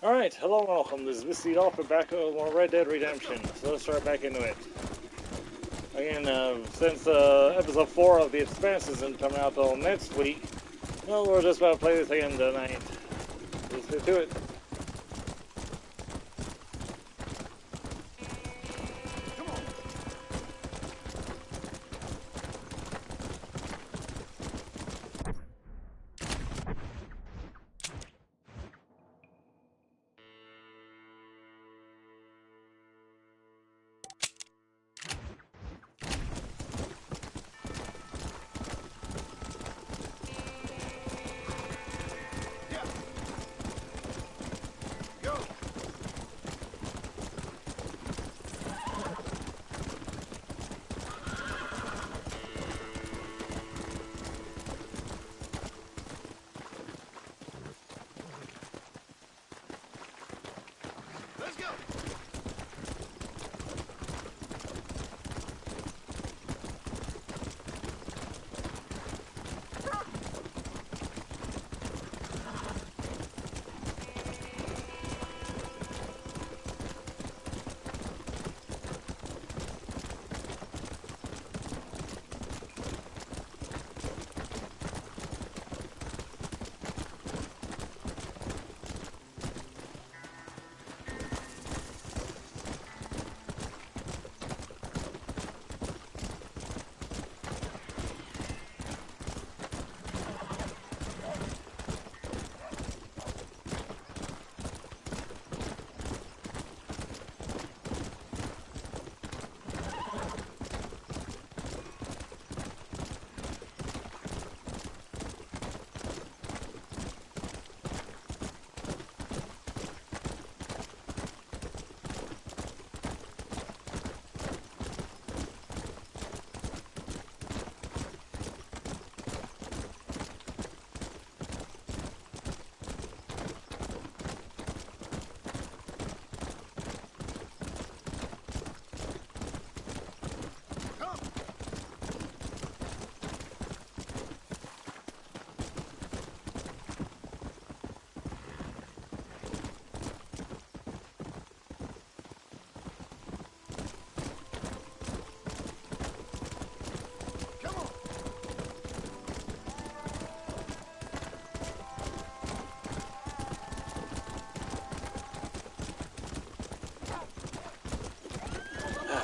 Alright, hello and welcome. This is Mistydolphin back with more Red Dead Redemption. So let's start back into it. Again, since episode 4 of The Expanse isn't coming out till next week, well, we're just about to play this again tonight. Let's get to it.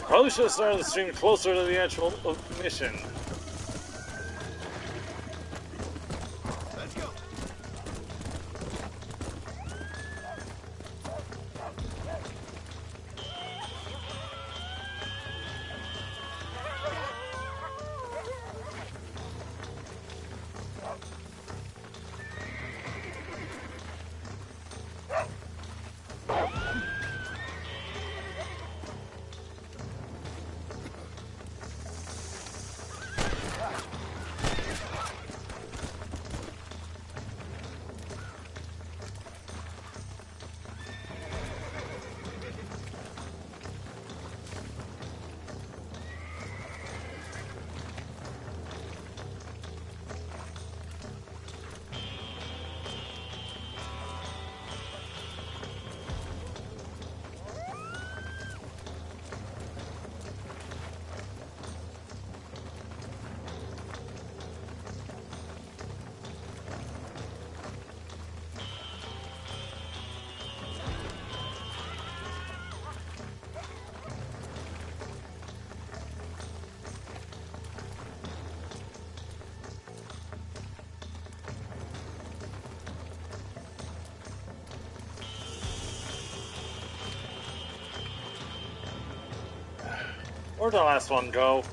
Probably should have started the stream closer to the actual mission. Let's go. Where'd the last one go?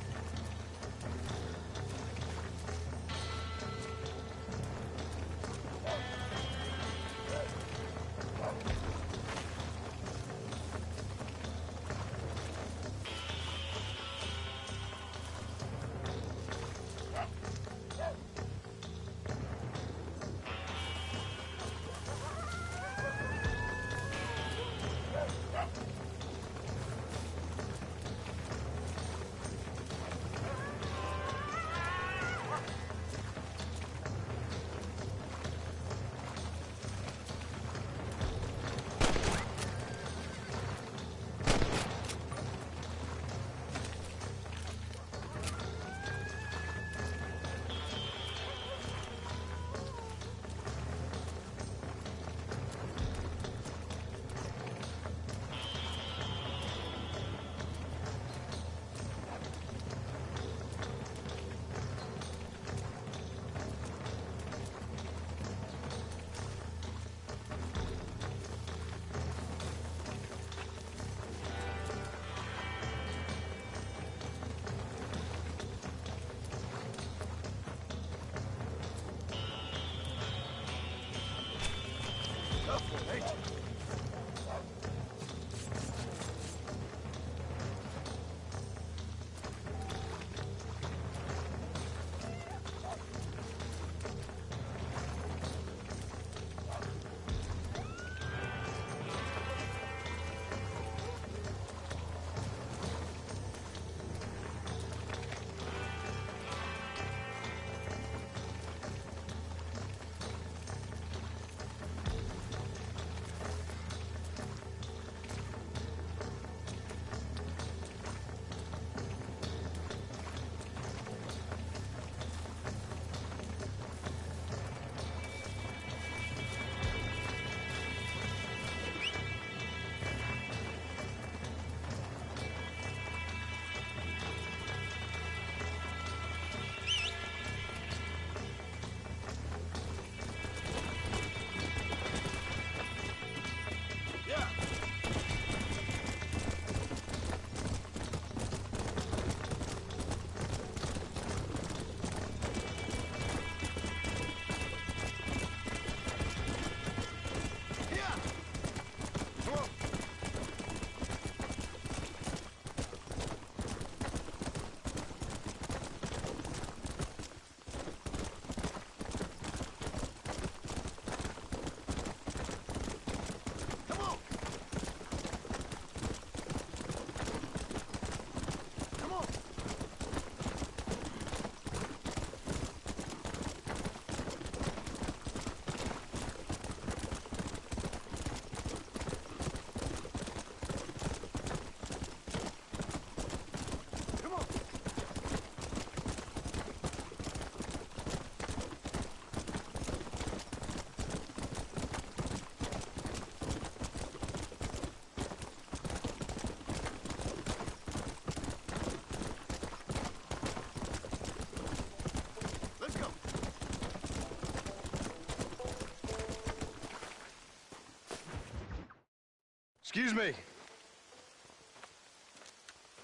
Excuse me.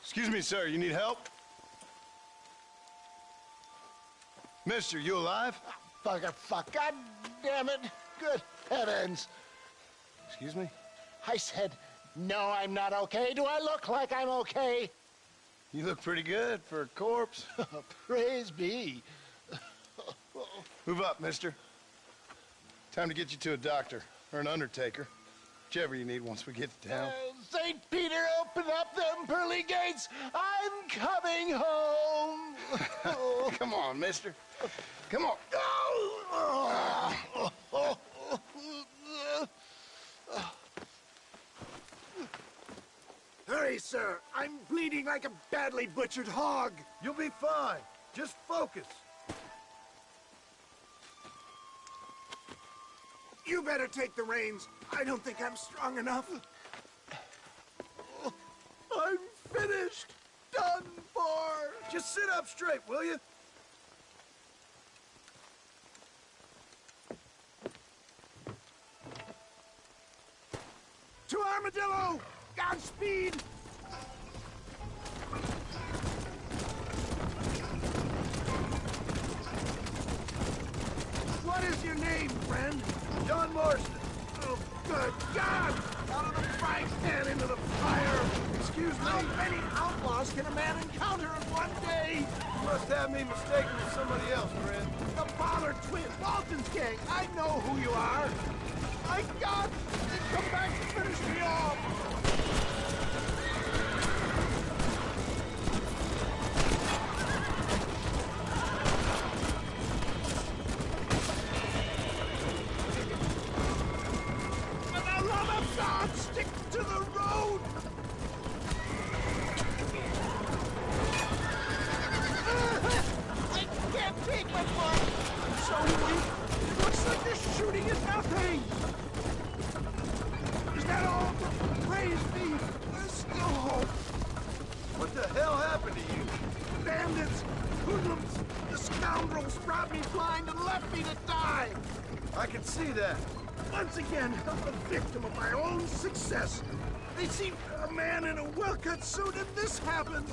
Excuse me, sir. You need help? Mister, you alive? Fuck. God damn it. Good heavens. Excuse me? I said, no, I'm not okay. Do I look like I'm okay? You look pretty good for a corpse. Praise be. Move up, mister. Time to get you to a doctor or an undertaker. Whichever you need once we get to town. St. Peter, open up them pearly gates. I'm coming home. Come on, mister. Come on. Hurry, sir. I'm bleeding like a badly butchered hog. You'll be fine. Just focus. You better take the reins. I don't think I'm strong enough. I'm finished. Done for. Just sit up straight, will you? To Armadillo! Godspeed! What is your name, friend? John Marston. Oh, good God! Out of the frying pan into the fire! Excuse me? How many outlaws can a man encounter in one day? You must have me mistaken with somebody else, friend. The Pollard twin, Dalton's gang. I know who you are. My God! They come back to finish me off! For the love of God, stick to the road! I can't take my foot! I'm so weak! It looks like the shooting is nothing! Is that all? Praise be! There's still hope! What the hell happened to you? Bandits! Hoodlums! The scoundrels brought me blind and left me to die! I can see that. Once again, I'm a victim of my own success. They see a man in a well-cut suit and this happens.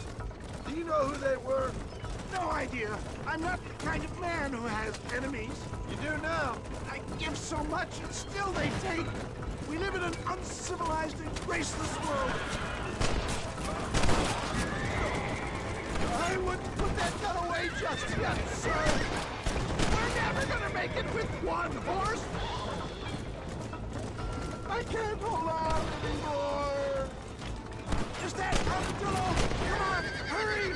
Do you know who they were? No idea. I'm not the kind of man who has enemies. You do now. I give so much and still they take. We live in an uncivilized and graceless world. I wouldn't put that gun away just yet, sir. We're never gonna make it with one horse. I can't hold on anymore. Is that Armadillo? Come on, hurry!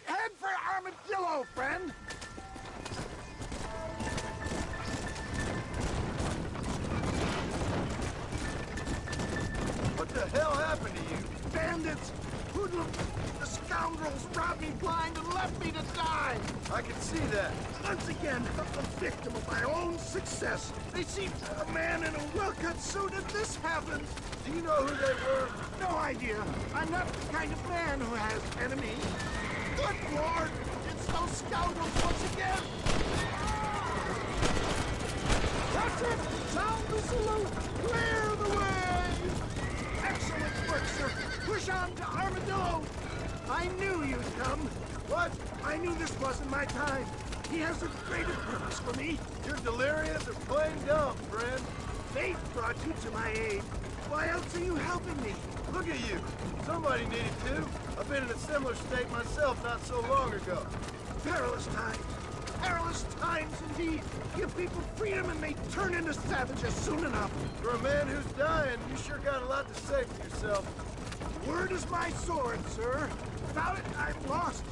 Head for Armadillo, friend! What the hell happened to you? Bandits! Hoodlums! The scoundrels robbed me blind and left me to die! I can see that. Once again, I'm a victim of my own success. They see a man in a well-cut suit and this happens. Do you know who they were? No idea. I'm not the kind of man who has enemies. Good Lord! It's those scoundrels once again! That's it! Sound the salute! Clear the way! Excellent work, sir! Push on to Armadillo! I knew you'd come. What? I knew this wasn't my time. He has a greater purpose for me. You're delirious or plain dumb, friend. Fate brought you to my aid. Why else are you helping me? Look at you. Somebody needed to. I've been in a similar state myself not so long ago. Perilous times. Perilous times indeed. Give people freedom and they turn into savages soon enough. For a man who's dying, you sure got a lot to say for yourself. Word is my sword, sir. Without it, I'm lost.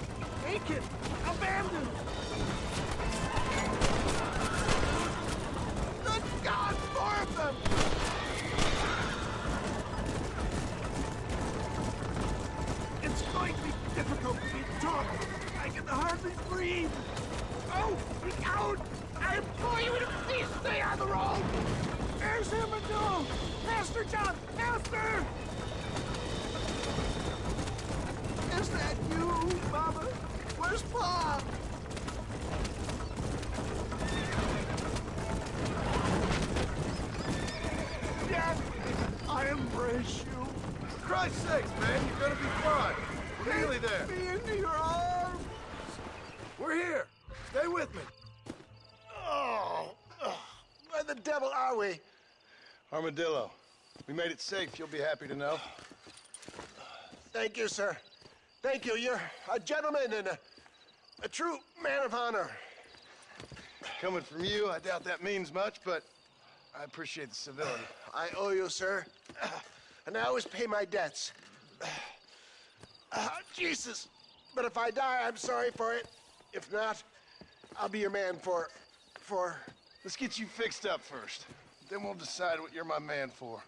Naked. Abandoned. Good God, more of them! It's going to be difficult for me to talk. I can hardly breathe. Oh, the out! I implore you to please stay on the road! There's Armadillo! Master John! Master! Is that you, Mama? Where's Pa? Dad, I embrace you. For Christ's sakes, man, you're gonna be fine. We're nearly there. Take me into your arms. We're here. Stay with me. Oh, where the devil are we? Armadillo. We made it safe, you'll be happy to know. Thank you, sir. Thank you. You're a gentleman and a true man of honor. Coming from you, I doubt that means much, but I appreciate the civility. I owe you, sir. And I always pay my debts. Jesus. But if I die, I'm sorry for it. If not, I'll be your man for... Let's get you fixed up first. Then we'll decide what you're my man for.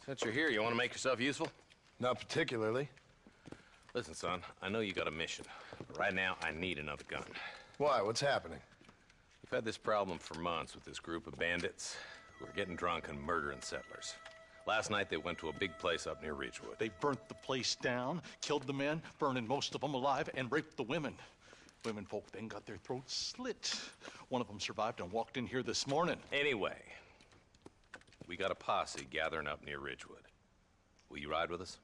Since you're here, you want to make yourself useful? Not particularly. Listen, son, I know you got a mission. But right now, I need another gun. Why? What's happening? We've had this problem for months with this group of bandits who are getting drunk and murdering settlers. Last night, they went to a big place up near Ridgewood. They burnt the place down, killed the men, burning most of them alive, and raped the women. Women folk then got their throats slit. One of them survived and walked in here this morning. Anyway, we got a posse gathering up near Ridgewood. Will you ride with us?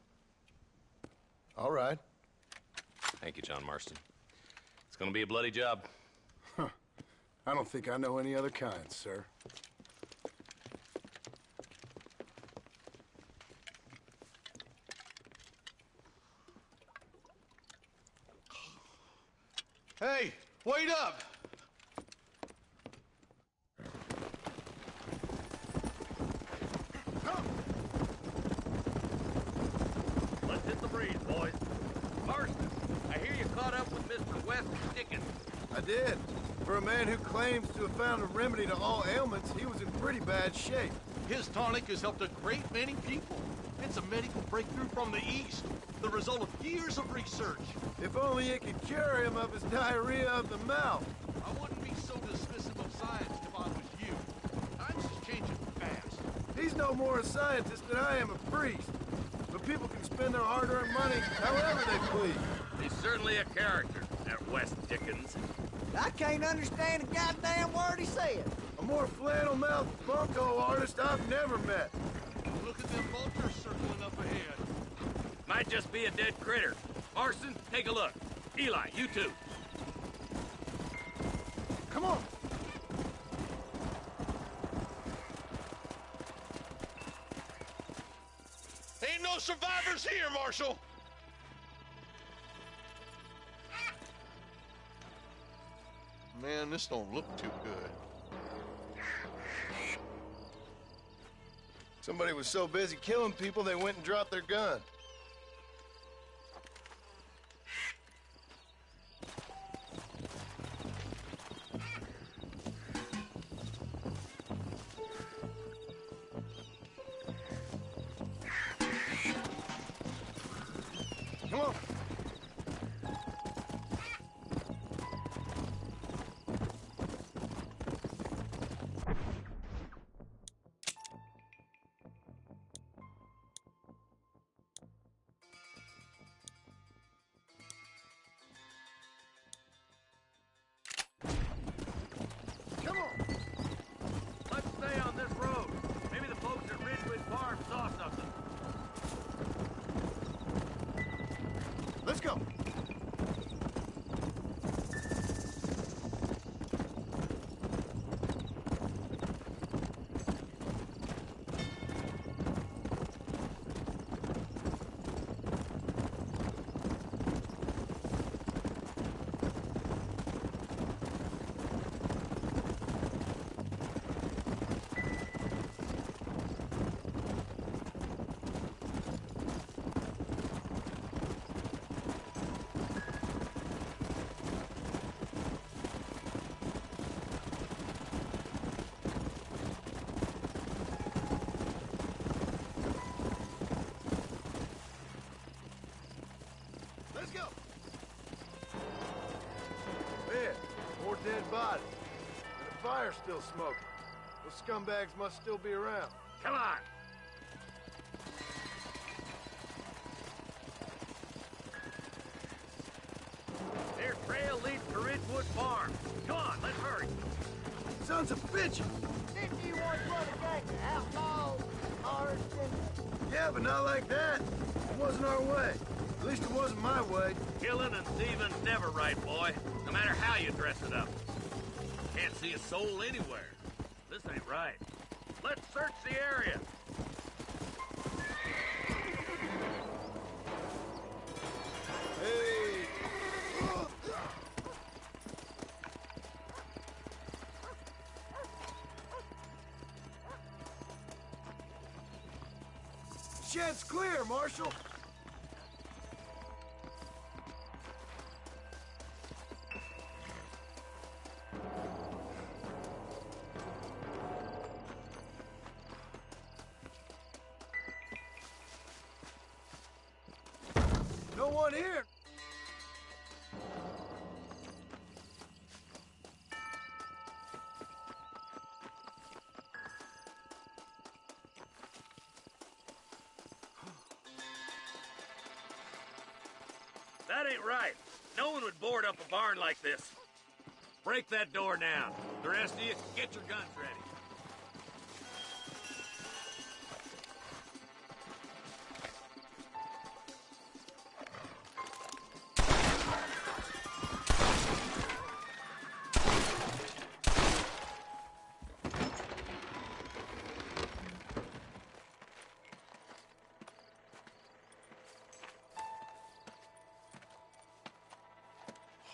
All right. Thank you, John Marston. It's gonna be a bloody job. I don't think I know any other kind, sir. Hey, wait up! Let's hit the breeze, boys. Marston, I hear you caught up with Mr. West Dickens. I did. For a man who claims to have found a remedy to all ailments, he was in pretty bad shape. His tonic has helped a great many people. It's a medical breakthrough from the East, the result of years of research. If only it could cure him of his diarrhea of the mouth. I wouldn't be so dismissive of science if I was you. Times is changing fast. He's no more a scientist than I am a priest. But people can spend their hard-earned money however they please. He's certainly a character, that West Dickens. I can't understand a goddamn word he said. A more flannel-mouthed bunco artist I've never met. Look at them vultures circling up ahead. Might just be a dead critter. Marston, take a look. Eli, you too. Come on. Ain't no survivors here, Marshal! Man, this don't look too good. Somebody was so busy killing people, they went and dropped their gun. Come on. Let's go. Let's go. Man, more dead bodies. And the fire's still smoking. Those scumbags must still be around. Come on. Their trail leads to Ridgewood Farm. Come on, let's hurry. Sons of bitches! Didn't you once run a gang of outlaws, arson? Yeah, but not like that. It wasn't our way. At least it wasn't my way. Killing and thieving's never right, boy. No matter how you dress it up. Can't see a soul anywhere. This ain't right. Let's search the area. Hey! Shed's clear, Marshal. No one here. That ain't right. No one would board up a barn like this. Break that door down. The rest of you, get your guns ready.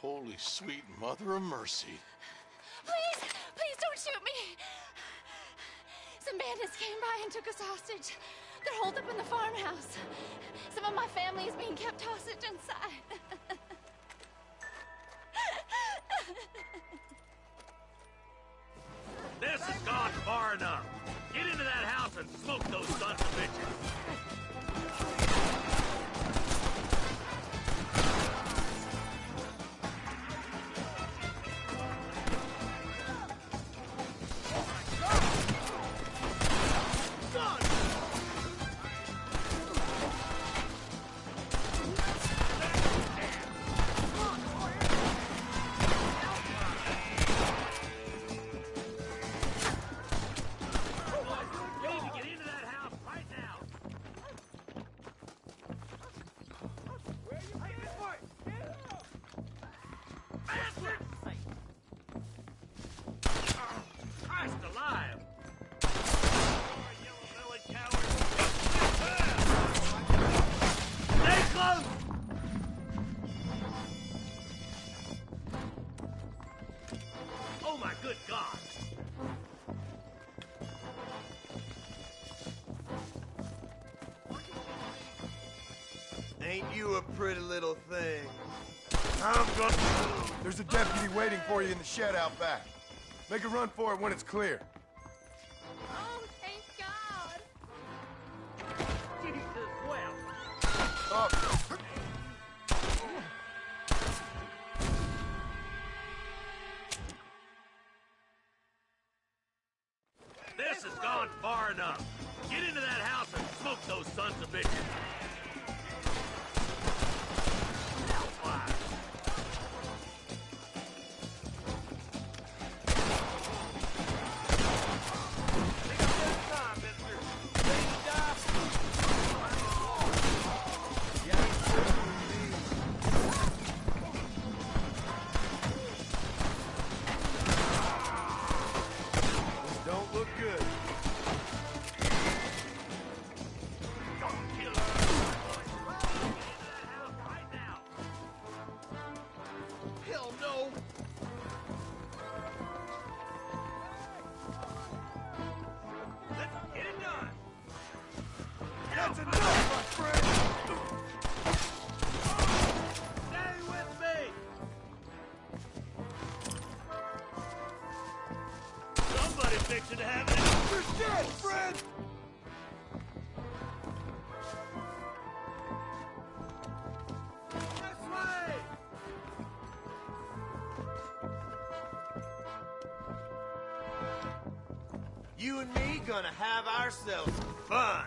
Holy sweet mother of mercy. Please don't shoot me. Some bandits came by and took us hostage. They're holed up in the farmhouse. Some of my family is being kept hostage inside. This has gone far enough. Get into that house and smoke those sons of bitches. Good God! Ain't you a pretty little thing? I'm gonna... There's a deputy waiting for you in the shed out back. Make a run for it when it's clear. Oh, thank God. Jesus, well. Oh. This has gone far enough. Get into that house and smoke those sons of bitches. Hellfire. expect you to have it. You're dead, Fred! This way! You and me gonna have ourselves some fun.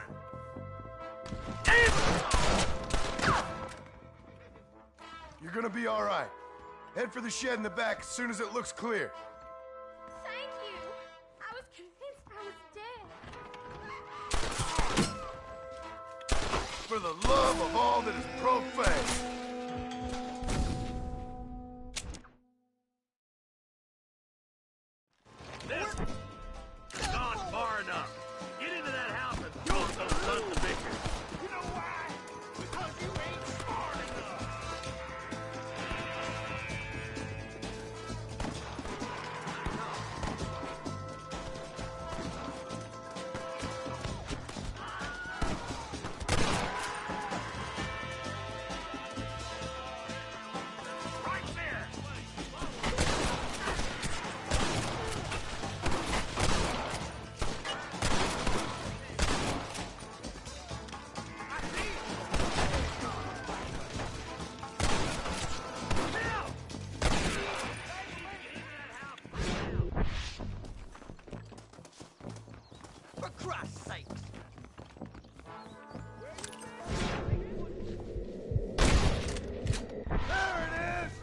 You're gonna be all right. Head for the shed in the back as soon as it looks clear. Thank you. I was convinced I was dead. For the love of all that is profane. This has gone far enough. Get into that house and throw those sons of bitches. You know why? Because you ain't smart enough. Right there. For Christ's sake. There it is!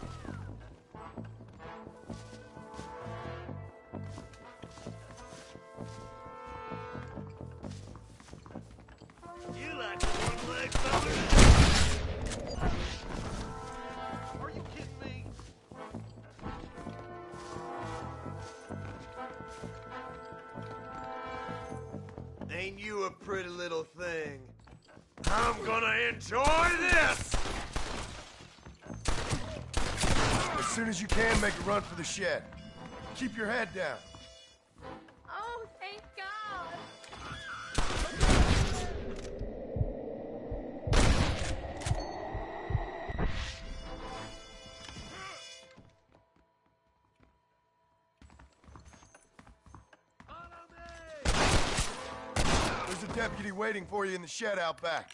You like one-leg feller? Are you kidding me? Ain't you a pretty little thing? I'm gonna enjoy this! As soon as you can, make a run for the shed. Keep your head down. Oh, thank God. There's a deputy waiting for you in the shed out back.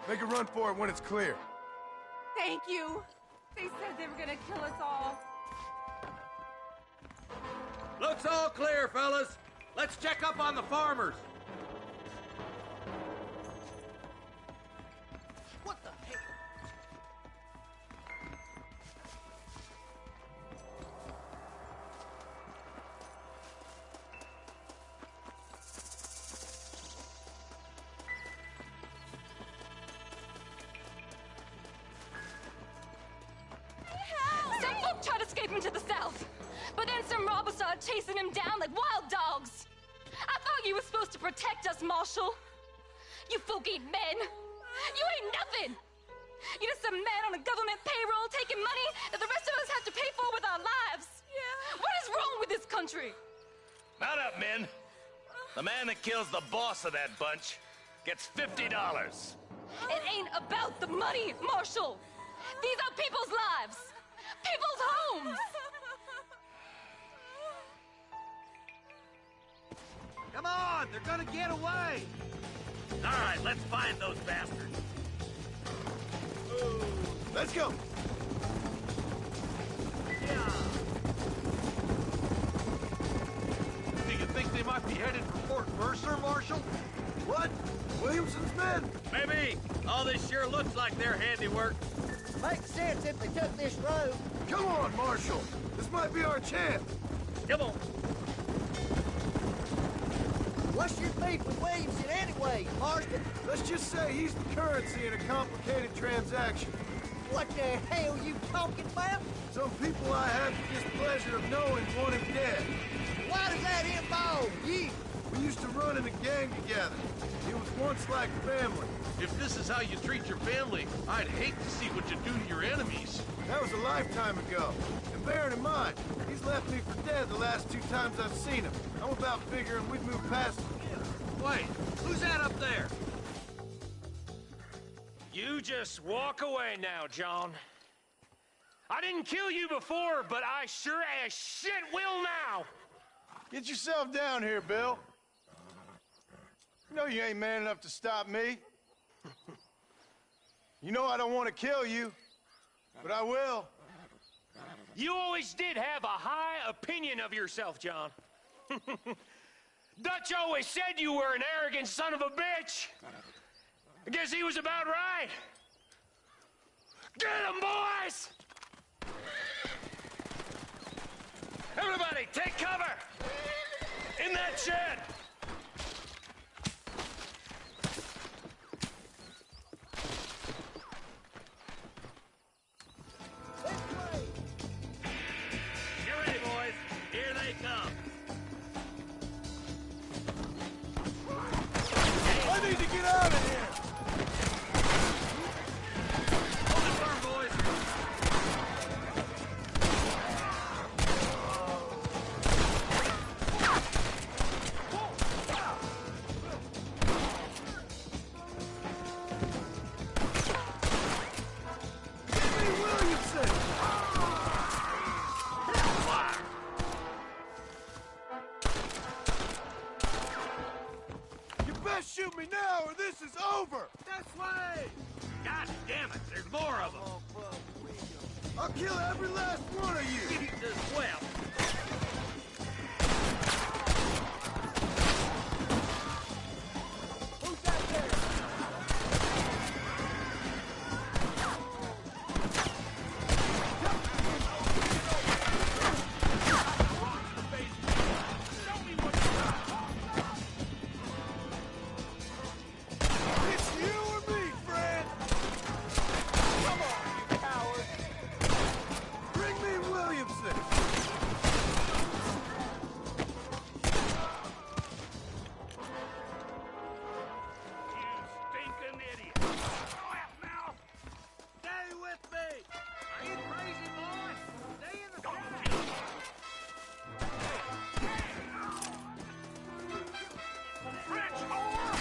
Make a run for it when it's clear. Thank you. They said they were gonna kill us all. Looks all clear, fellas. Let's check up on the farmers. What the heck? Some folk tried escaping to the south, but then some robbers started chasing him down like wild dogs. I thought you were supposed to protect us, Marshal. You folk ain't men. You ain't nothing. You're just some man on a government payroll taking money that the rest of us have to pay for with our lives. Yeah. What is wrong with this country? Mount up, men. The man that kills the boss of that bunch gets $50. It ain't about the money, Marshal. These are people's lives, people's homes. Come on, they're gonna get away. All right, let's find those bastards. Let's go. Do you think they might be headed for Fort Mercer, Marshal? What? Williamson's men? Maybe. All this sure looks like their handiwork. Makes sense if they took this road. Come on, Marshal. This might be our chance. Come on. What's your beef with Williamson anyway, Marston? Let's just say he's the currency in a complicated transaction. What the hell you talking about? Some people I have the displeasure of knowing want him dead. Why does that involve you? We used to run in a gang together. It was once like family. If this is how you treat your family, I'd hate to see what you do to your enemies. That was a lifetime ago. And bearing in mind, he's left me for dead the last 2 times I've seen him. I'm about figuring we'd move past him. Wait, who's that up there? You just walk away now, John. I didn't kill you before, but I sure as shit will now. Get yourself down here, Bill. You know you ain't man enough to stop me. You know I don't want to kill you, but I will. You always did have a high opinion of yourself, John. Dutch always said you were an arrogant son of a bitch. I guess he was about right. Get him, boys! Everybody, take cover! In that shed! Get ready, boys. Here they come. I need to get out of here! Hold it firm, boys. Jimmy Williamson! Fire. You best shoot me now or this is over! This way! God damn it, there's more of them. I'll kill every last one of you! Jesus, well. Who's that there? It's you or me, friend! Come on, you coward! Bring me Williamson! You stinking idiot. Quiet mouth. Stay with me. Are you crazy, boy? Stay in the cell. French whore!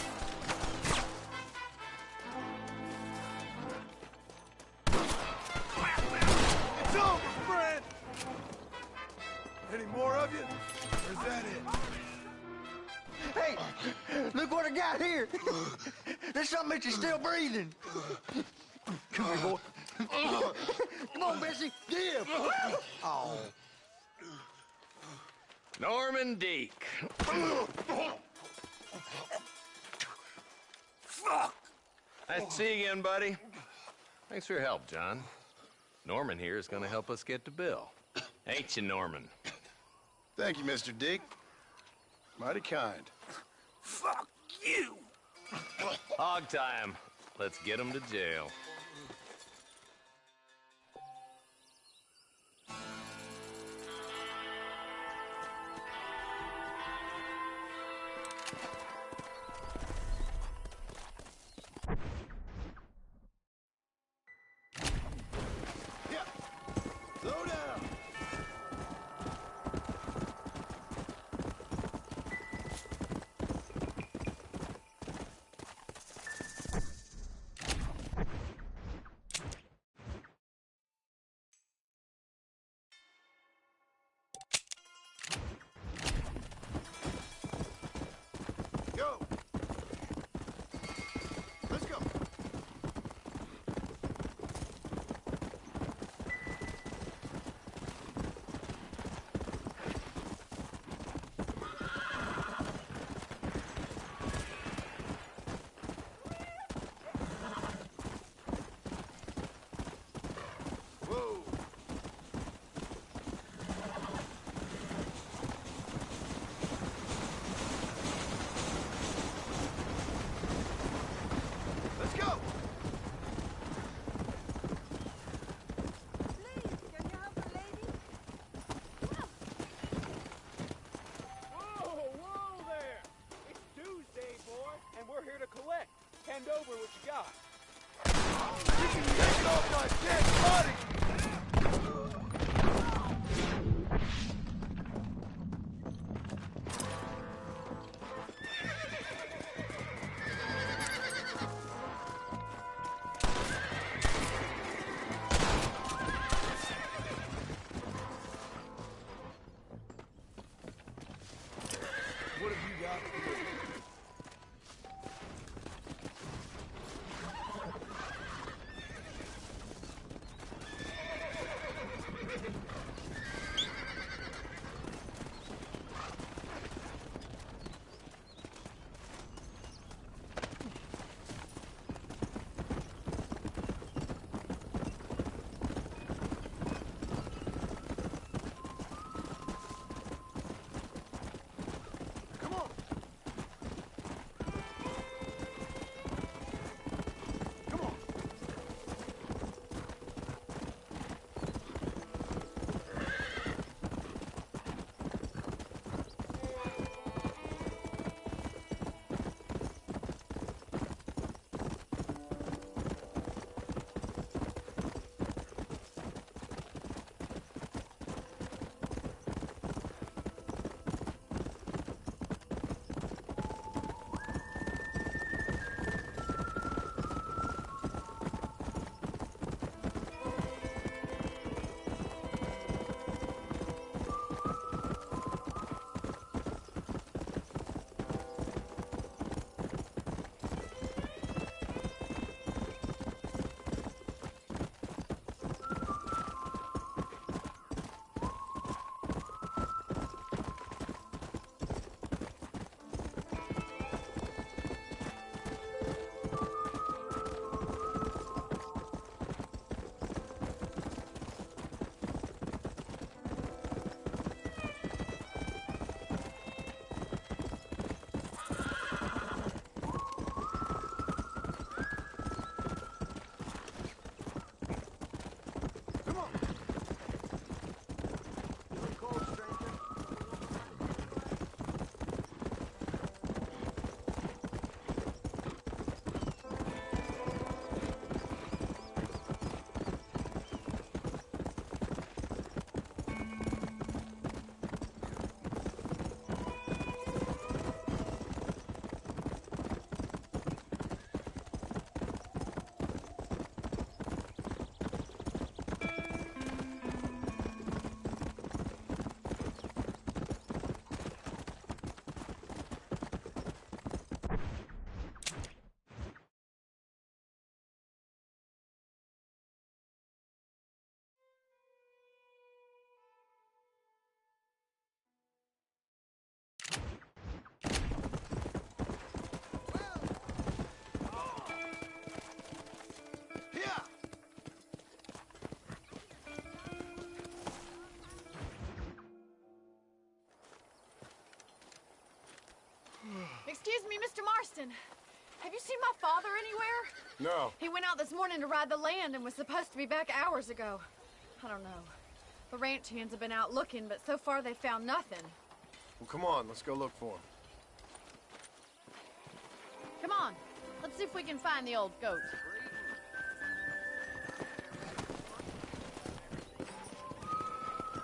Quiet mouth. It's over, friend! Any more of you? Or is that it? Hey, look what I got here. There's something that you're still breathing. Come here, boy. Come on, Bessie. Give. Oh. Norman Deek. Fuck! Nice to see you again, buddy. Thanks for your help, John. Norman here is going to help us get to Bill. Ain't you, Norman? Thank you, Mr. Dick. Mighty kind. Fuck you! Hog time. Let's get him to jail. Yeah. Slow down. Go. Let's go. Whoa. Let's go. Please, can you help a lady? Whoa there! It's Tuesday, boy, and we're here to collect. Hand over what you got. You can take off my dead body! Marston, have you seen my father anywhere? No. He went out this morning to ride the land and was supposed to be back hours ago. I don't know. The ranch hands have been out looking, but so far they found nothing. Well, come on, let's go look for him. Come on, let's see if we can find the old goat.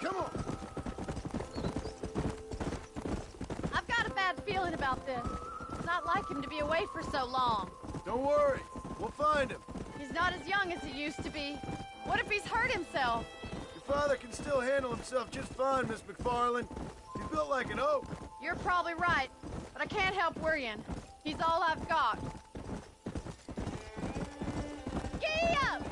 Come on! I've got a bad feeling about this. It's not like him to be away for so long. Don't worry, we'll find him. He's not as young as he used to be. What if he's hurt himself? Your father can still handle himself just fine, Miss McFarland. He's built like an oak. You're probably right, but I can't help worrying. He's all I've got. Giddy up!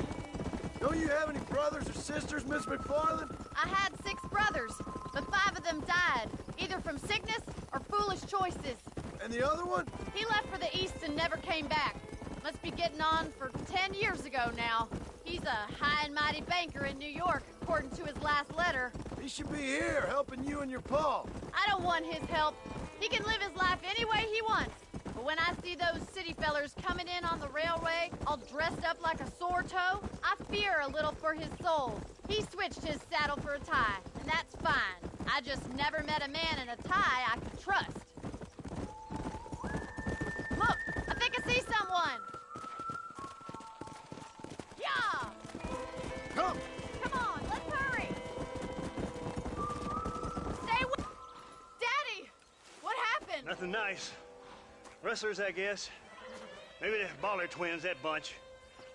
Don't you have any brothers or sisters, Miss McFarland? I had 6 brothers, but 5 of them died, either from sickness or foolish choices. And the other one? He left for the east and never came back. Must be getting on for 10 years ago now. He's a high and mighty banker in New York, according to his last letter. He should be here, helping you and your pa. I don't want his help. He can live his life any way he wants. But when I see those city fellers coming in on the railway, all dressed up like a sore toe, I fear a little for his soul. He switched his saddle for a tie, and that's fine. I just never met a man in a tie I could trust. Look, I think I see someone. Yeah! Come! Come on, let's hurry! Stay with... Daddy! What happened? Nothing nice. Rustlers, I guess. Maybe the Baller twins, that bunch.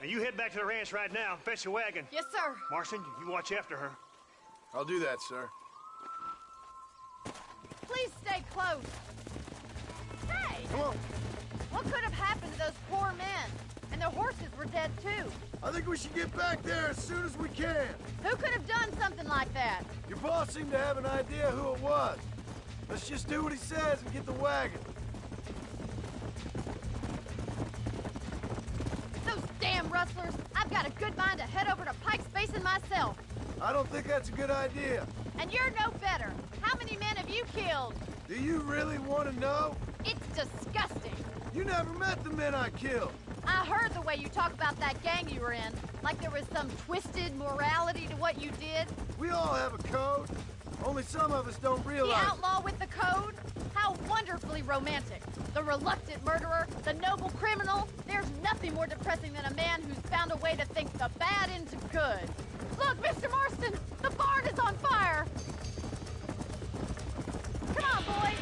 Now you head back to the ranch right now and fetch the wagon. Yes, sir. Marston, you watch after her. I'll do that, sir. Please stay close. Hey! Come on. What could have happened to those poor men? And their horses were dead, too. I think we should get back there as soon as we can. Who could have done something like that? Your boss seemed to have an idea who it was. Let's just do what he says and get the wagon. Those damn rustlers! I've got a good mind to head over to Pike's Basin myself. I don't think that's a good idea. And you're no better. How many men have you killed? Do you really want to know? It's disgusting. You never met the men I killed. I heard the way you talk about that gang you were in, like there was some twisted morality to what you did. We all have a code. Only some of us don't The realize it. outlaw with the code? How wonderfully romantic. The reluctant murderer, the noble criminal. There's nothing more depressing than a man who's found a way to think the bad into good. Look, Mr. Marston, the barn is on fire. Come on, boys.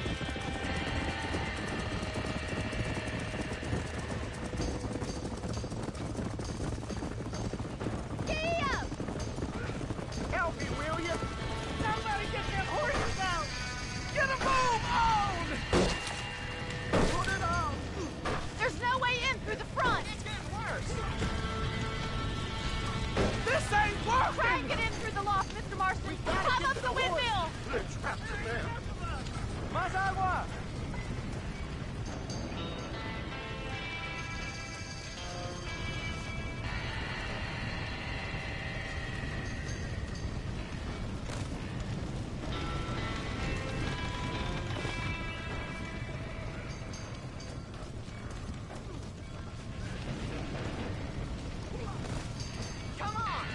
Giddy up! Help me, will you? Somebody get them horses out! Get a move on! Put it on! There's no way in through the front. It's getting worse! This ain't working! Try and get in through the loft, Mr. Marston. Climb up the windmill. They're trapped in there. Más agua! Come on.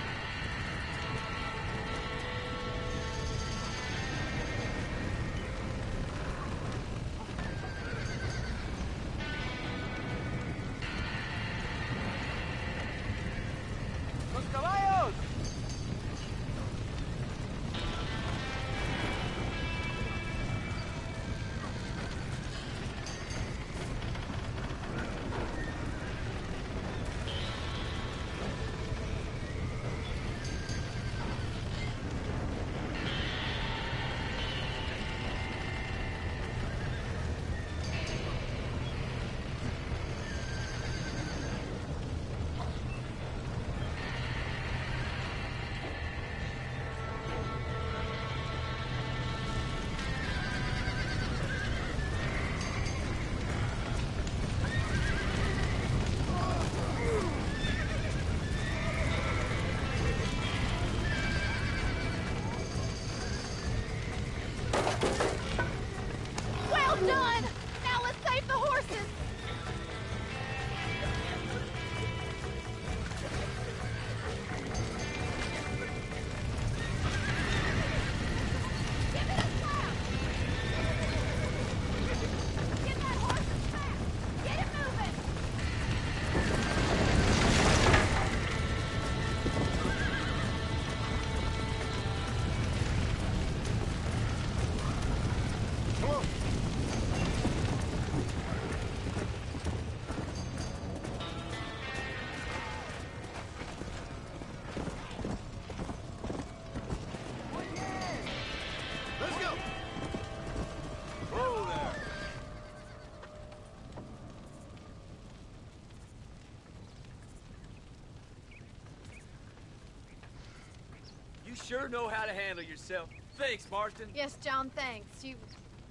sure know how to handle yourself. Thanks, Marston. Yes, John, thanks.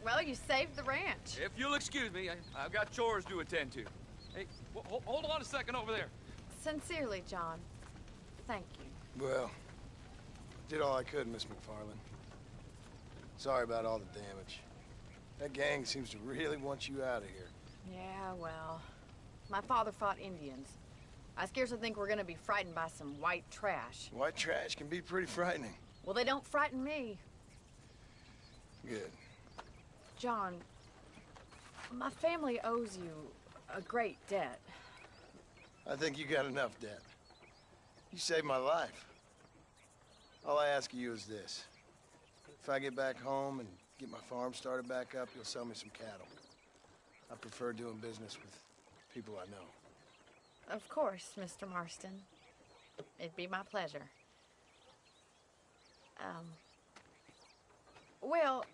Well, you saved the ranch. If you'll excuse me, I've got chores to attend to. Hey, hold on a second over there. Sincerely, John. Thank you. Well, did all I could, Miss McFarland. Sorry about all the damage. That gang seems to really want you out of here. Yeah, well, my father fought Indians. I scarcely think we're gonna be frightened by some white trash. White trash can be pretty frightening. Well, they don't frighten me. Good. John, my family owes you a great debt. I think you got enough debt. You saved my life. All I ask of you is this. If I get back home and get my farm started back up, you'll sell me some cattle. I prefer doing business with people I know. Of course, Mr. Marston. It'd be my pleasure. Well,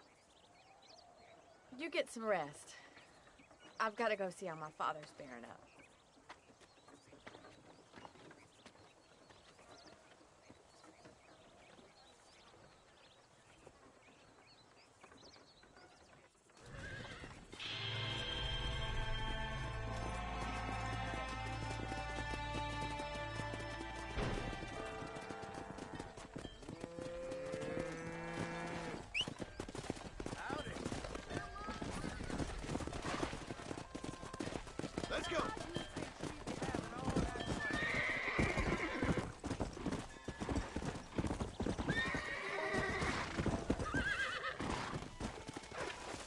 you get some rest. I've got to go see how my father's bearing up. Let's go.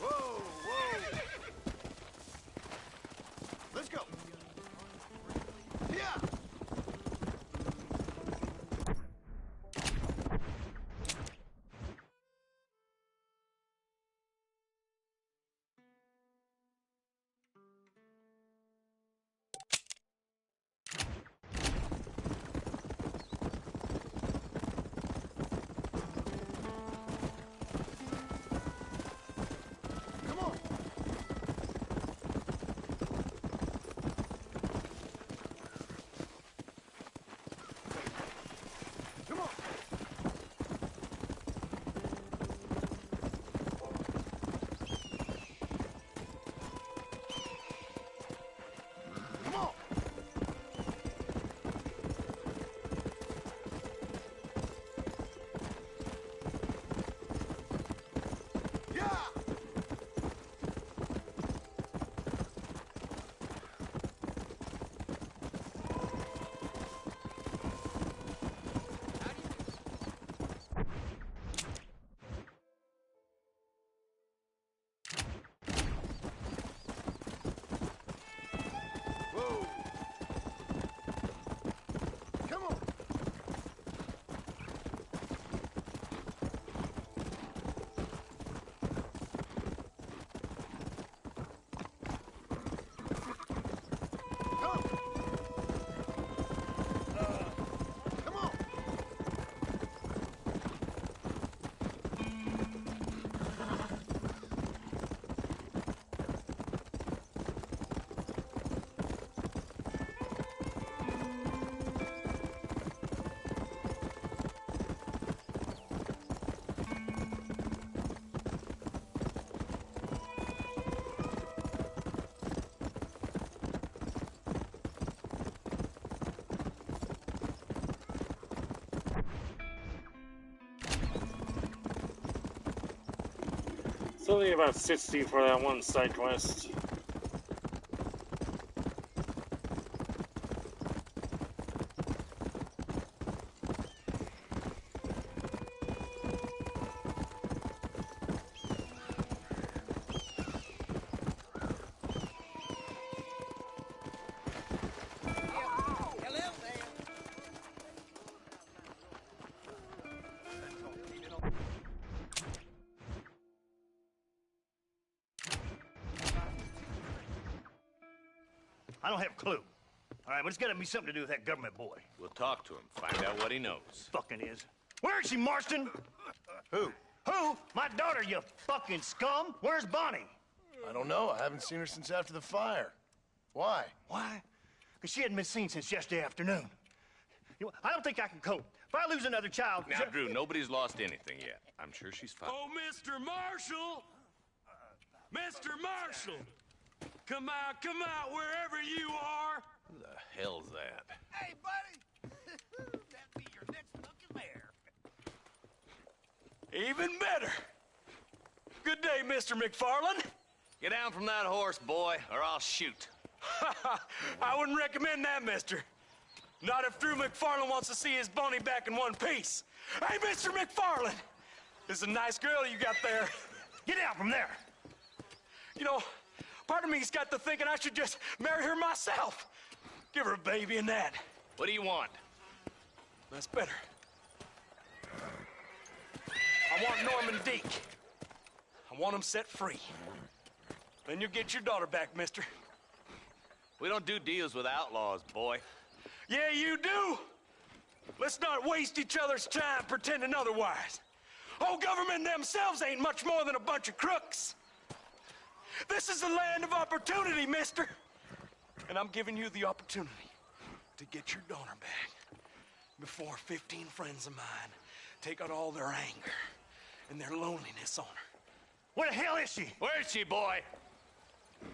Whoa, whoa. Let's go. Yeah. Come on. Come on. Come on. Yeah. Whoa. Come on. Come. Come on. It's only about 60 for that one side quest. I don't have a clue. All right, but it's got to be something to do with that government boy. We'll talk to him, find out what he knows. Fucking is. Where is she, Marston? Who? Who? My daughter, you fucking scum. Where's Bonnie? I don't know. I haven't seen her since after the fire. Why? Why? Because she hadn't been seen since yesterday afternoon. I don't think I can cope. If I lose another child... Now, Drew, nobody's lost anything yet. I'm sure she's fine. Oh, Mr. Marshall! Mr. Marshall! Come out, wherever you are! Who the hell's that? Hey, buddy! That'd be your next looking mare. Even better! Good day, Mr. McFarland. Get down from that horse, boy, or I'll shoot. I wouldn't recommend that, mister. Not if Drew McFarland wants to see his Boney back in one piece. Hey, Mr. McFarland! This is a nice girl you got there. Get out from there! You know, part of me's got to thinking I should just marry her myself. Give her a baby and that. What do you want? That's better. I want Norman Deek. I want him set free. Then you'll get your daughter back, mister. We don't do deals with outlaws, boy. Yeah, you do! Let's not waste each other's time pretending otherwise. Old government themselves ain't much more than a bunch of crooks. This is the land of opportunity, mister. And I'm giving you the opportunity to get your daughter back before 15 friends of mine take out all their anger and their loneliness on her. Where the hell is she? Where is she, boy?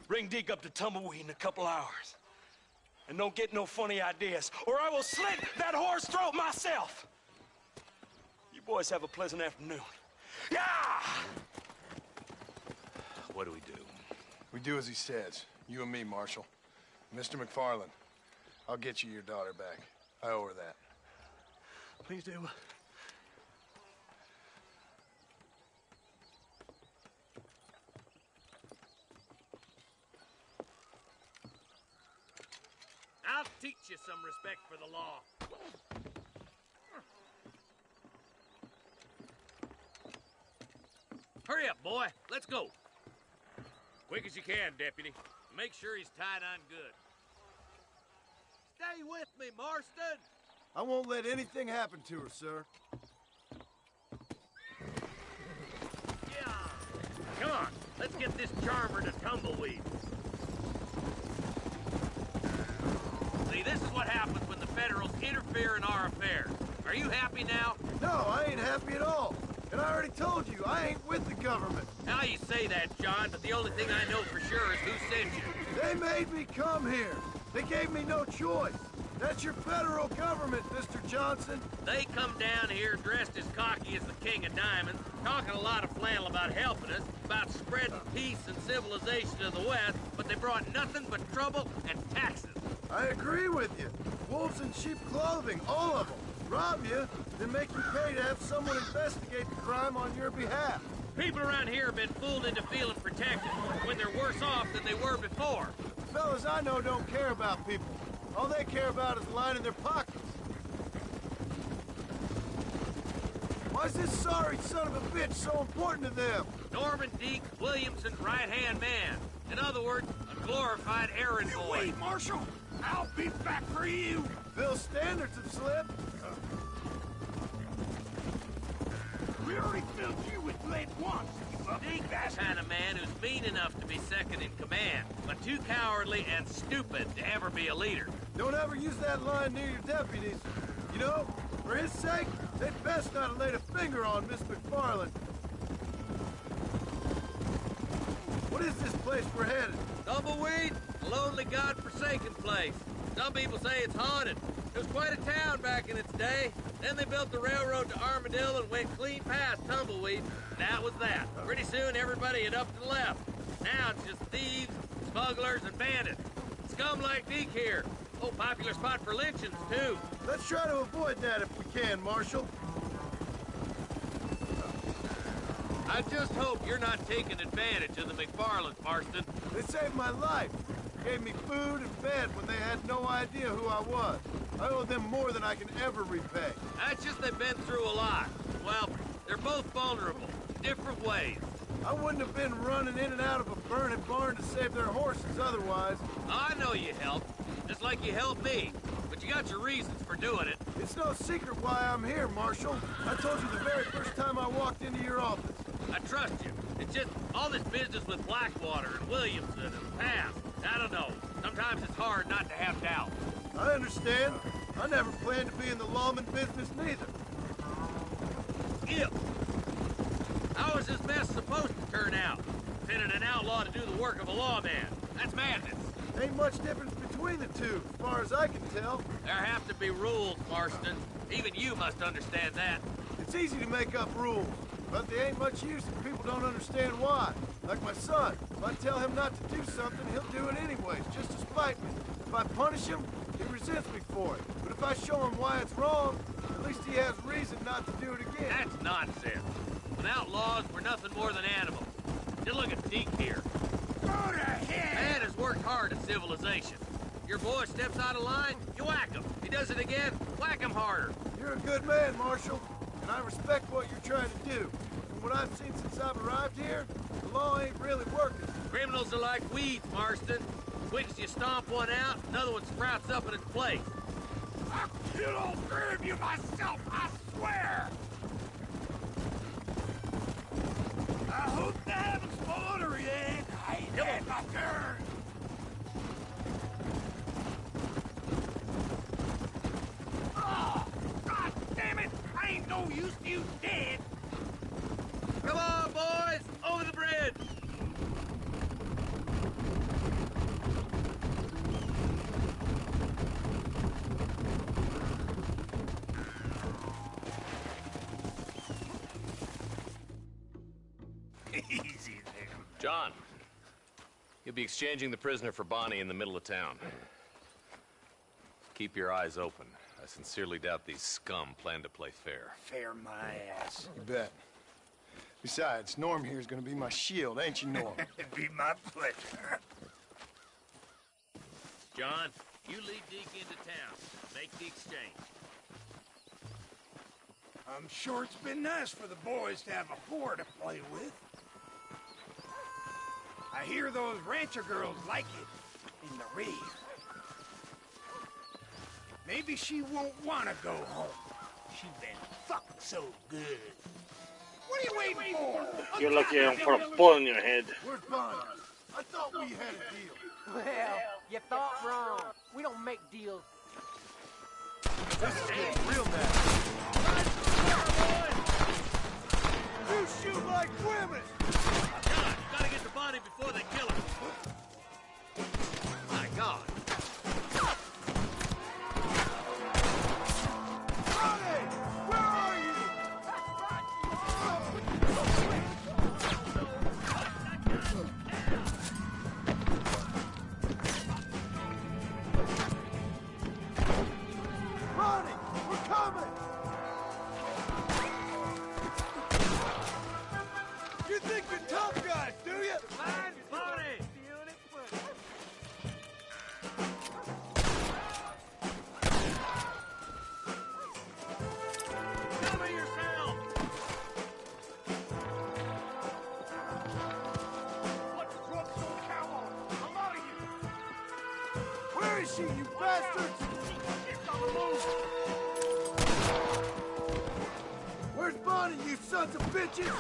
Bring Deke up to Tumbleweed in a couple hours. And don't get no funny ideas, or I will slit that horse throat myself. You boys have a pleasant afternoon. Yeah! What do we do? We do as he says. You and me, Marshal. Mr. McFarland, I'll get you your daughter back. I owe her that. Please do. I'll teach you some respect for the law. Hurry up, boy. Let's go. Quick as you can, Deputy. Make sure he's tied on good. Stay with me, Marston. I won't let anything happen to her, sir. Yeah. Come on. Let's get this charmer to Tumbleweed. See, this is what happens when the Federals interfere in our affairs. Are you happy now? No, I ain't happy at all. And I already told you, I ain't with the government. Now you say that, John, but the only thing I know for sure is who sent you. They made me come here. They gave me no choice. That's your federal government, Mr. Johnson. They come down here dressed as cocky as the King of Diamonds, talking a lot of flannel about helping us, about spreading peace and civilization to the West, but they brought nothing but trouble and taxes. I agree with you. Wolves in sheep clothing, all of them. Rob you, then make you pay to have someone investigate the crime on your behalf. People around here have been fooled into feeling protected when they're worse off than they were before. The fellas I know don't care about people. All they care about is lining their pockets. Why is this sorry son of a bitch so important to them? Norman Deke, Williamson's right-hand man. In other words, a glorified errand boy. Wait, Marshal! I'll be back for you! Bill's standards have slipped. We already filled you with lead once, Deke's the kind of man who's mean enough to be second in command, but too cowardly and stupid to ever be a leader. Don't ever use that line near your deputies. You know, for his sake, they'd best not have laid a finger on Miss McFarland. What is this place we're headed? Tumbleweed, a lonely, god-forsaken place. Some people say it's haunted. It was quite a town back in its day. Then they built the railroad to Armadillo and went clean past Tumbleweed. That was that. Pretty soon, everybody had up and left. Now it's just thieves, smugglers, and bandits. Scum like Deke here. Oh, popular spot for lynchings, too. Let's try to avoid that if we can, Marshal. I just hope you're not taking advantage of the McFarlands, Marston. They saved my life. Gave me food and bed when they had no idea who I was. I owe them more than I can ever repay. That's just they've been through a lot. Well, they're both vulnerable, different ways. I wouldn't have been running in and out of a burning barn to save their horses otherwise. I know you helped, just like you helped me. But you got your reasons for doing it. It's no secret why I'm here, Marshal. I told you the very first time I walked into your office. I trust you. It's just all this business with Blackwater and Williamson and the past. I don't know. Sometimes it's hard not to have doubt. I understand. I never planned to be in the lawman business neither. Gil, how is this mess supposed to turn out? Pinning an outlaw to do the work of a lawman. That's madness. Ain't much difference between the two, as far as I can tell. There have to be rules, Marston. Even you must understand that. It's easy to make up rules, but they ain't much use if people don't understand why. Like my son. If I tell him not to do something, he'll do it anyways, just to spite me. If I punish him, he resents me for it. But if I show him why it's wrong, at least he has reason not to do it again. That's nonsense. Without laws, we're nothing more than animals. Just look at Deke here. Go to hell! Man has worked hard at civilization. Your boy steps out of line, you whack him. He does it again, whack him harder. You're a good man, Marshal, and I respect what you're trying to do. From what I've seen since I've arrived here, the law ain't really working. Criminals are like weeds, Marston. Quick as you stomp one out, another one sprouts up in its place. I'll kill all three of you myself, I swear! I hope the heavens motor in. I ain't had my turn. Oh, God damn it! I ain't no use to you dead. Come on, boys! Over the bridge! Easy there. John, you'll be exchanging the prisoner for Bonnie in the middle of town. Keep your eyes open. I sincerely doubt these scum plan to play fair. Fair my ass. You bet. Besides, Norm here is gonna be my shield, ain't you, Norm? It'd be my pleasure. John, you lead Deke into town. Make the exchange. I'm sure it's been nice for the boys to have a whore to play with. I hear those rancher girls like it in the rear. Maybe she won't want to go home. She's been fucked so good. What are you waiting for? You're lucky I don't put a bullet in your head. Where's Bonnie? I thought we had a deal. Well, you thought wrong. We don't make deals. This is getting real bad. You shoot like women! John, you gotta get the body before they kill her. My God. Bonnie! Where are you? Bonnie! We're coming! You think you're tough guys, do you? Find Bonnie! Cover yourself! What's drunk so cow on? I'm out of here. Where is she, you bastards? It's on the move. Where's Bonnie, you sons of bitches?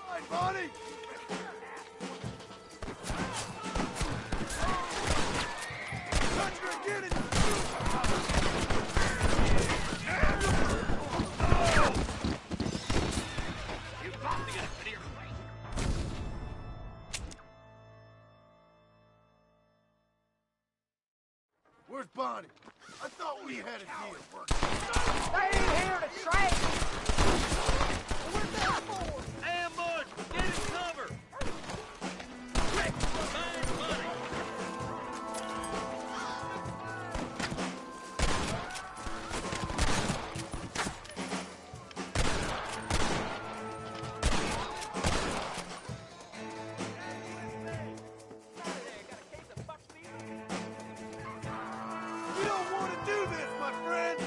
Hi, Bonnie! Touch her again and You got to get a clear place. Where's Bonnie? I thought we had a deal. They ain't here to trade. Where's that for? Ambush! Get in cover! Quick! Find Bonnie! We don't want to do this, my friend!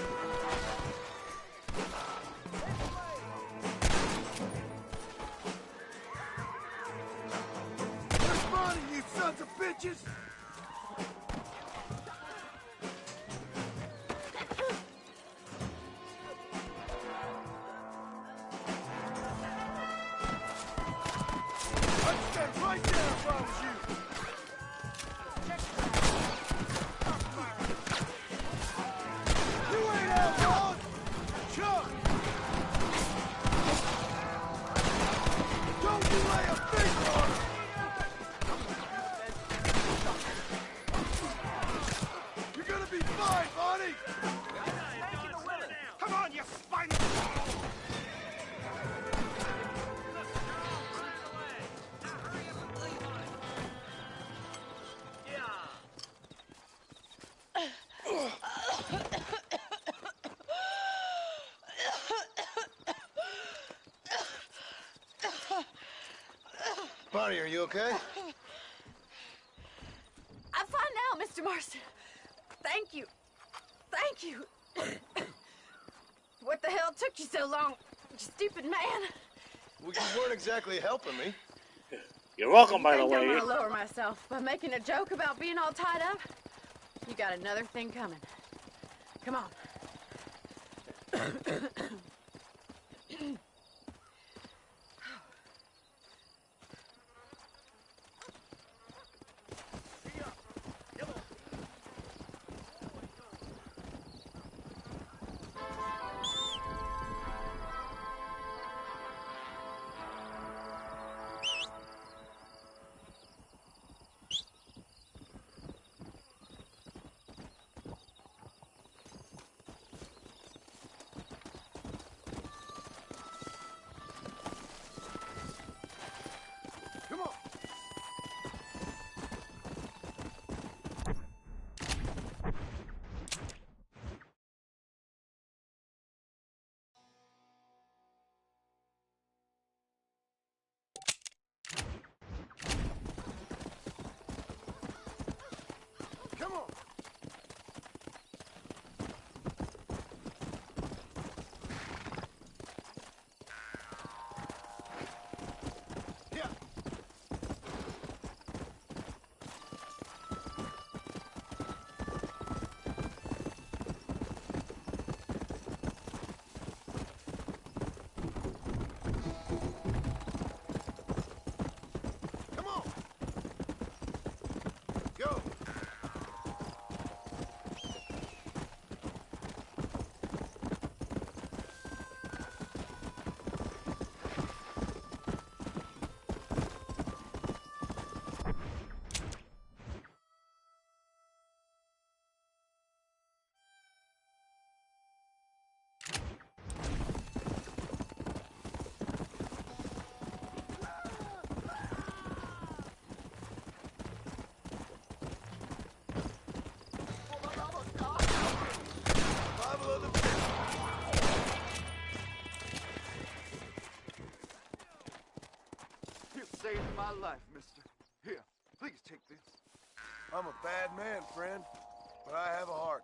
Where's Bonnie, you sons of bitches? Touch them I was you. You ain't outlawed! Chuck! Don't you lay a finger on him! You're gonna be fine, Bonnie! Come on, you spineless! Bonnie, are you okay? I'm fine now, Mr. Marston. Thank you. Thank you. What the hell took you so long, you stupid man? Well, you weren't exactly helping me. You're welcome, by the I'm way. gonna lower myself by making a joke about being all tied up. You got another thing coming. Come on. Come on! Come on! Yeah! Come on! Go! You saved my life, mister. Here, please take this. I'm a bad man, friend, but I have a heart.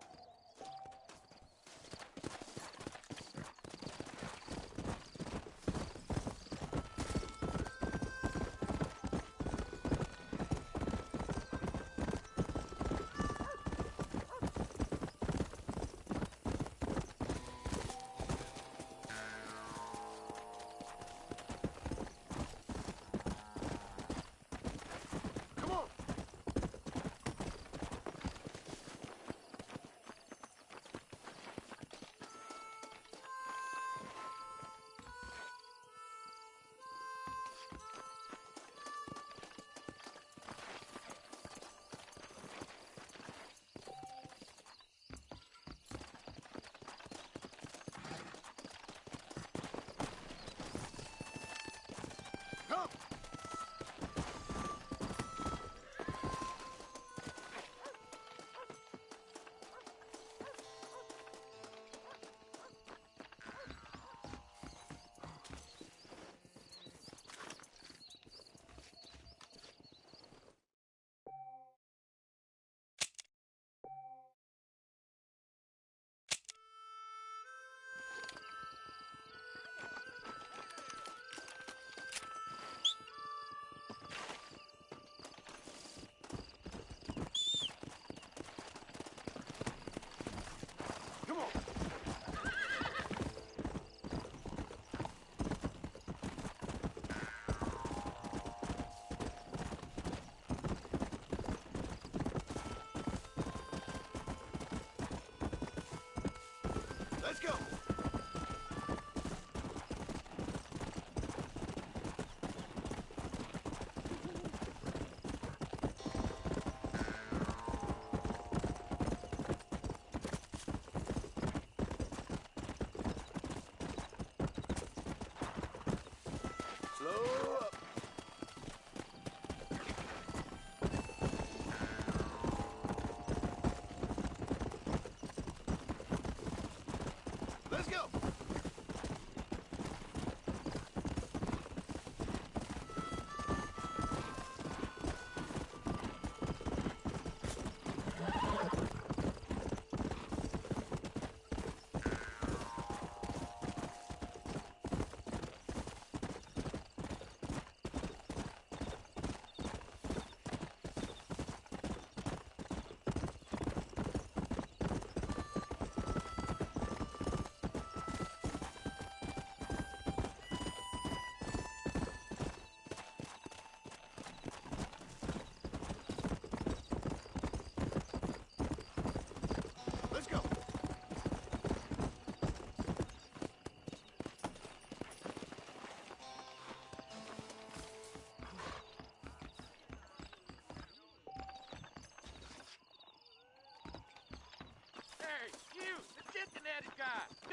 Come on!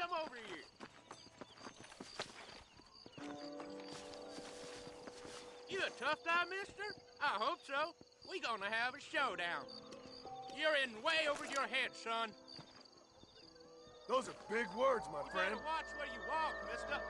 come over here. You a tough guy, mister? I hope so. We gonna have a showdown. You're in way over your head, son. Those are big words, my You friend. better watch where you walk, mister.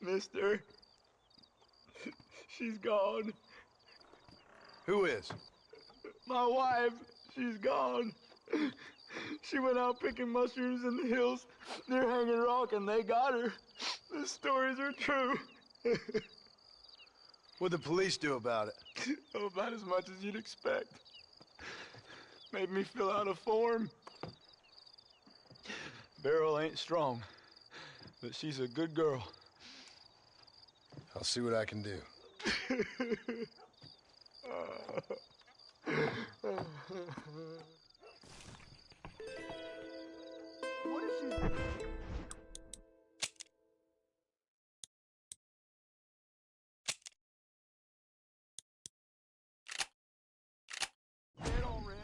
Mister, she's gone. Who is? My wife. She's gone. She went out picking mushrooms in the hills near Hanging Rock, and they got her. The stories are true. What'd the police do about it? Oh, about as much as you'd expect. Made me fill out a form. Beryl ain't strong, but she's a good girl. I'll see what I can do. What is she? Dead already.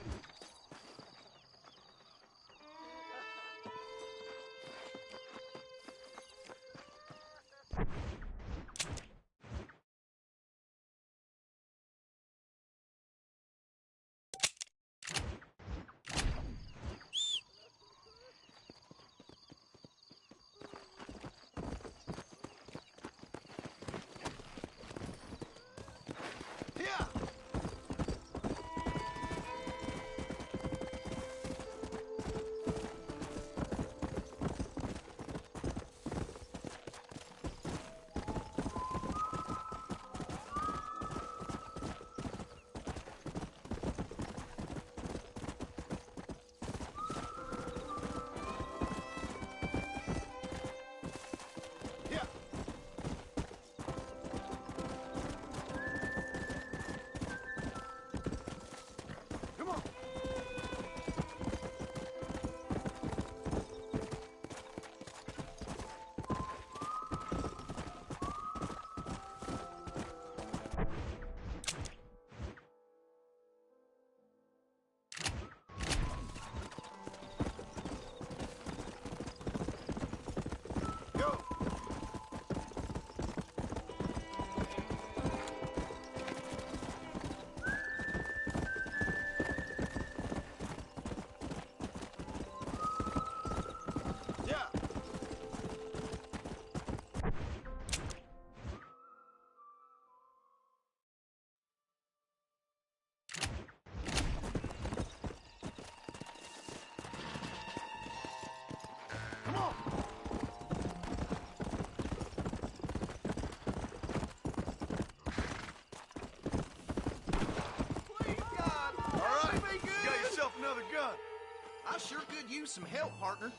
I sure could use some help, partner.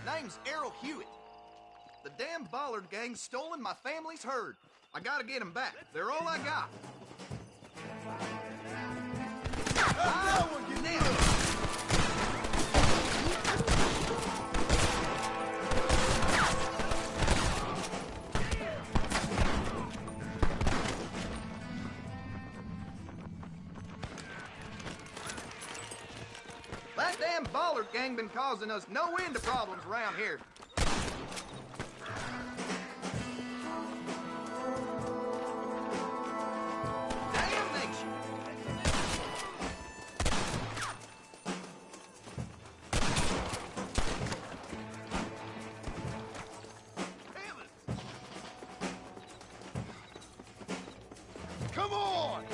Name's Errol Hewitt. The damn Bollard gang's stolen my family's herd. I gotta get them back. They're all I got. That damn Bollard gang been causing us no end of problems around here. Damnation! Come on!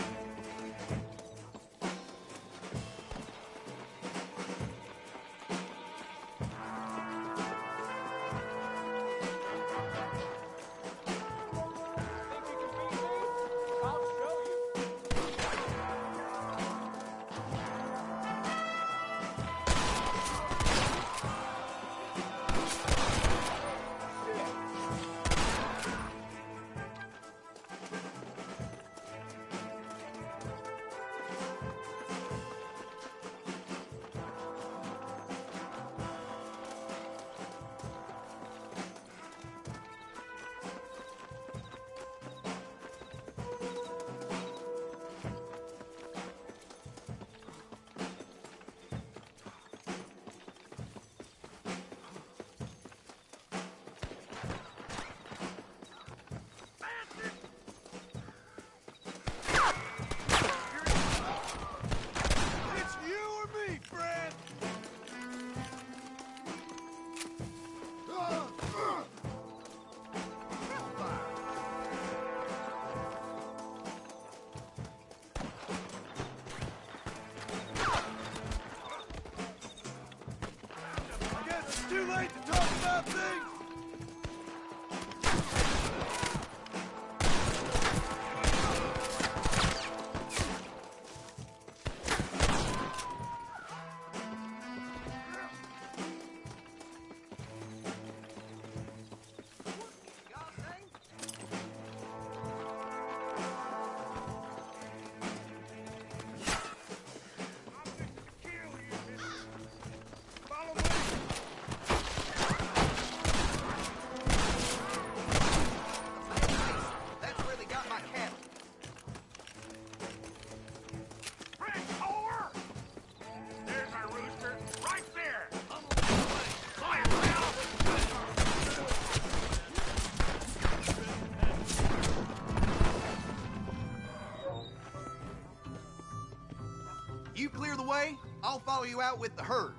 follow you out with the herd.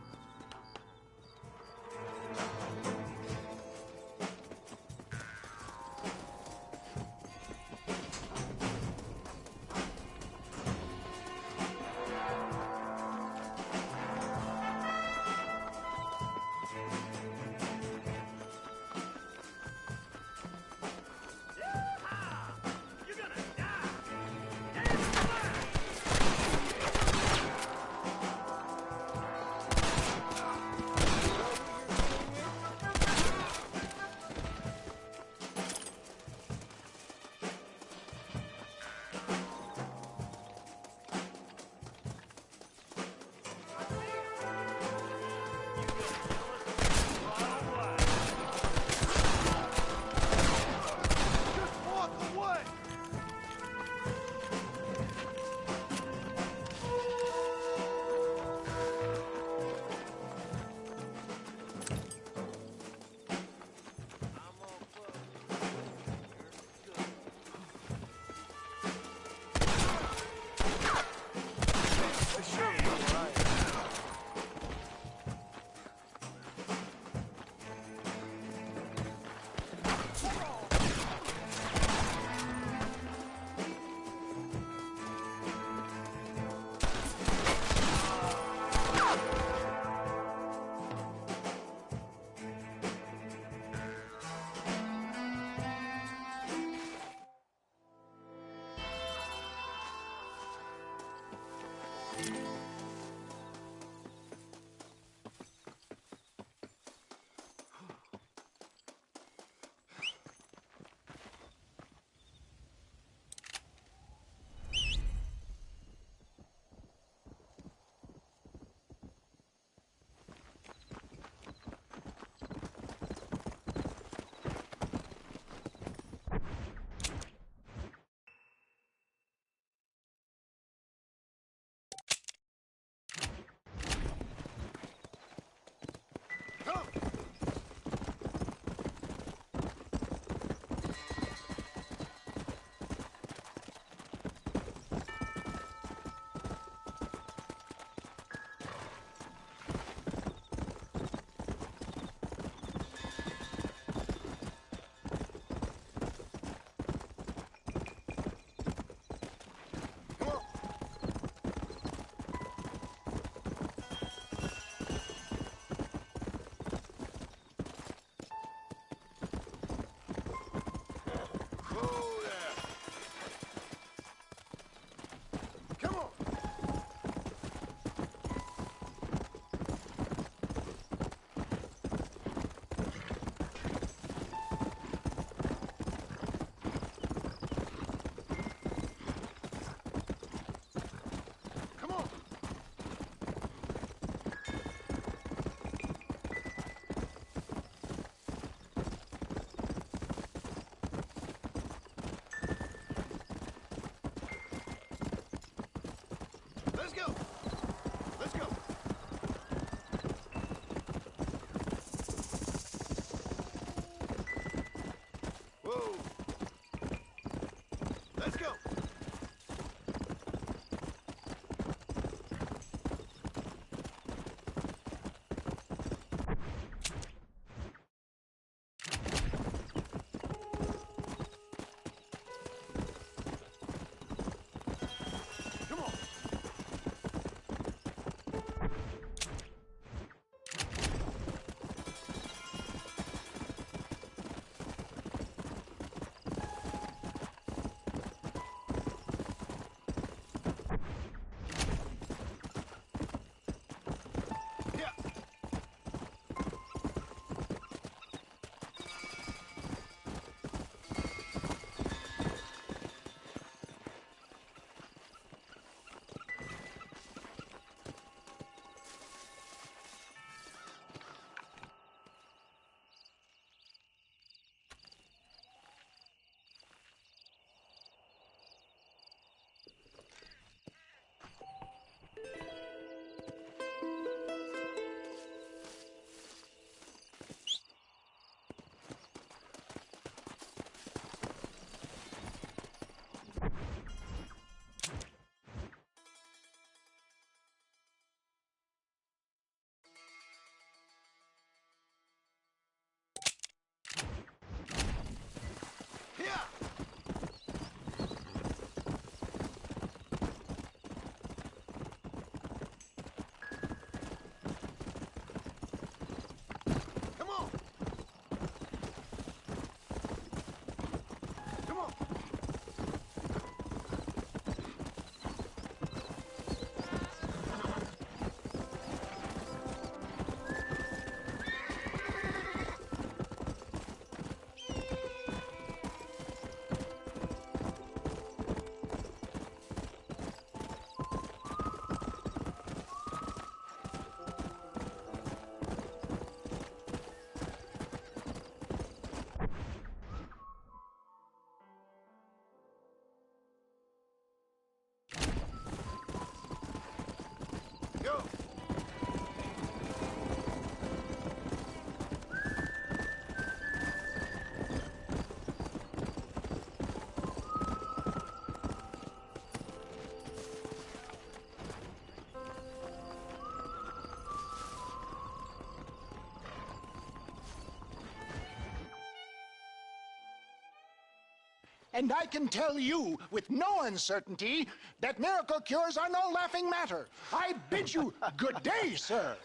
And I can tell you with no uncertainty that miracle cures are no laughing matter. I bid you good day, sir.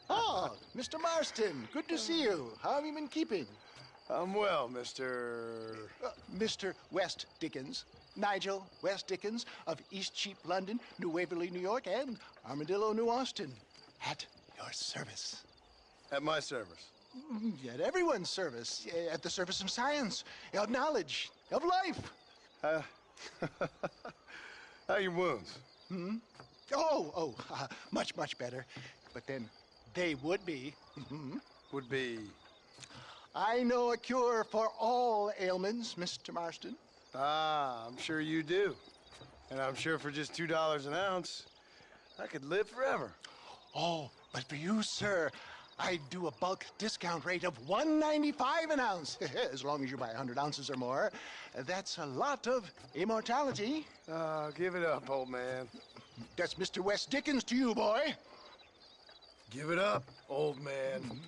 Oh, Mr. Marston, good to see you. How have you been keeping? I'm well, Mr. Mr. West Dickens. Nigel West Dickens of Eastcheap, London, New Waverly, New York, and Armadillo, New Austin. At your service. At my service. At everyone's service. At the service of science, of knowledge, of life. How are your wounds? Much, much better. But then they would be. Would be? I know a cure for all ailments, Mr. Marston. Ah, I'm sure you do. And I'm sure for just $2 an ounce, I could live forever. Oh, but for you, sir, I do a bulk discount rate of $1.95 an ounce, as long as you buy 100 ounces or more. That's a lot of immortality. Give it up, old man. That's Mr. West Dickens to you, boy. Give it up, old man.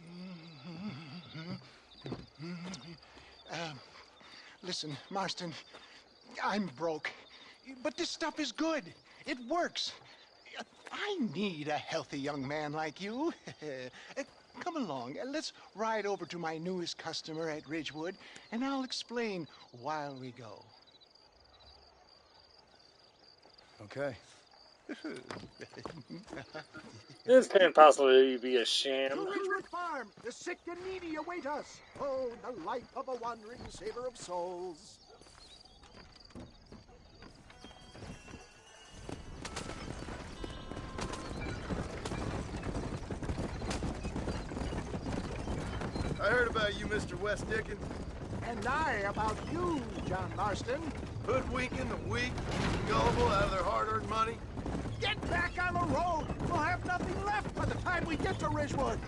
Listen, Marston, I'm broke, but this stuff is good. It works. I need a healthy young man like you. Come along, let's ride over to my newest customer at Ridgewood, and I'll explain while we go. Okay. This can't possibly be a sham. To Ridgewood Farm, the sick and needy await us. Oh, the life of a wandering saver of souls. I heard about you, Mr. West Dickens. And I about you, John Marston. Hoodwinking the weak, gullible out of their hard-earned money. Get back on the road! We'll have nothing left by the time we get to Ridgewood.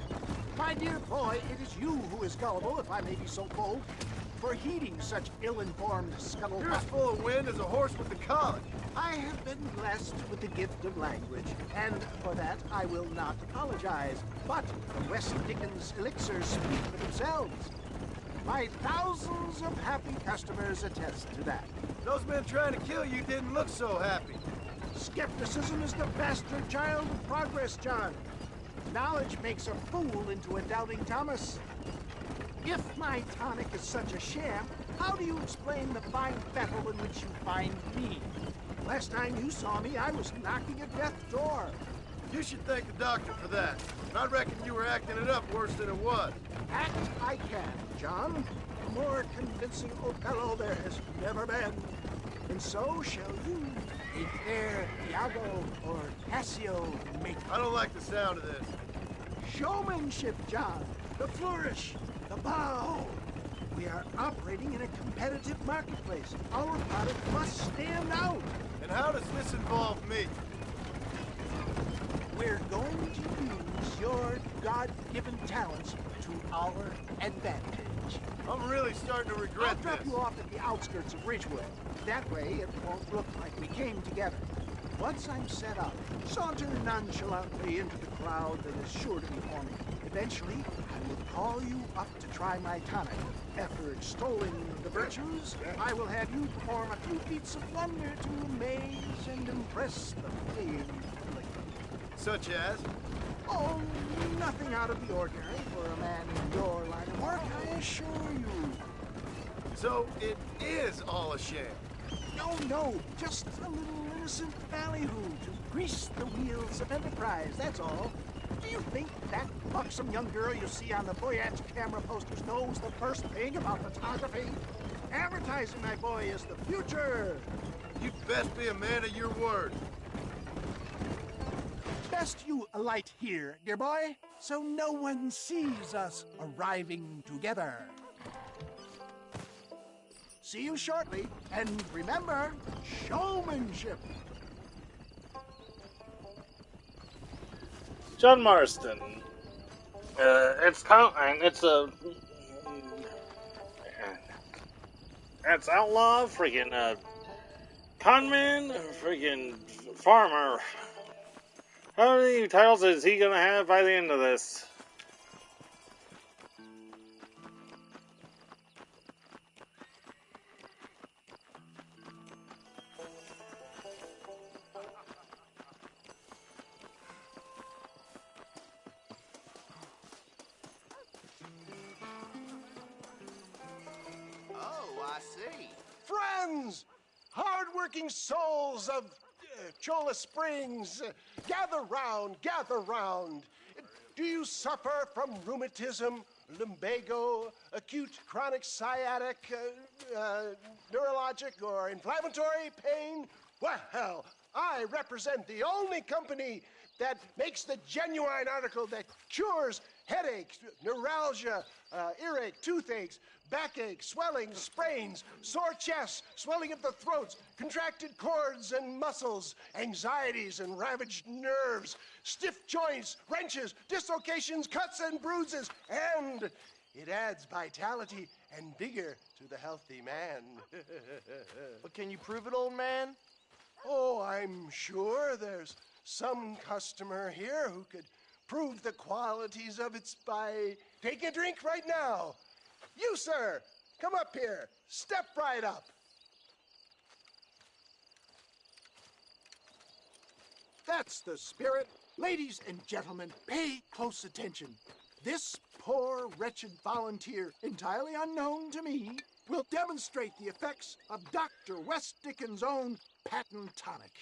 My dear boy, it is you who is gullible, if I may be so bold, for heeding such ill-informed scuttlebutt. You're as full of wind as a horse with the colic. I have been blessed with the gift of language, and for that I will not apologize. But the West Dickens elixirs speak for themselves. My thousands of happy customers attest to that. Those men trying to kill you didn't look so happy. Skepticism is the bastard child of progress, John. Knowledge makes a fool into a doubting Thomas. If my tonic is such a sham, how do you explain the fine battle in which you find me? Last time you saw me, I was knocking at death's door. You should thank the doctor for that. I reckon you were acting it up worse than it was. Act I can, John. A more convincing Othello there has never been. And so shall you, a fair Iago or Cassio make. I don't like the sound of this. Showmanship, John. The flourish, the bow. We are operating in a competitive marketplace. Our product must stand out. And how does this involve me? We're going to use your God-given talents to our advantage. I'm really starting to regret I'll drop this. you off at the outskirts of Ridgewood. That way, it won't look like we came together. Once I'm set up, saunter nonchalantly into the crowd that is sure to be forming. Eventually, I will call you up to try my tonic. After extolling the virtues, I will have you perform a few feats of wonder to amaze and impress the paying public. Such as? Oh, nothing out of the ordinary for a man in your line of work, I assure you. So it is all a sham? No, just a little innocent ballyhoo to grease the wheels of enterprise, that's all. Do you think that buxom young girl you see on the Voyage camera posters knows the first thing about photography? Advertising, my boy, is the future. You'd best be a man of your word. Best you alight here, dear boy, so no one sees us arriving together. See you shortly, and remember, showmanship. John Marston. It's outlaw, freaking conman, freaking farmer. How many titles is he gonna have by the end of this? see. Friends! Hard-working souls of Cholla Springs, gather round, gather round. Do you suffer from rheumatism, lumbago, acute chronic sciatic, neurologic, or inflammatory pain? Well, I represent the only company that makes the genuine article that cures headaches, neuralgia, earache, toothaches, backache, swelling, sprains, sore chests, swelling of the throats, contracted cords and muscles, anxieties and ravaged nerves, stiff joints, wrenches, dislocations, cuts and bruises, and it adds vitality and vigor to the healthy man. But can you prove it, old man? Oh, I'm sure there's some customer here who could prove the qualities of it by taking a drink right now. You, sir, come up here. Step right up. That's the spirit. Ladies and gentlemen, pay close attention. This poor, wretched volunteer, entirely unknown to me, will demonstrate the effects of Dr. West Dickens' own patent tonic.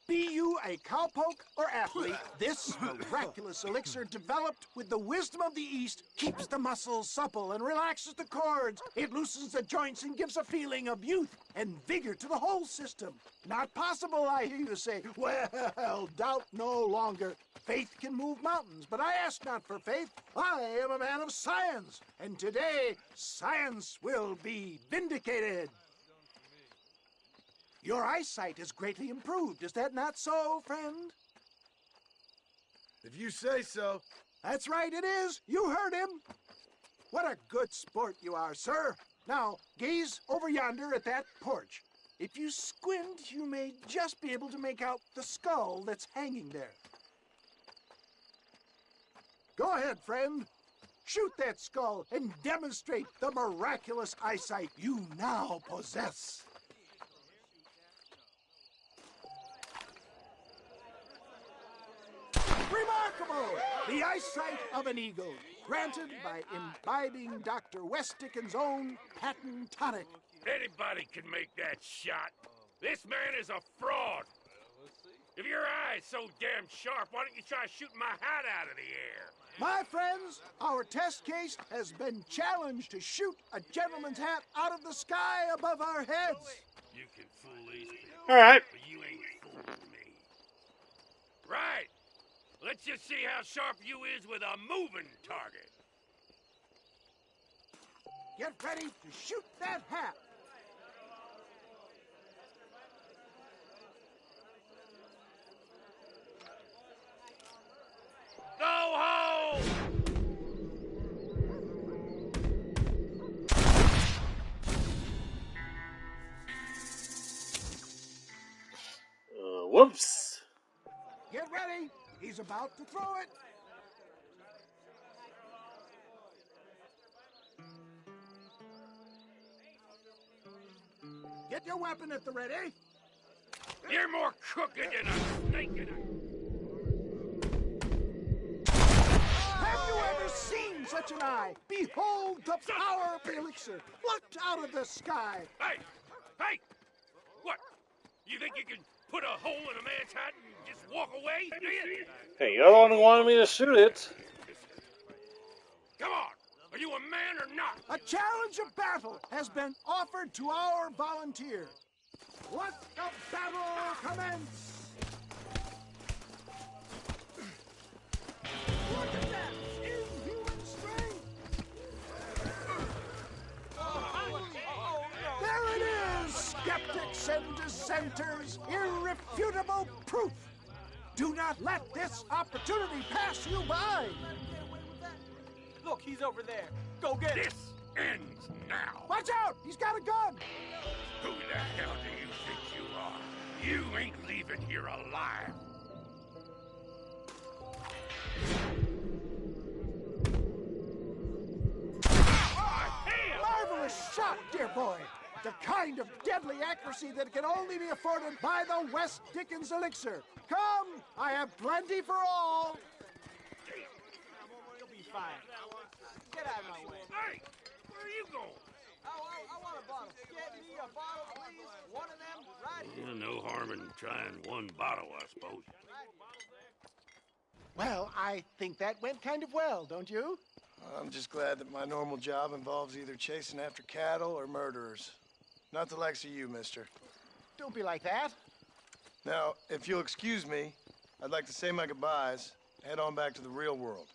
Be you a cowpoke or athlete, this miraculous elixir developed with the wisdom of the East keeps the muscles supple and relaxes the cords. It loosens the joints and gives a feeling of youth and vigor to the whole system. Not possible, I hear you say. Well, doubt no longer. Faith can move mountains, but I ask not for faith. I am a man of science, and today science will be vindicated. Your eyesight is greatly improved. Is that not so, friend? If you say so. That's right, it is. You heard him. What a good sport you are, sir. Now, gaze over yonder at that porch. If you squint, you may just be able to make out the skull that's hanging there. Go ahead, friend. Shoot that skull and demonstrate the miraculous eyesight you now possess. Remarkable! The eyesight of an eagle, granted by imbibing Dr. West Dickens' own patent tonic. Anybody can make that shot. This man is a fraud. If your eye's so damn sharp, why don't you try shooting my hat out of the air? My friends, our test case has been challenged to shoot a gentleman's hat out of the sky above our heads. You can fool these people. All right. But you ain't fooling me. Right. Let's just see how sharp you is with a moving target. Get ready to shoot that hat. Go home! Whoops. Get ready. He's about to throw it. Get your weapon at the ready. You're more crooked than a snake in a... Have you ever seen such an eye? Behold the power of the elixir, plucked out of the sky. Hey! Hey! What? You think you can put a hole in a man's hat and just walk away? Do you? Hey, you're the one who wanted me to shoot it. Come on! Are you a man or not? A challenge of battle has been offered to our volunteer. Let the battle commence! Look at that! Inhuman strength! There it is! Skeptics and dissenters, irrefutable proof! Do not let this opportunity pass you by! Look, he's over there. Go get him. This ends now. Watch out! He's got a gun! Who the hell do you think you are? You ain't leaving here alive. Marvelous shot, dear boy! The kind of deadly accuracy that can only be afforded by the West Dickens elixir. Come, I have plenty for all. You'll be fine. Get out of my way. Hey! Where are you going? I want a bottle. Get me a bottle, please. One of them right here. No harm in trying one bottle, I suppose. Well, I think that went kind of well, don't you? I'm just glad that my normal job involves either chasing after cattle or murderers. Not the likes of you, mister. Don't be like that. Now, if you'll excuse me, I'd like to say my goodbyes, head on back to the real world.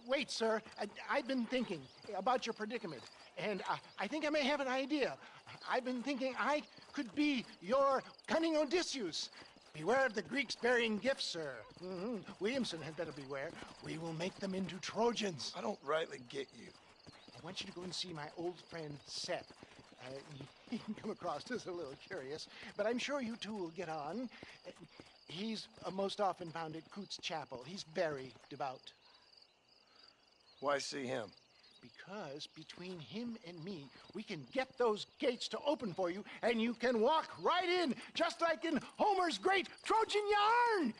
Wait, sir. I've been thinking about your predicament, and I think I may have an idea. I've been thinking I could be your cunning Odysseus. Beware of the Greeks bearing gifts, sir. Williamson had better beware. We will make them into Trojans. I don't rightly get you. I want you to go and see my old friend Seth. He can come across as a little curious, but I'm sure you two will get on. He's most often found at Coots Chapel. He's very devout. Why see him? Because between him and me, we can get those gates to open for you, and you can walk right in, just like in Homer's great Trojan yarn!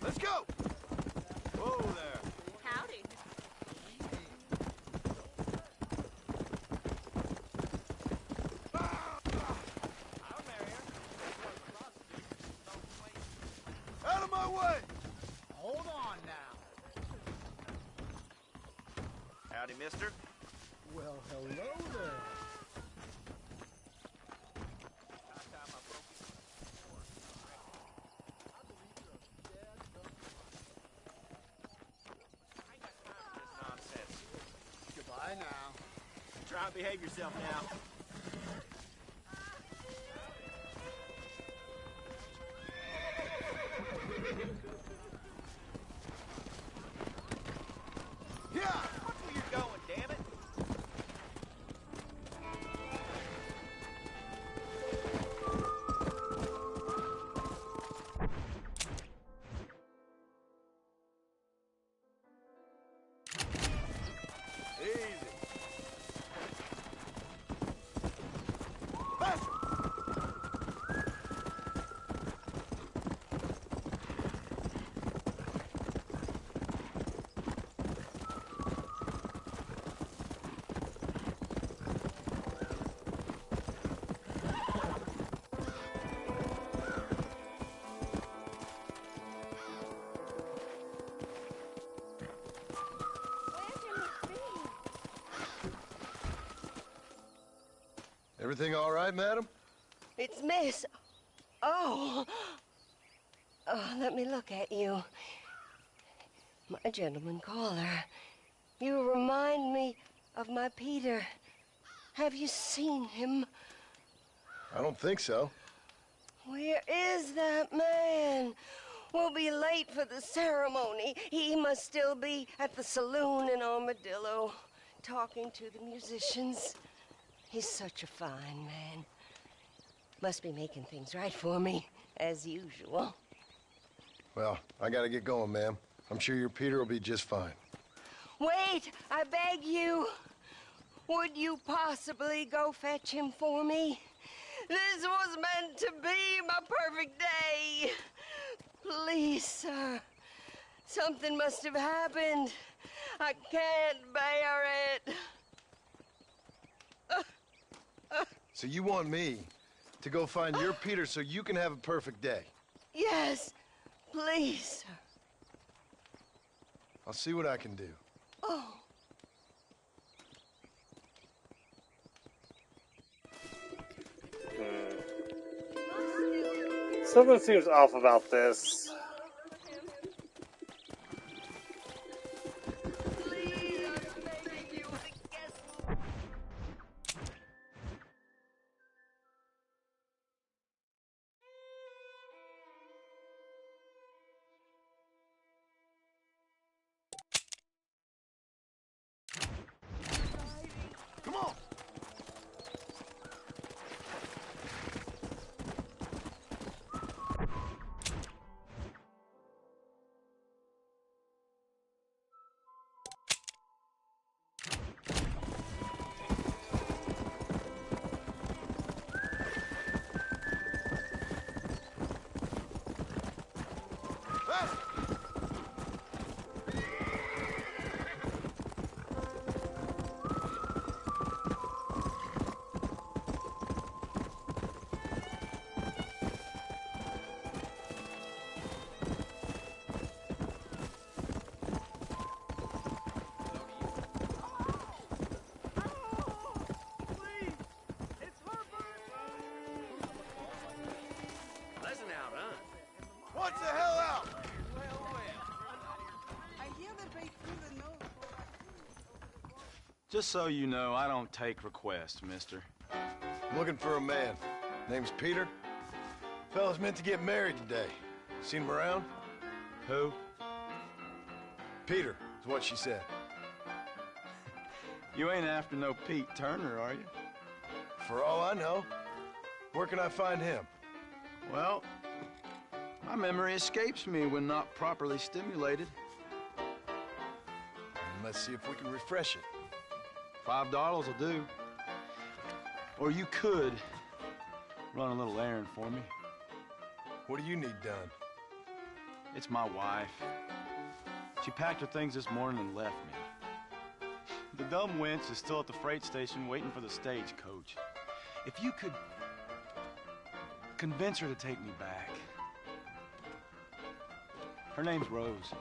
Let's go! Whoa there. Howdy. Out of my way! Hold on now. Howdy, mister. Well, hello there. Goodbye now. Try and behave yourself now. Everything all right, madam? It's Miss. Oh. Oh, let me look at you. My gentleman caller. You remind me of my Peter. Have you seen him? I don't think so. Where is that man? We'll be late for the ceremony. He must still be at the saloon in Armadillo, talking to the musicians. He's such a fine man. Must be making things right for me, as usual. Well, I gotta get going, ma'am. I'm sure your Peter will be just fine. Wait, I beg you. Would you possibly go fetch him for me? This was meant to be my perfect day. Please, sir. Something must have happened. I can't bear it. So you want me to go find your Peter so you can have a perfect day? Yes, please, sir. I'll see what I can do. Oh. Something seems off about this. Come on! What the hell out? I hear that they threw the note. Just so you know, I don't take requests, mister. I'm looking for a man. Name's Peter. Fella's meant to get married today. Seen him around? Who? Peter, is what she said. You ain't after no Pete Turner, are you? For all I know. Where can I find him? Well, my memory escapes me when not properly stimulated. Let's see if we can refresh it. $5 will do. Or you could run a little errand for me. What do you need done? It's my wife. She packed her things this morning and left me. The dumb wench is still at the freight station waiting for the stagecoach. If you could convince her to take me back. Her name's Rose.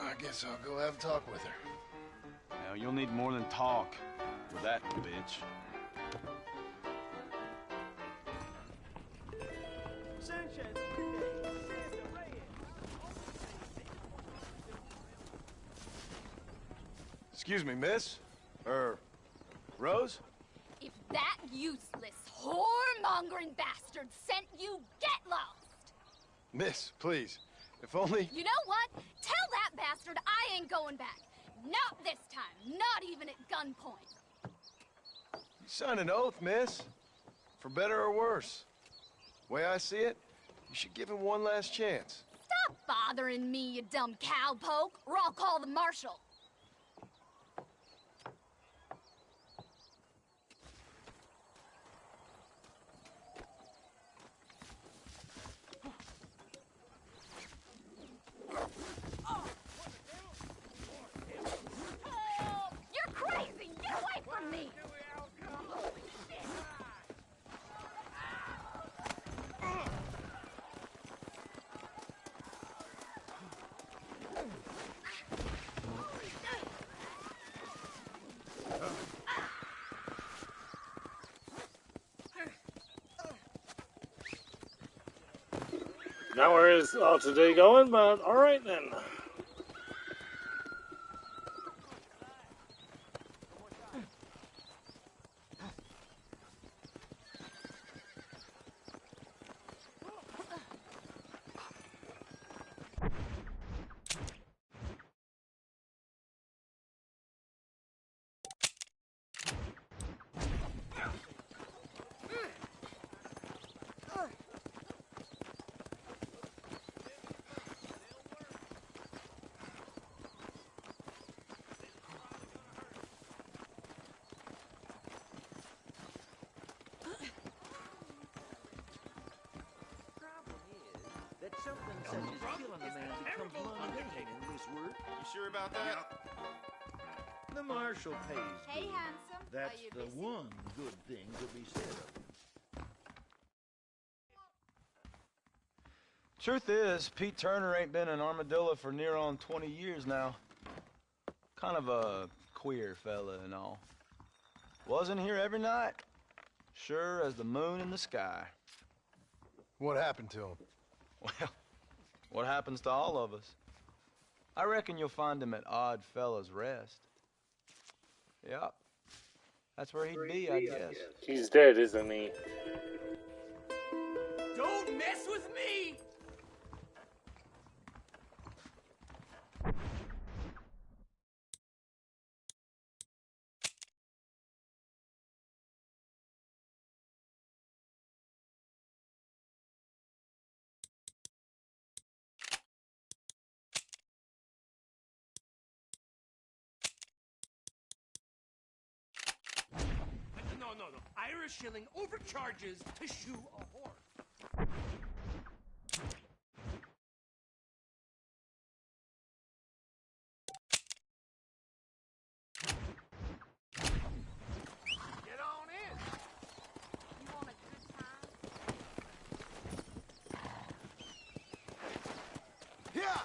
I guess I'll go have a talk with her. Now, you'll need more than talk with that bitch. Excuse me, miss? Rose? If that useless, whoremongering bastard sent you, get lost! Miss, please. If only... You know what? Tell that bastard I ain't going back. Not this time. Not even at gunpoint. You signed an oath, miss. For better or worse. Way I see it, you should give him one last chance. Stop bothering me, you dumb cowpoke, or I'll call the marshal. You're crazy! Get away from me! Now where is today going, but alright then. That something such as killing a man becomes mundane in this work. You sure about that? The marshal pays Hey, good. handsome. That's Are you the busy? one good thing to be said of him. Truth is, Pete Turner ain't been in Armadillo for near on 20 years now. Kind of a queer fella and all. Wasn't here every night. Sure as the moon in the sky. What happened to him? Well, what happens to all of us? I reckon you'll find him at Odd Fella's Rest. Yep. That's where he'd be, I guess. He's dead, isn't he? Don't mess with me! No. Irish shilling overcharges to shoe a horse. Get on in. You want a good time? Yeah!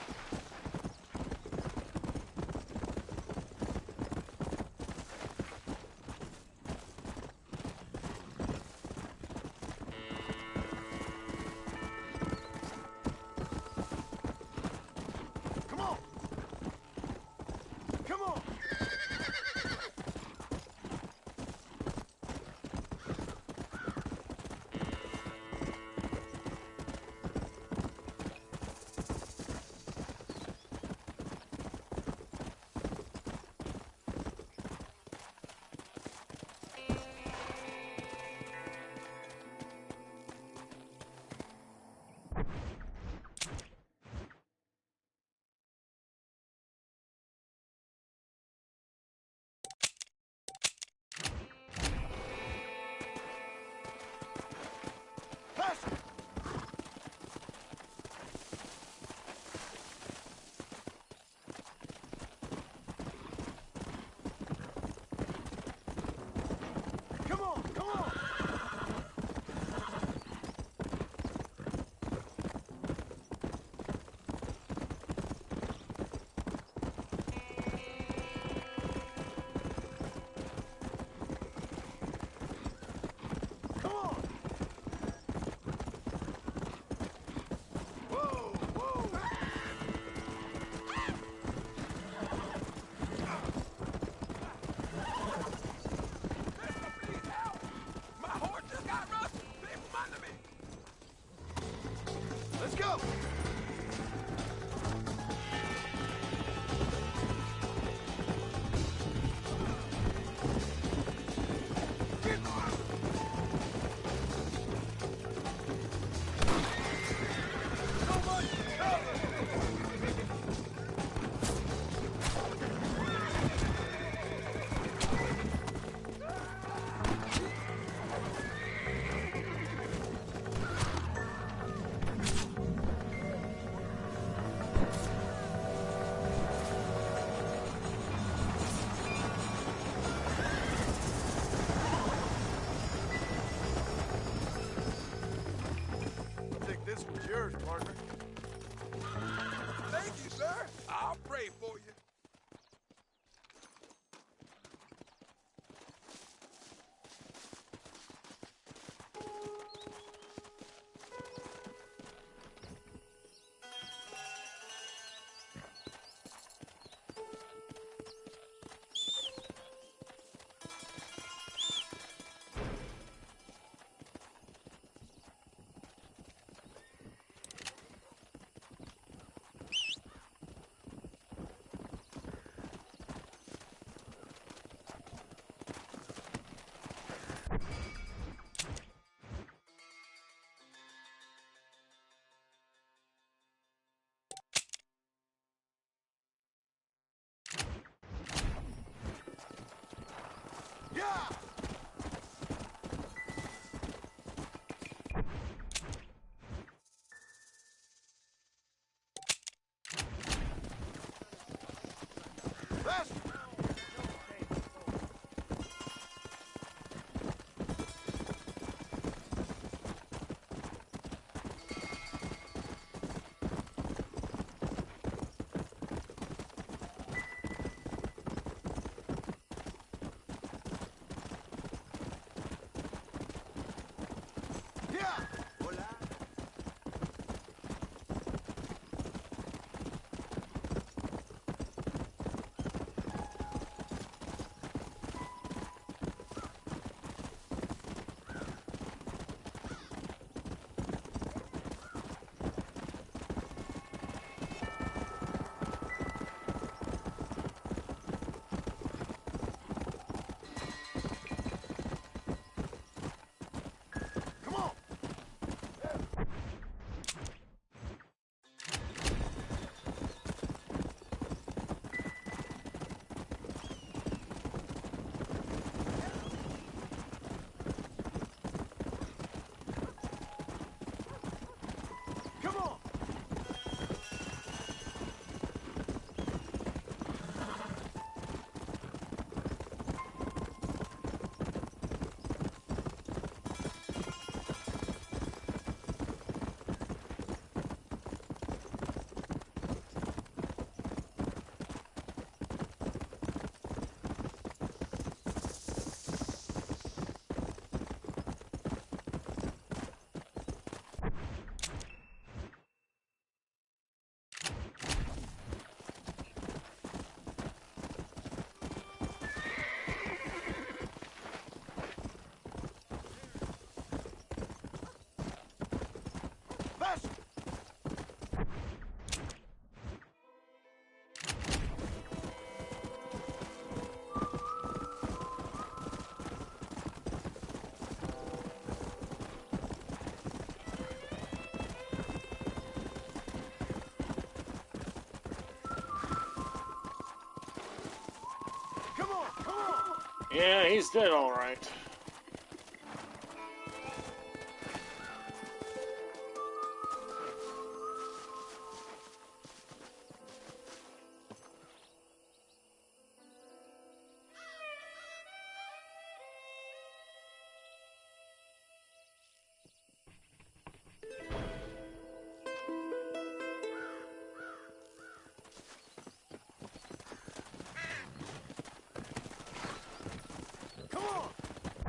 Faster! Come on! Faster! Come on, come on! Yeah, he's dead, all right. Come on!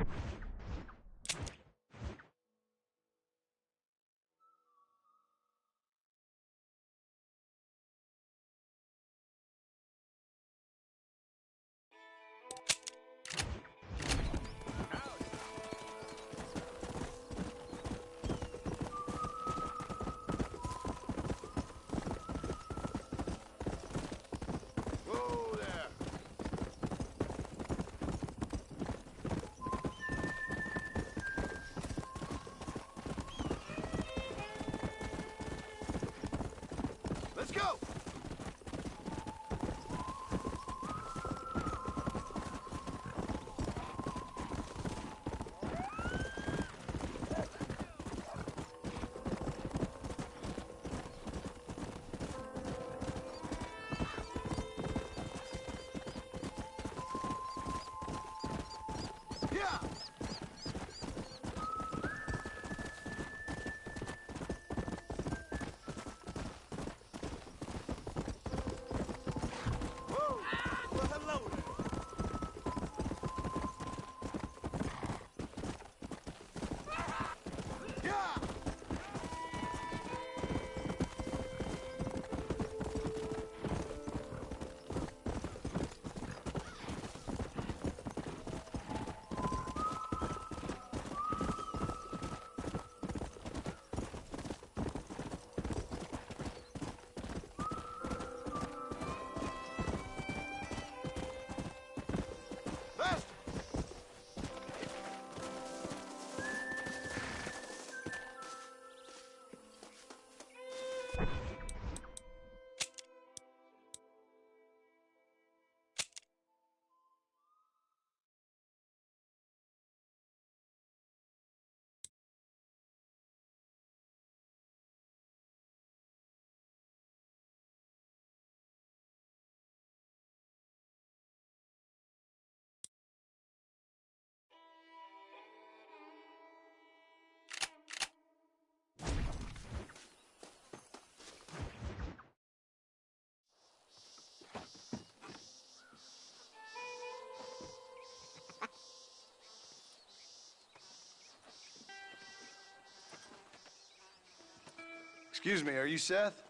Excuse me, are you Seth?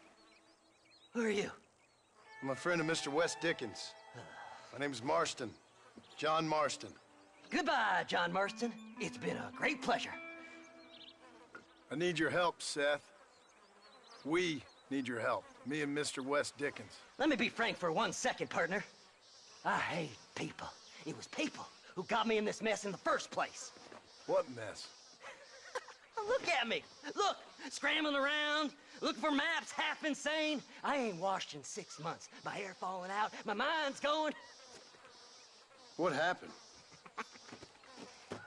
Who are you? I'm a friend of Mr. West Dickens. My name's Marston. John Marston. Goodbye, John Marston. It's been a great pleasure. I need your help, Seth. We need your help. Me and Mr. West Dickens. Let me be frank for 1 second, partner. I hate people. It was people who got me in this mess in the first place. What mess? Look at me. Look, scrambling around, looking for maps, half insane. I ain't washed in 6 months. My hair falling out, my mind's going. What happened?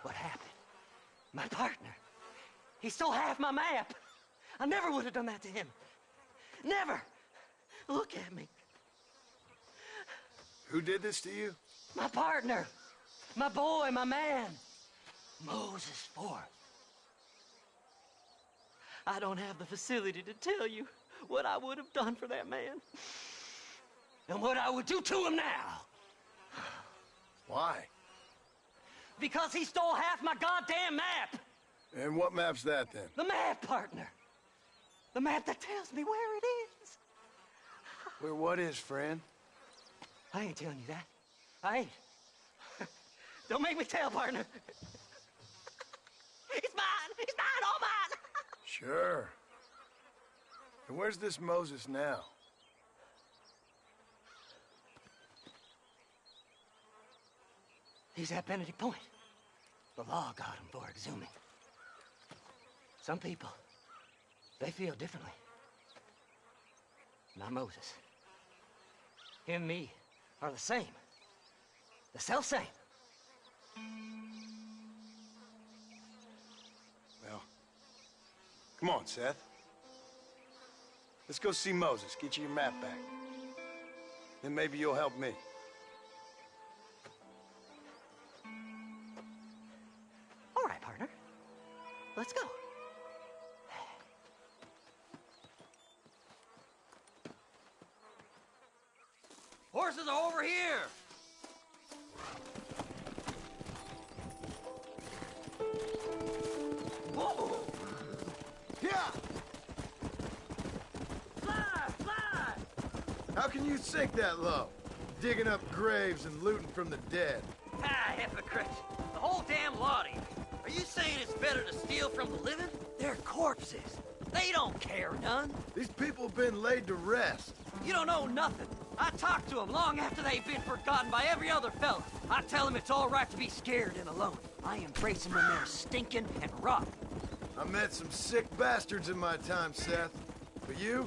What happened? My partner. He stole half my map. I never would have done that to him. Never. Look at me. Who did this to you? My partner. My boy, my man. Moses Ford. I don't have the facility to tell you what I would have done for that man. And what I would do to him now. Why? Because he stole half my goddamn map. And what map's that, then? The map, partner. The map that tells me where it is. Where what is, friend? I ain't telling you that. I ain't. Don't make me tell, partner. It's mine! It's mine! All mine! Sure. And where's this Moses now? He's at Benedict Point. The law got him for exhuming. Some people, they feel differently. Not Moses. Him and me are the same. The self-same. Well, come on, Seth. Let's go see Moses, get you your map back. Then maybe you'll help me. All right, partner. Let's go. Horses are over here! Whoa! Yeah! Fly! Fly! How can you sink that low? Digging up graves and looting from the dead. Ah, hypocrite! The whole damn lot of you. Are you saying it's better to steal from the living? They're corpses. They don't care none. These people have been laid to rest. You don't know nothing. I talk to them long after they've been forgotten by every other fella. I tell them it's all right to be scared and alone. I embrace them when they're stinking and rotten. I met some sick bastards in my time, Seth. But you're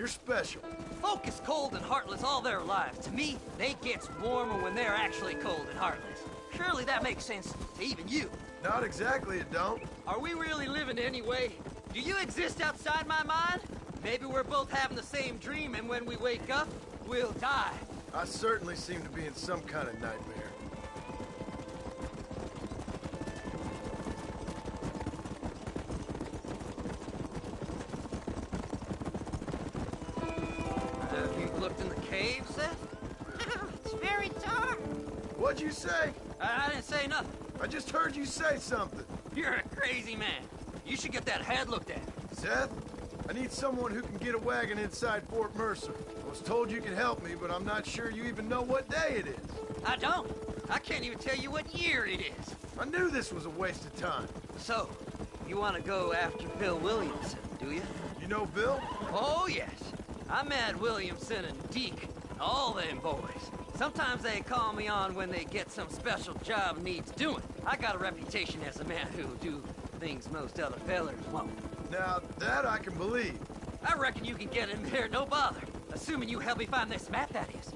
special. Folk is cold and heartless all their lives. To me, they gets warmer when they're actually cold and heartless. Surely that makes sense to even you. Not exactly, it don't. Are we really living anyway? Do you exist outside my mind? Maybe we're both having the same dream, and when we wake up, we'll die. I certainly seem to be in some kind of nightmare. Have you looked in the cave, Seth? It's very dark. What'd you say? I didn't say nothing. I just heard you say something. You're a crazy man. You should get that head looked at. Seth, I need someone who can get a wagon inside Fort Mercer. I was told you could help me, but I'm not sure you even know what day it is. I don't. I can't even tell you what year it is. I knew this was a waste of time. So, you want to go after Bill Williamson, do you? You know Bill? Oh, yes. I met Williamson and Deke, all them boys. Sometimes they call me on when they get some special job needs doing. I got a reputation as a man who'll do things most other fellers won't. Now, that I can believe. I reckon you can get in there, no bother. Assuming you help me find this map, that is.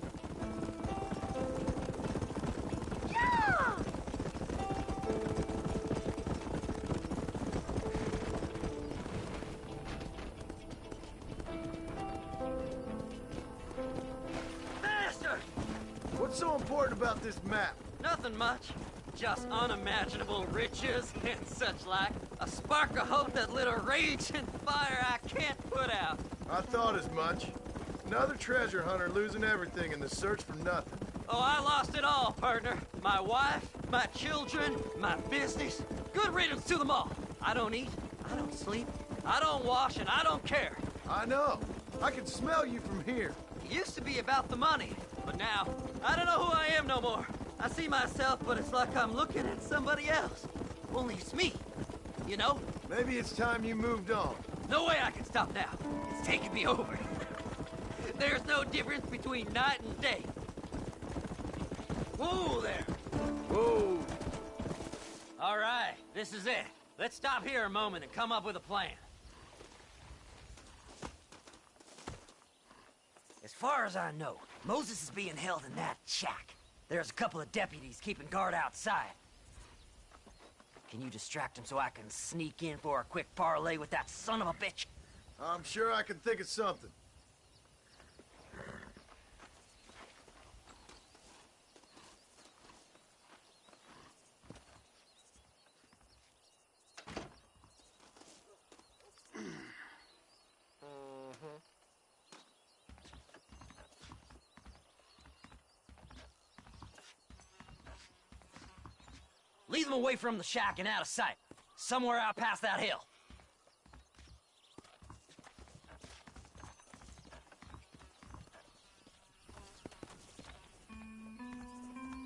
Yeah! Bastard! What's so important about this map? Nothing much. Just unimaginable riches and such like. A spark of hope that lit a raging fire I can't put out. I thought as much. Another treasure hunter losing everything in the search for nothing. Oh, I lost it all, partner. My wife, my children, my business. Good riddance to them all. I don't eat, I don't sleep, I don't wash and I don't care. I know. I can smell you from here. It used to be about the money, but now, I don't know who I am no more. I see myself, but it's like I'm looking at somebody else. Only it's me, you know? Maybe it's time you moved on. No way I can stop now. It's taking me over. There's no difference between night and day. Whoa there. Whoa. All right, this is it. Let's stop here a moment and come up with a plan. As far as I know, Moses is being held in that shack. There's a couple of deputies keeping guard outside. Can you distract him so I can sneak in for a quick parlay with that son of a bitch? I'm sure I can think of something. Lead them away from the shack and out of sight. Somewhere out past that hill.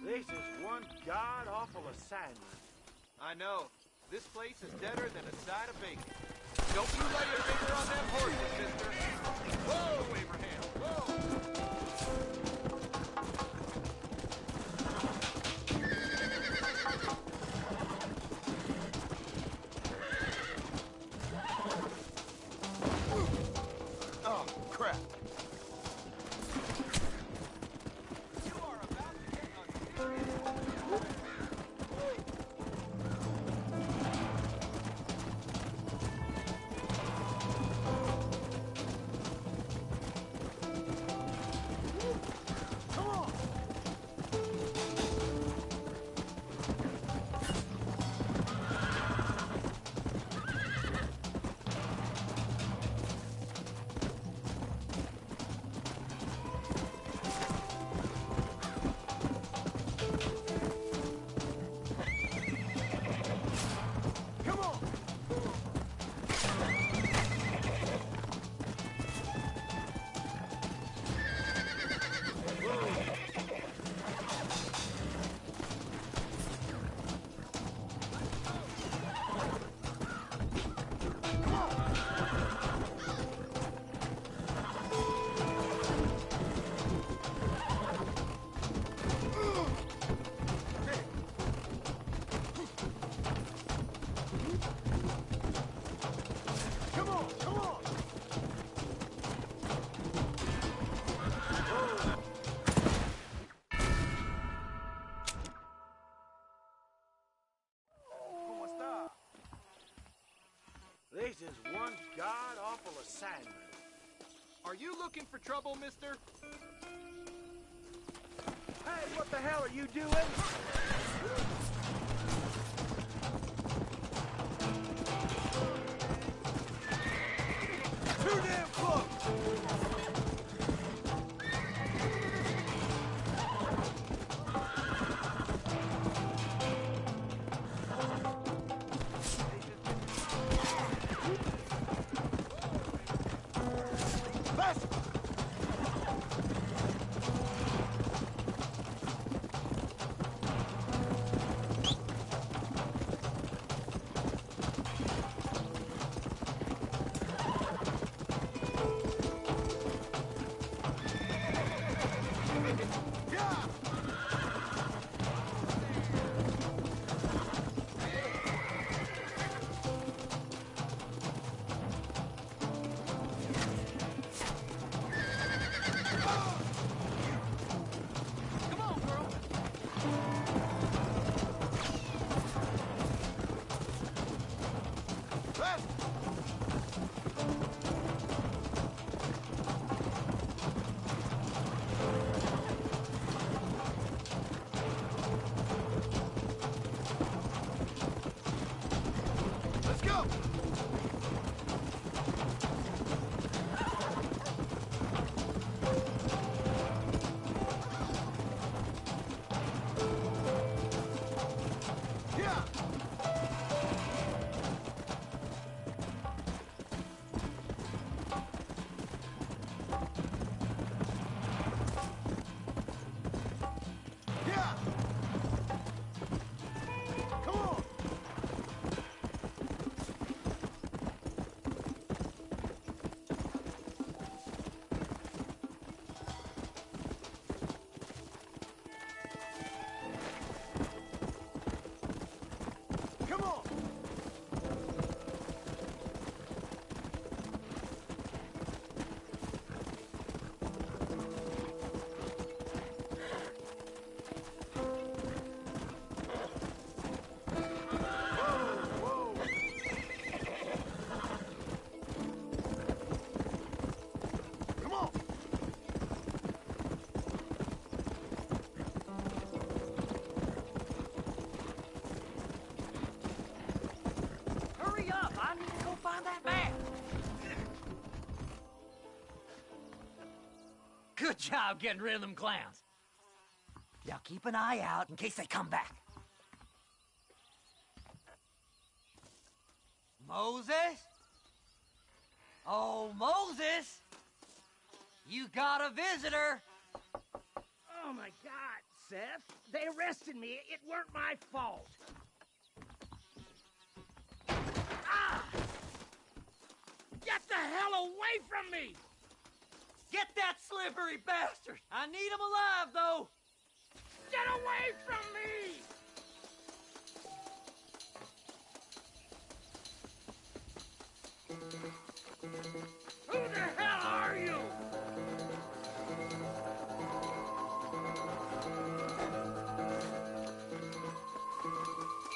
This is one god-awful assignment. I know. This place is deader than a side of bacon. Don't you lay your finger on them horses, mister. Whoa, Abraham, whoa! Oh, crap. This is one god-awful assignment. Are you looking for trouble, mister? Hey, what the hell are you doing? Too damn close! Let's go! Yeah! Good job getting rid of them clowns. Now keep an eye out in case they come back. Moses? Oh, Moses! You got a visitor! Oh my God, Seth. They arrested me. It weren't my fault. Ah! Get the hell away from me! Get that slippery bastard! I need him alive, though! Get away from me! Who the hell are you?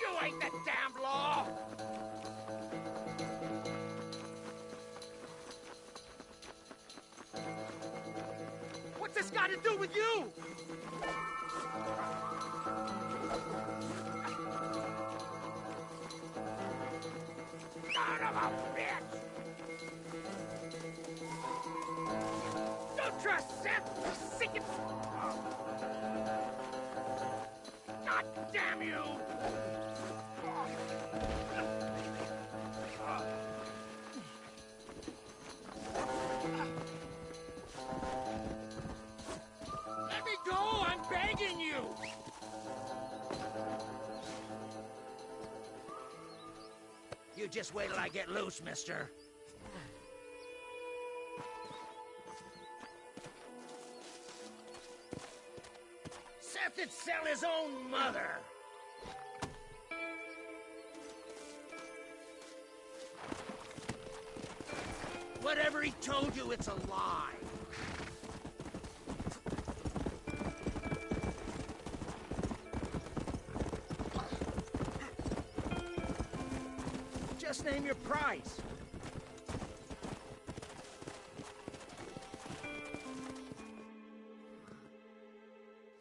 You ain't the damn law! What's this got to do with you? Son of a bitch! Don't trust Seth! He's sick and... God damn you! Let me go! I'm begging you! You just wait till I get loose, mister. Seth would sell his own mother. Whatever he told you, it's a lie. Just name your price.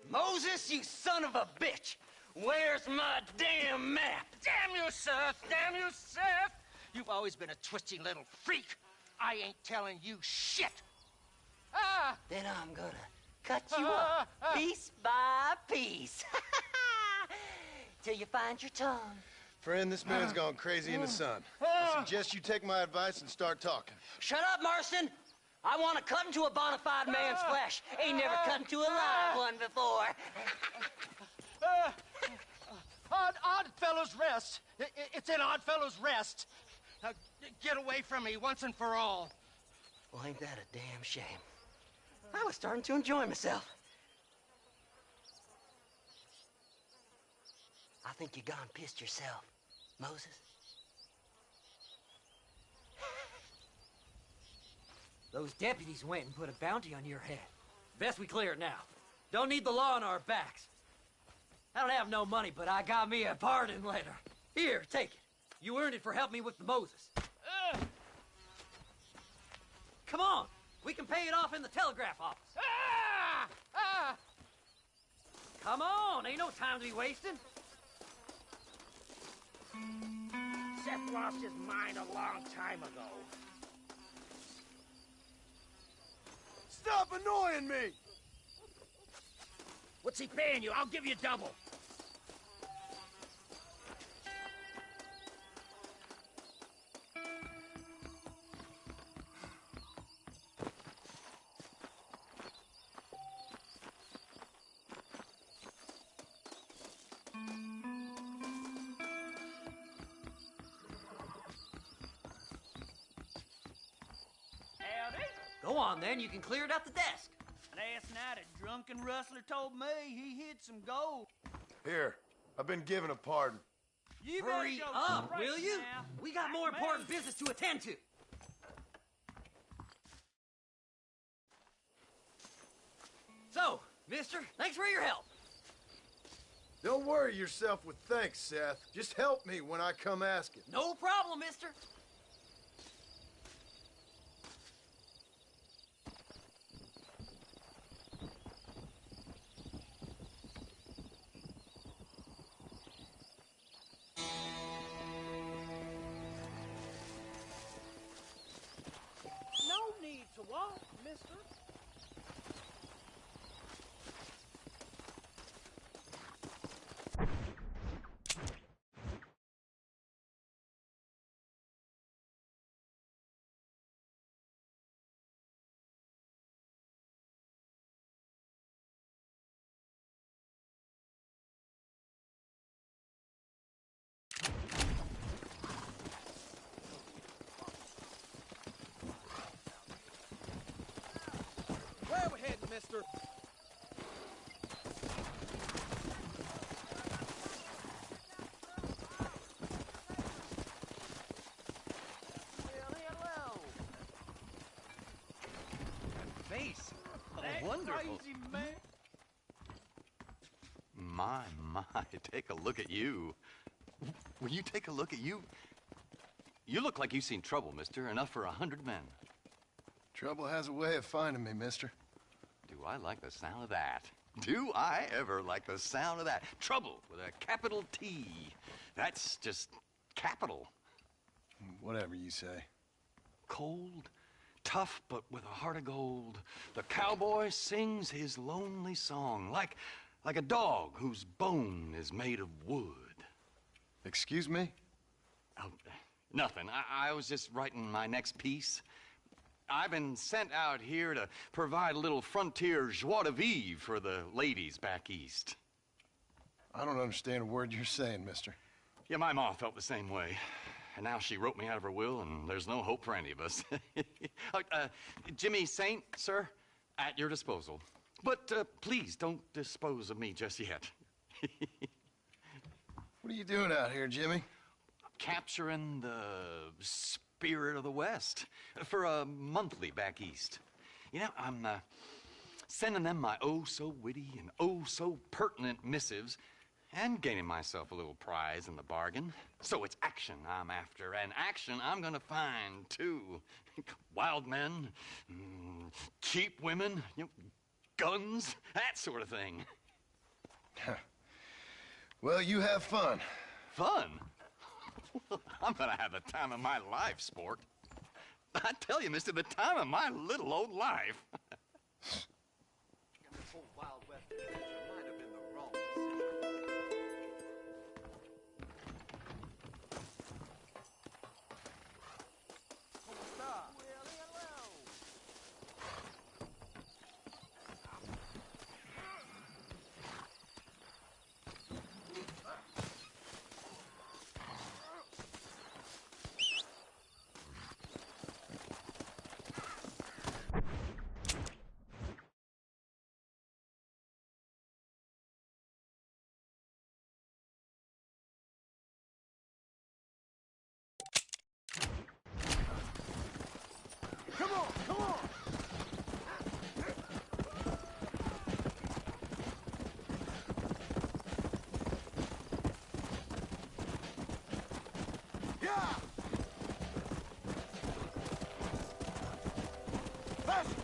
Moses, you son of a bitch! Where's my damn map? Damn you, Seth! Damn you, Seth! You've always been a twisty little freak. I ain't telling you shit. Ah! Then I'm gonna cut you up piece by piece. Till you find your tongue. Friend, this man's gone crazy in the sun. I suggest you take my advice and start talking. Shut up, Marston! I want to cut into a bona fide man's flesh. Ain't never cut into a live one before. Oddfellows Rest. It's in Oddfellows Rest. Now, get away from me once and for all. Well, ain't that a damn shame? I was starting to enjoy myself. I think you gone pissed yourself, Moses. Those deputies went and put a bounty on your head. Best we clear it now. Don't need the law on our backs. I don't have no money, but I got me a pardon letter. Here, take it. You earned it for helping me with the Moses. Come on. We can pay it off in the telegraph office. Come on. Ain't no time to be wasting. Seth lost his mind a long time ago. Stop annoying me! What's he paying you? I'll give you double. Go on, then. You can clear it out the desk. Last night, a drunken rustler told me he hid some gold. Here, I've been given a pardon. You Hurry better up, go will you? now. We got more important business to attend to. So, mister, thanks for your help. Don't worry yourself with thanks, Seth. Just help me when I come asking. No problem, mister. No need to walk, mister. heading, mister? Face. That Wonderful. crazy man. My, take a look at you. Will you take a look at you? You look like you've seen trouble, mister. Enough for 100 men. Trouble has a way of finding me, mister. Do I like the sound of that? Do I ever like the sound of that? Trouble with a capital T. That's just capital. Whatever you say. Cold, tough, but with a heart of gold. The cowboy sings his lonely song like a dog whose bone is made of wood. Excuse me? Oh, nothing. I was just writing my next piece. I've been sent out here to provide a little frontier joie de vivre for the ladies back east. I don't understand a word you're saying, mister. Yeah, my ma felt the same way. And now she wrote me out of her will, and there's no hope for any of us. Jimmy Saint, sir, at your disposal. But please don't dispose of me just yet. What are you doing out here, Jimmy? Capturing the spirit of the West for a monthly back east. You know, I'm sending them my oh-so-witty and oh-so-pertinent missives and gaining myself a little prize in the bargain. So it's action I'm after, and action I'm gonna find, too. Wild men, cheap women, you know, guns, that sort of thing. Well, you have fun. Fun? I'm gonna have the time of my life, sport. I tell you, mister, the time of my little old life. This whole Wild West adventure might have been the wrong decision. Come on, come on! Yeah! Faster!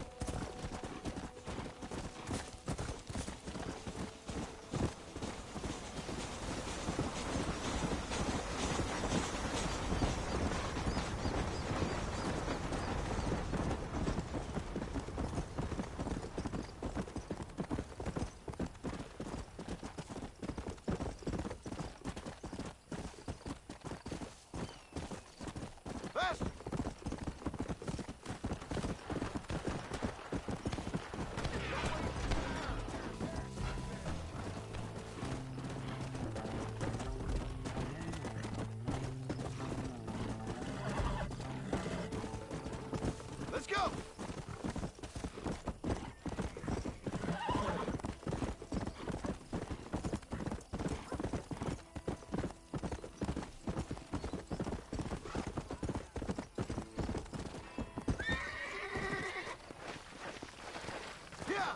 Faster! Let's go! Yeah!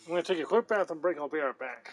I'm going to take a quick bath and break. I'll be right back.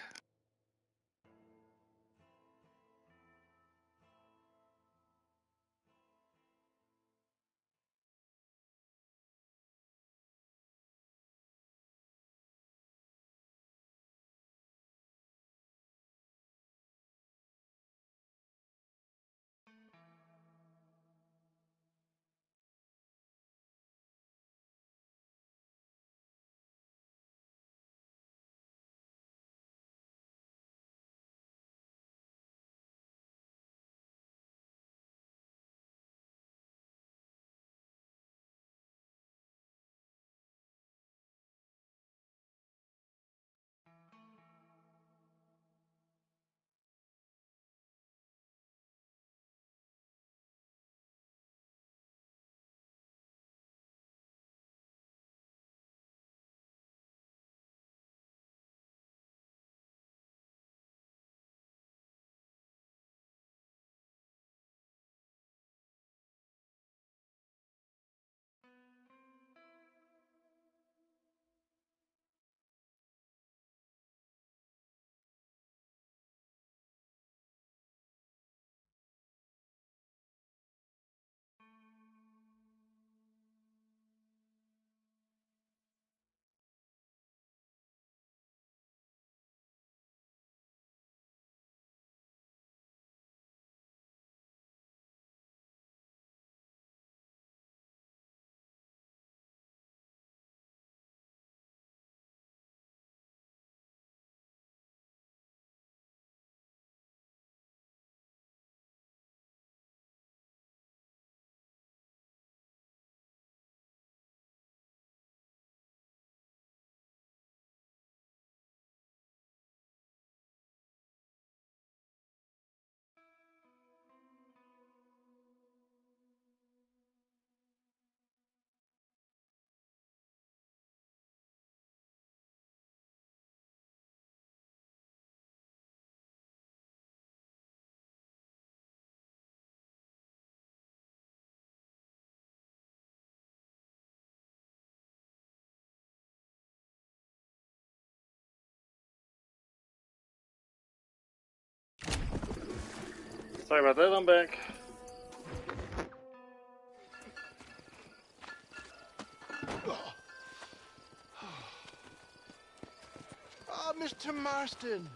Sorry about that, I'm back. Oh, Mr. Marston.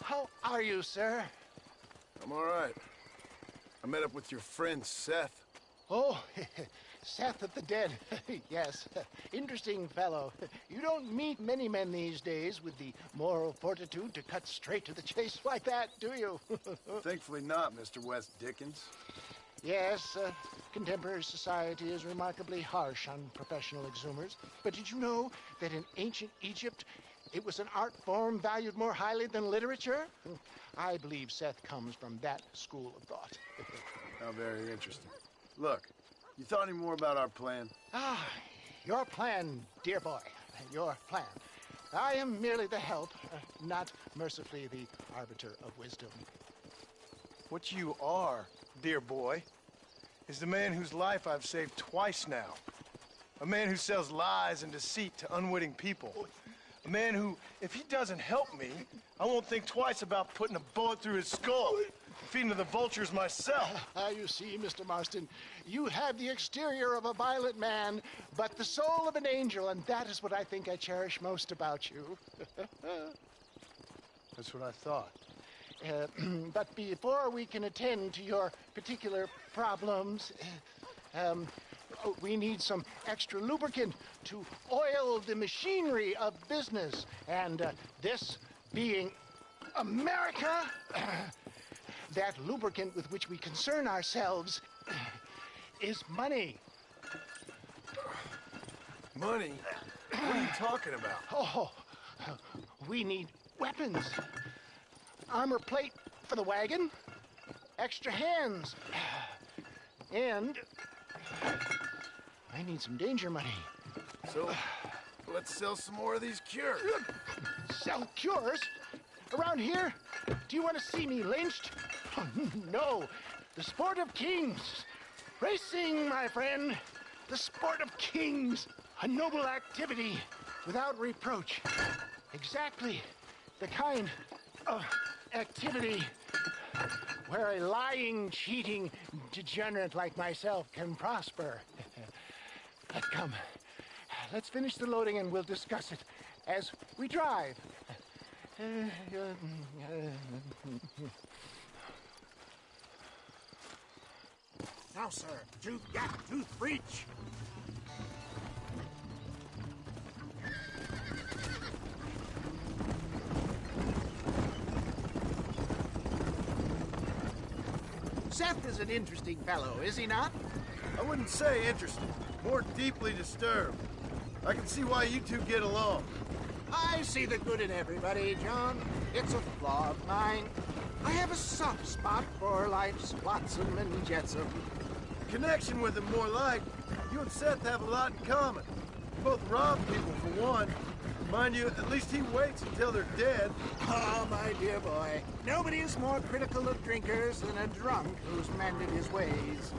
How are you, sir? I'm all right. I met up with your friend, Seth. Oh, Seth of the Dead. Yes, interesting fellow. You don't meet many men these days with the moral fortitude to cut straight to the chase like that, do you? Thankfully not, Mr. West Dickens. Yes, contemporary society is remarkably harsh on professional exhumers. But did you know that in ancient Egypt, it was an art form valued more highly than literature? I believe Seth comes from that school of thought. How very interesting. Look, you thought any more about our plan? Ah, your plan, dear boy. Your plan. I am merely the help, not mercifully the arbiter of wisdom. What you are, dear boy, is the man whose life I've saved twice now. A man who sells lies and deceit to unwitting people. A man who, if he doesn't help me, I won't think twice about putting a bullet through his skull, feeding to the vultures myself. You see, Mr. Marston, you have the exterior of a violent man, but the soul of an angel, and that is what I think I cherish most about you. That's what I thought. But before we can attend to your particular problems, we need some extra lubricant to oil the machinery of business. And this being America, that lubricant with which we concern ourselves is money. Money? What are you talking about? Oh, we need weapons. Armor plate for the wagon, extra hands, and I need some danger money. So, let's sell some more of these cures. Sell cures? Around here? Do you want to see me lynched? Oh, no. The sport of kings. Racing, my friend. The sport of kings. A noble activity without reproach. Exactly the kind of activity where a lying, cheating degenerate like myself can prosper. But come, let's finish the loading and we'll discuss it as we drive. Now, sir, tooth gap, tooth breach. Seth is an interesting fellow, is he not? I wouldn't say interesting, more deeply disturbed. I can see why you two get along. I see the good in everybody, John. It's a flaw of mine. I have a soft spot for life's flotsam and jetsam. Connection with him, more like. You and Seth have a lot in common. You both rob people, for one. Mind you, at least he waits until they're dead. Oh, my dear boy. Nobody is more critical of drinkers than a drunk who's mended his ways.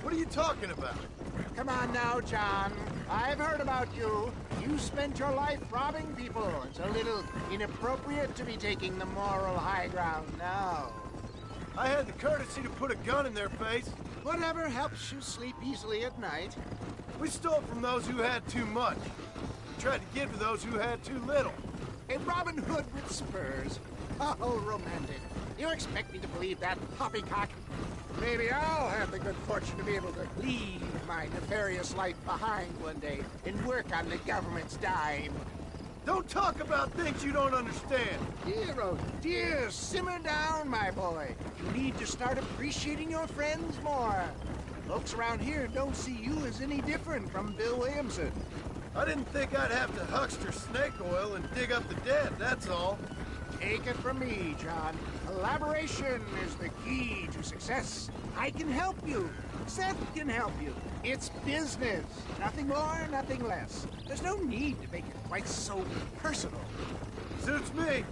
What are you talking about? Come on now, John. I've heard about you. You spent your life robbing people. It's a little inappropriate to be taking the moral high ground now. I had the courtesy to put a gun in their face. Whatever helps you sleep easily at night. We stole from those who had too much. We tried to give to those who had too little. A Robin Hood with spurs. Oh, romantic. You expect me to believe that poppycock? Maybe I'll have the good fortune to be able to leave my nefarious life behind one day and work on the government's dime. Don't talk about things you don't understand. Dear, oh dear, simmer down, my boy. You need to start appreciating your friends more. Folks around here don't see you as any different from Bill Williamson. I didn't think I'd have to huckster snake oil and dig up the dead, that's all. Take it from me, John. Collaboration is the key to success. I can help you. Seth can help you. It's business. Nothing more, nothing less. There's no need to make it quite so personal. Suits me.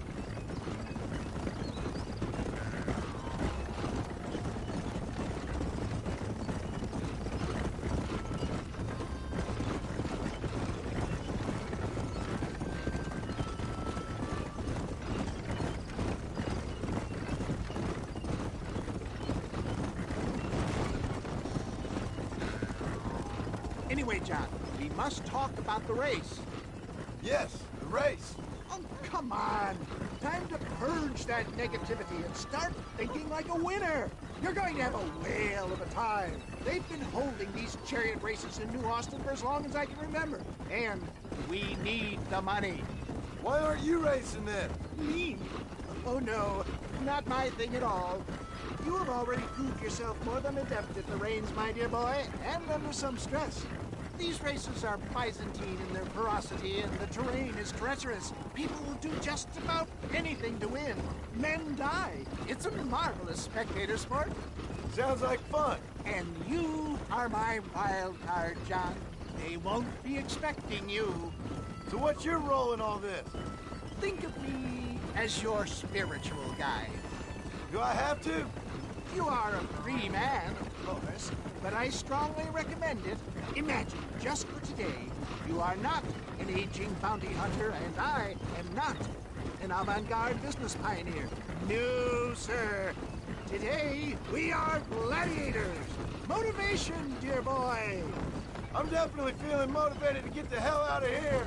Anyway, John, we must talk about the race. Yes, the race. Oh, come on. Time to purge that negativity and start thinking like a winner. You're going to have a whale of a time. They've been holding these chariot races in New Austin for as long as I can remember. And we need the money. Why aren't you racing then? Me? Oh, no. Not my thing at all. You have already proved yourself more than adept at the reins, my dear boy, and under some stress. These races are Byzantine in their ferocity, and the terrain is treacherous. People will do just about anything to win. Men die. It's a marvelous spectator sport. Sounds like fun. And you are my wild card, John. They won't be expecting you. So what's your role in all this? Think of me as your spiritual guide. Do I have to? You are a free man, of course, but I strongly recommend it. Imagine, just for today, you are not an aging bounty hunter, and I am not an avant-garde business pioneer. No, sir. Today, we are gladiators. Motivation, dear boy. I'm definitely feeling motivated to get the hell out of here.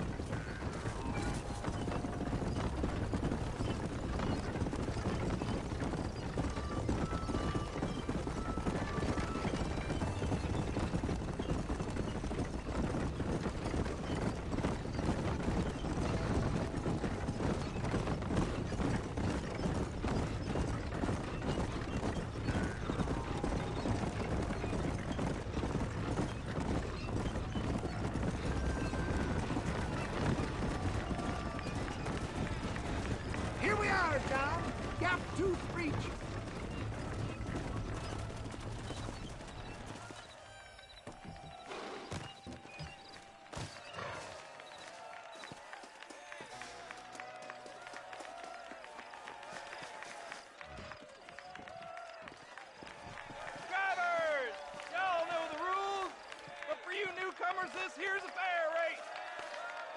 Here we are, John. Gap tooth breach. Drivers! Y'all know the rules, but for you newcomers, this here's a fair race.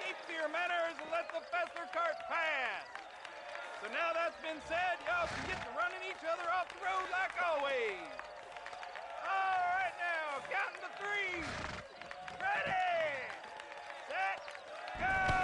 Keep to your manners and let the Fessler cart pass. So now that's been said, y'all can get to running each other off the road like always. All right now, counting to three. Ready, set, go!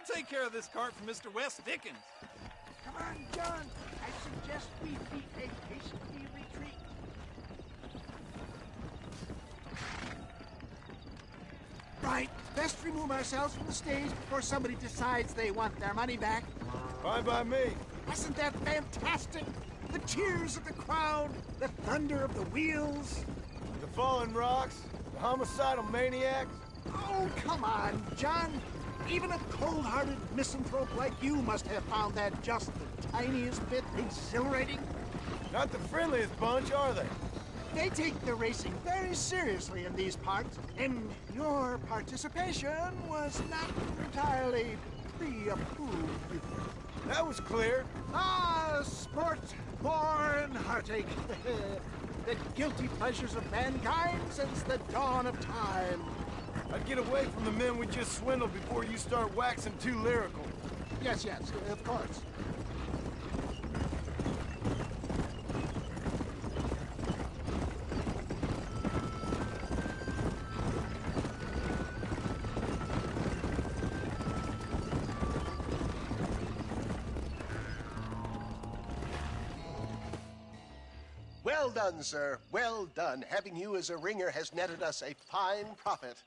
take care of this cart for Mr. West Dickens. Come on, John. I suggest we beat a hasty retreat. Right. Best remove ourselves from the stage before somebody decides they want their money back. Fine by me. Wasn't that fantastic? The cheers of the crowd, the thunder of the wheels. The fallen rocks, the homicidal maniacs. Oh, come on, John. Even a cold-hearted misanthrope like you must have found that just the tiniest bit exhilarating. Not the friendliest bunch, are they? They take the racing very seriously in these parts, and your participation was not entirely pre-approved. That was clear. Ah, sport, war, and heartache. The guilty pleasures of mankind since the dawn of time. I'd get away from the men we just swindled before you start waxing too lyrical. Yes, of course. Well done, sir. Well done. Having you as a ringer has netted us a fine profit.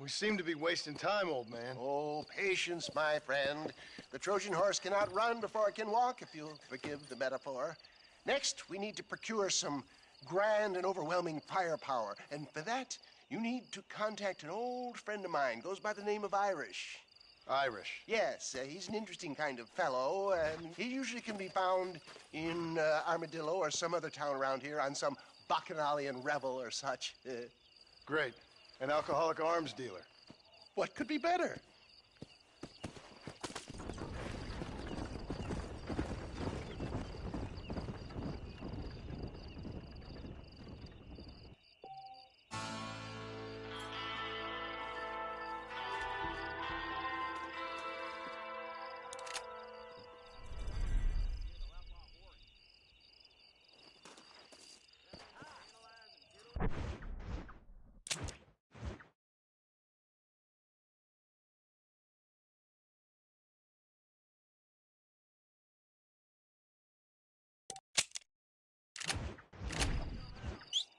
We seem to be wasting time, old man. Oh, patience, my friend. The Trojan horse cannot run before it can walk, if you'll forgive the metaphor. Next, we need to procure some grand and overwhelming firepower. And for that, you need to contact an old friend of mine. Goes by the name of Irish. Irish? Yes, he's an interesting kind of fellow, and he usually can be found in Armadillo or some other town around here on some bacchanalian revel or such. Great. An alcoholic arms dealer. What could be better?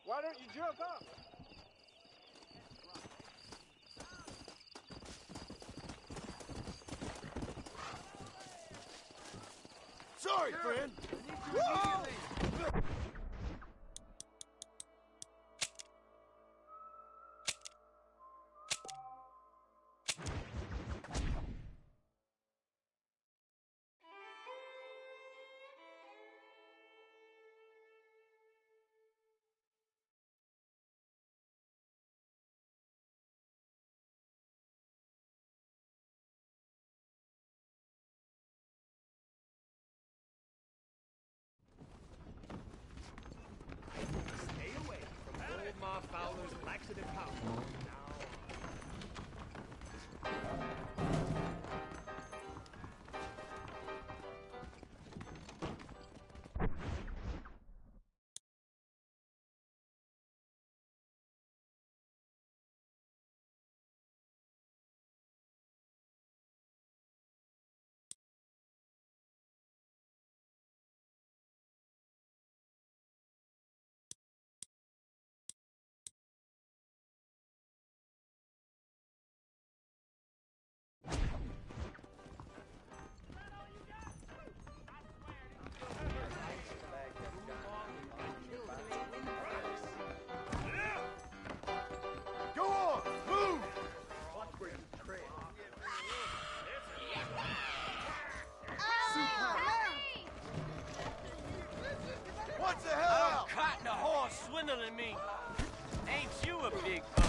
Why don't you jump up? Sorry, friend. Whoa! Fowler's laxative powder. Go on, move! What's the hell out? Cotton a horse swindling me. Ain't you a big fella?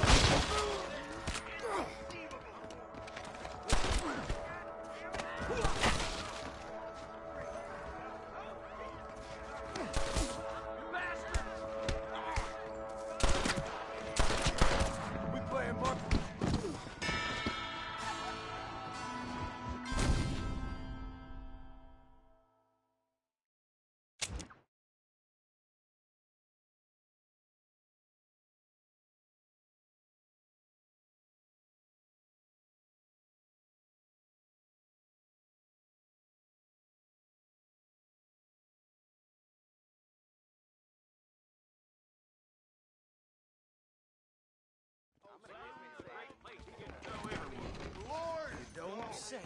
say?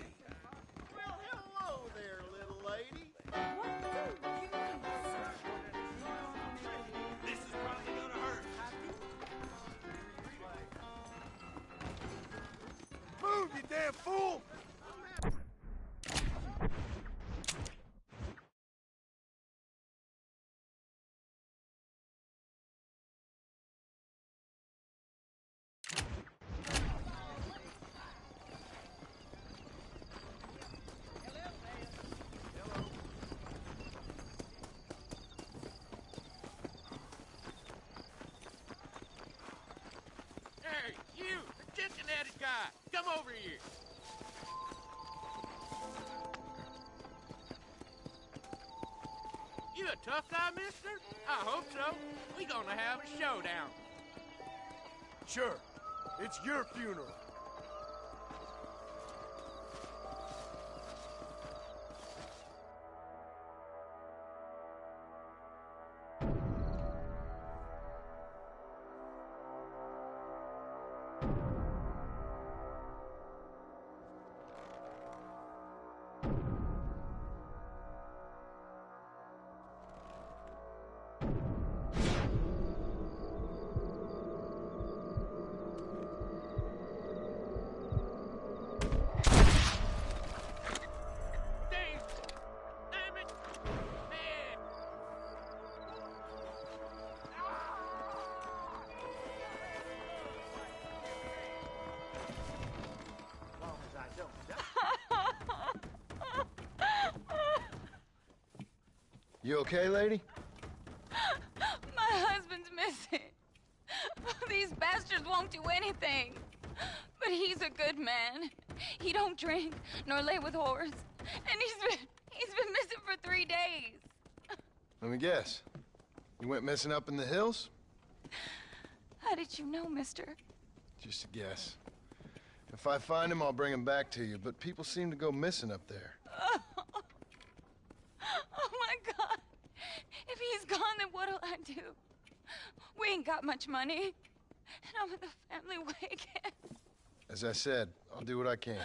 Well, hello there, little lady. What do you mean, sir? This is probably gonna hurt. Move, you damn fool! Hey, you! Attention-headed guy! Come over here! You a tough guy, mister? I hope so. We gonna have a showdown. Sure. It's your funeral. Damn it! Man! As long as I don't die. You okay, lady? My husband's missing. These bastards won't do anything. But he's a good man. He don't drink nor lay with whores. And he's been missing for 3 days. Let me guess. You went missing up in the hills? How did you know, mister? Just a guess. If I find him, I'll bring him back to you, but people seem to go missing up there. Oh my God. If he's gone, then what'll I do? We ain't got much money. And I'm in the family way again. As I said, I'll do what I can.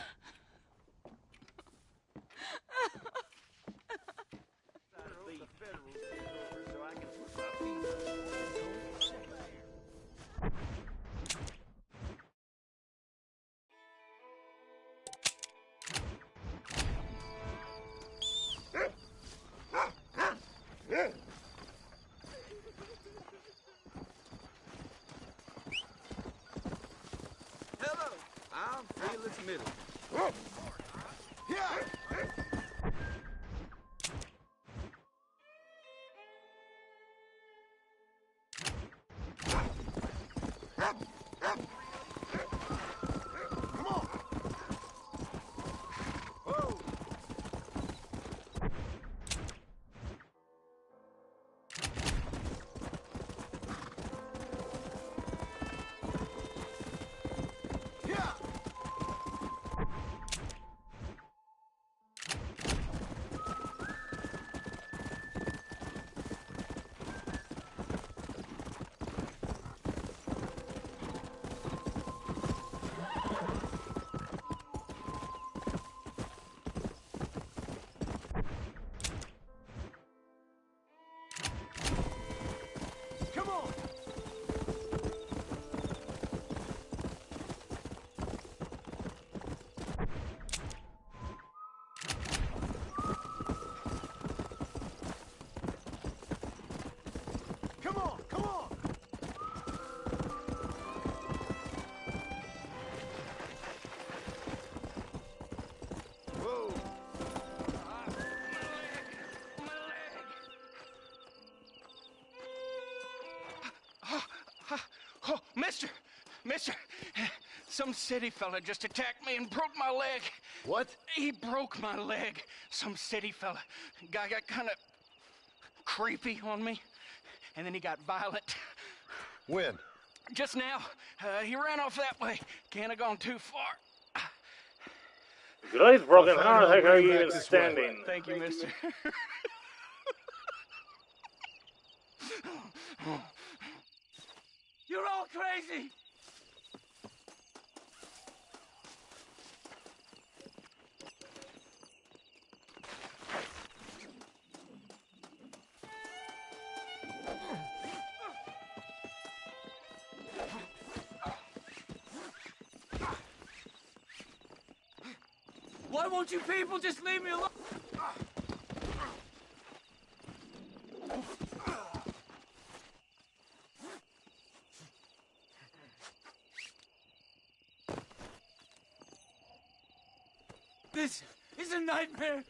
Hello, I'm Felix Middle. Oh, mister, some city fella just attacked me and broke my leg. What? He broke my leg. Some city fella. Guy got kind of creepy on me, and then he got violent. When? Just now. He ran off that way. Can't have gone too far. Your leg's broken. How the heck are you even standing? Thank you, mister. You're all crazy! won't you people just leave me alone? This is a nightmare.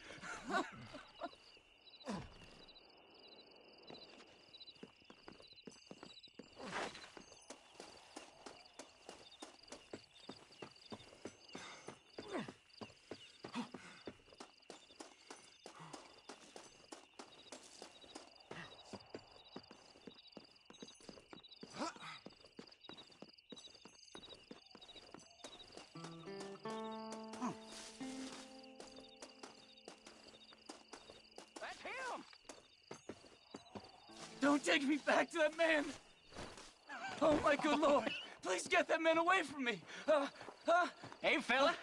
Don't take me back to that man! Oh, my good Lord! Please get that man away from me! Hey, fella.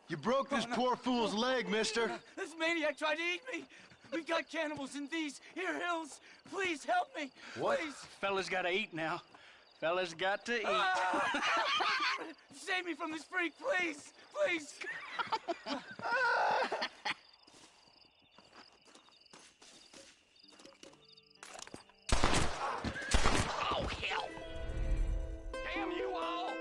You broke this poor fool's leg, mister. This maniac tried to eat me! We got cannibals in these here hills! Please help me! What? Please! Fella's gotta eat now. Fella's got to eat. Save me from this freak, please! Please! Oh, hell! Damn you all!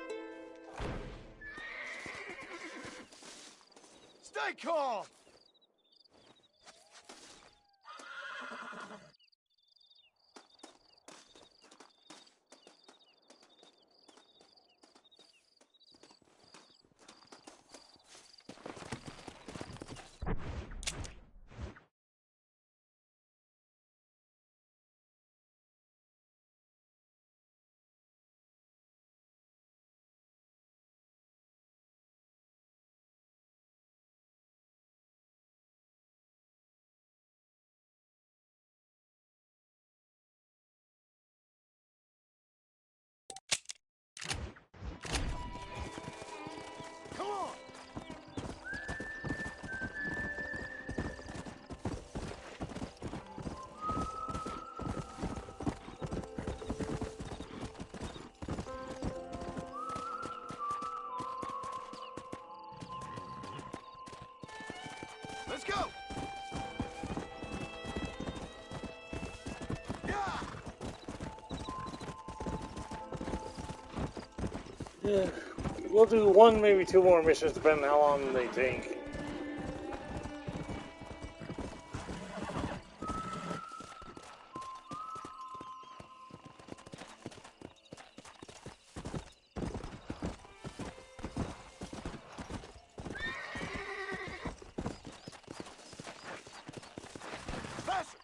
Stay calm! Come on! Let's go! Yeah, we'll do one, maybe two more missions, depending on how long they take. Faster!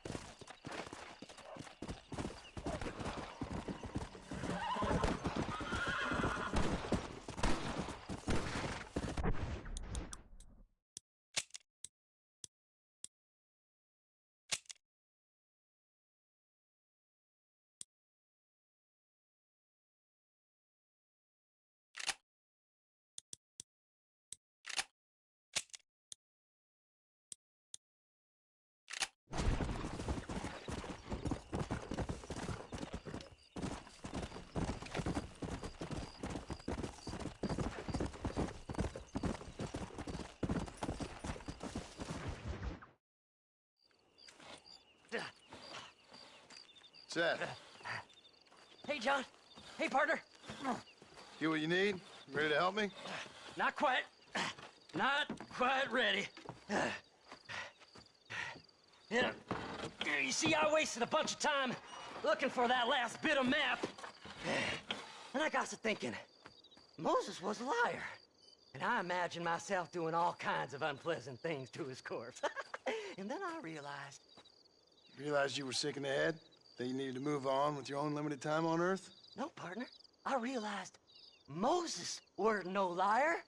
Seth, Hey, John. Hey, partner. you what you need? Ready to help me? Not quite. Not quite ready. You see, I wasted a bunch of time looking for that last bit of map. And I got to thinking, Moses was a liar. And I imagined myself doing all kinds of unpleasant things to his corpse. And then I realized... Realized you were sick in the head? That you needed to move on with your own limited time on Earth? No, partner. I realized Moses weren't no liar.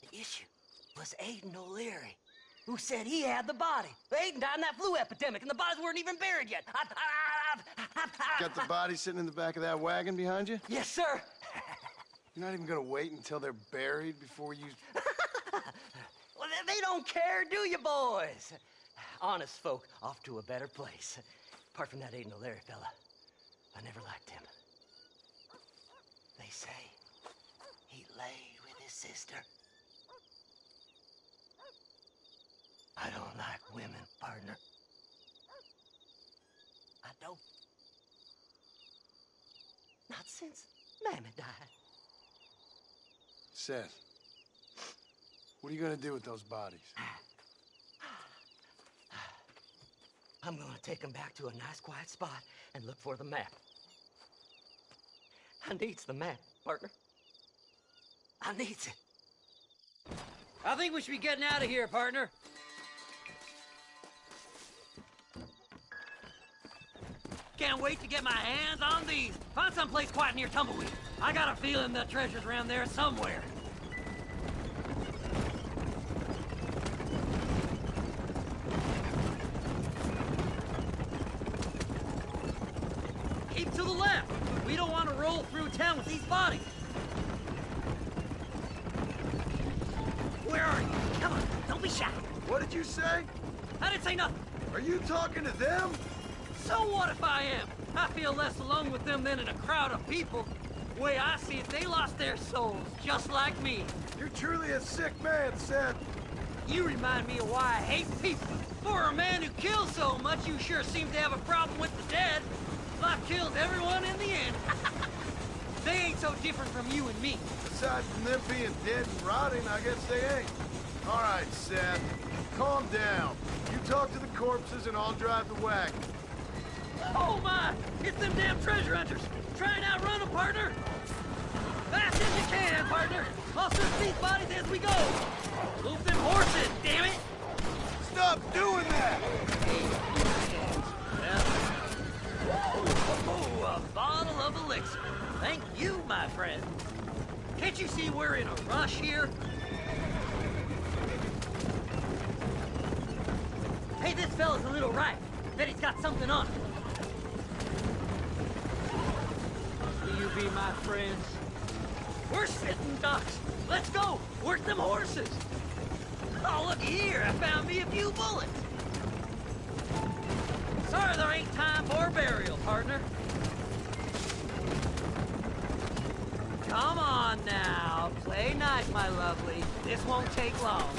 The issue was Aiden O'Leary, who said he had the body. Aiden died in that flu epidemic, and the bodies weren't even buried yet. Got the body sitting in the back of that wagon behind you? Yes, sir. You're not even gonna wait until they're buried before you... Well, they don't care, do you, boys? Honest folk off to a better place. Apart from that Aiden O'Leary fella, I never liked him. They say he laid with his sister. partner. I don't. Not since Mammy died. Seth, what are you gonna do with those bodies? I'm gonna take them back to a nice quiet spot and look for the map. I needs the map, partner. I needs it. I think we should be getting out of here, partner. Can't wait to get my hands on these. Find someplace quiet near Tumbleweed. I got a feeling the treasure's around there somewhere. Keep to the left. We don't want to roll through town with these bodies. Where are you? Come on, don't be shy. What did you say? I didn't say nothing. Are you talking to them? So what if I am? I feel less alone with them than in a crowd of people. The way I see it, they lost their souls, just like me. You're truly a sick man, Seth. You remind me of why I hate people. For a man who kills so much, you sure seem to have a problem with the dead. Life kills everyone in the end. They ain't so different from you and me. Aside from them being dead and rotting, I guess they ain't. All right, Seth, calm down. You talk to the corpses and I'll drive the wagon. Oh my! It's them damn treasure hunters! Try and outrun them, partner! Fast as you can, partner! I'll search these bodies as we go! Move them horses, damn it! Stop doing that! Oh, a bottle of elixir. Thank you, my friend. Can't you see we're in a rush here? Hey, this fella's a little ripe. Bet he's got something on him. Will you be my friends? We're sitting ducks. Let's go. Work them horses. Oh, look here. I found me a few bullets. Sorry there ain't time for burial, partner. Come on now. Play nice, my lovely. This won't take long.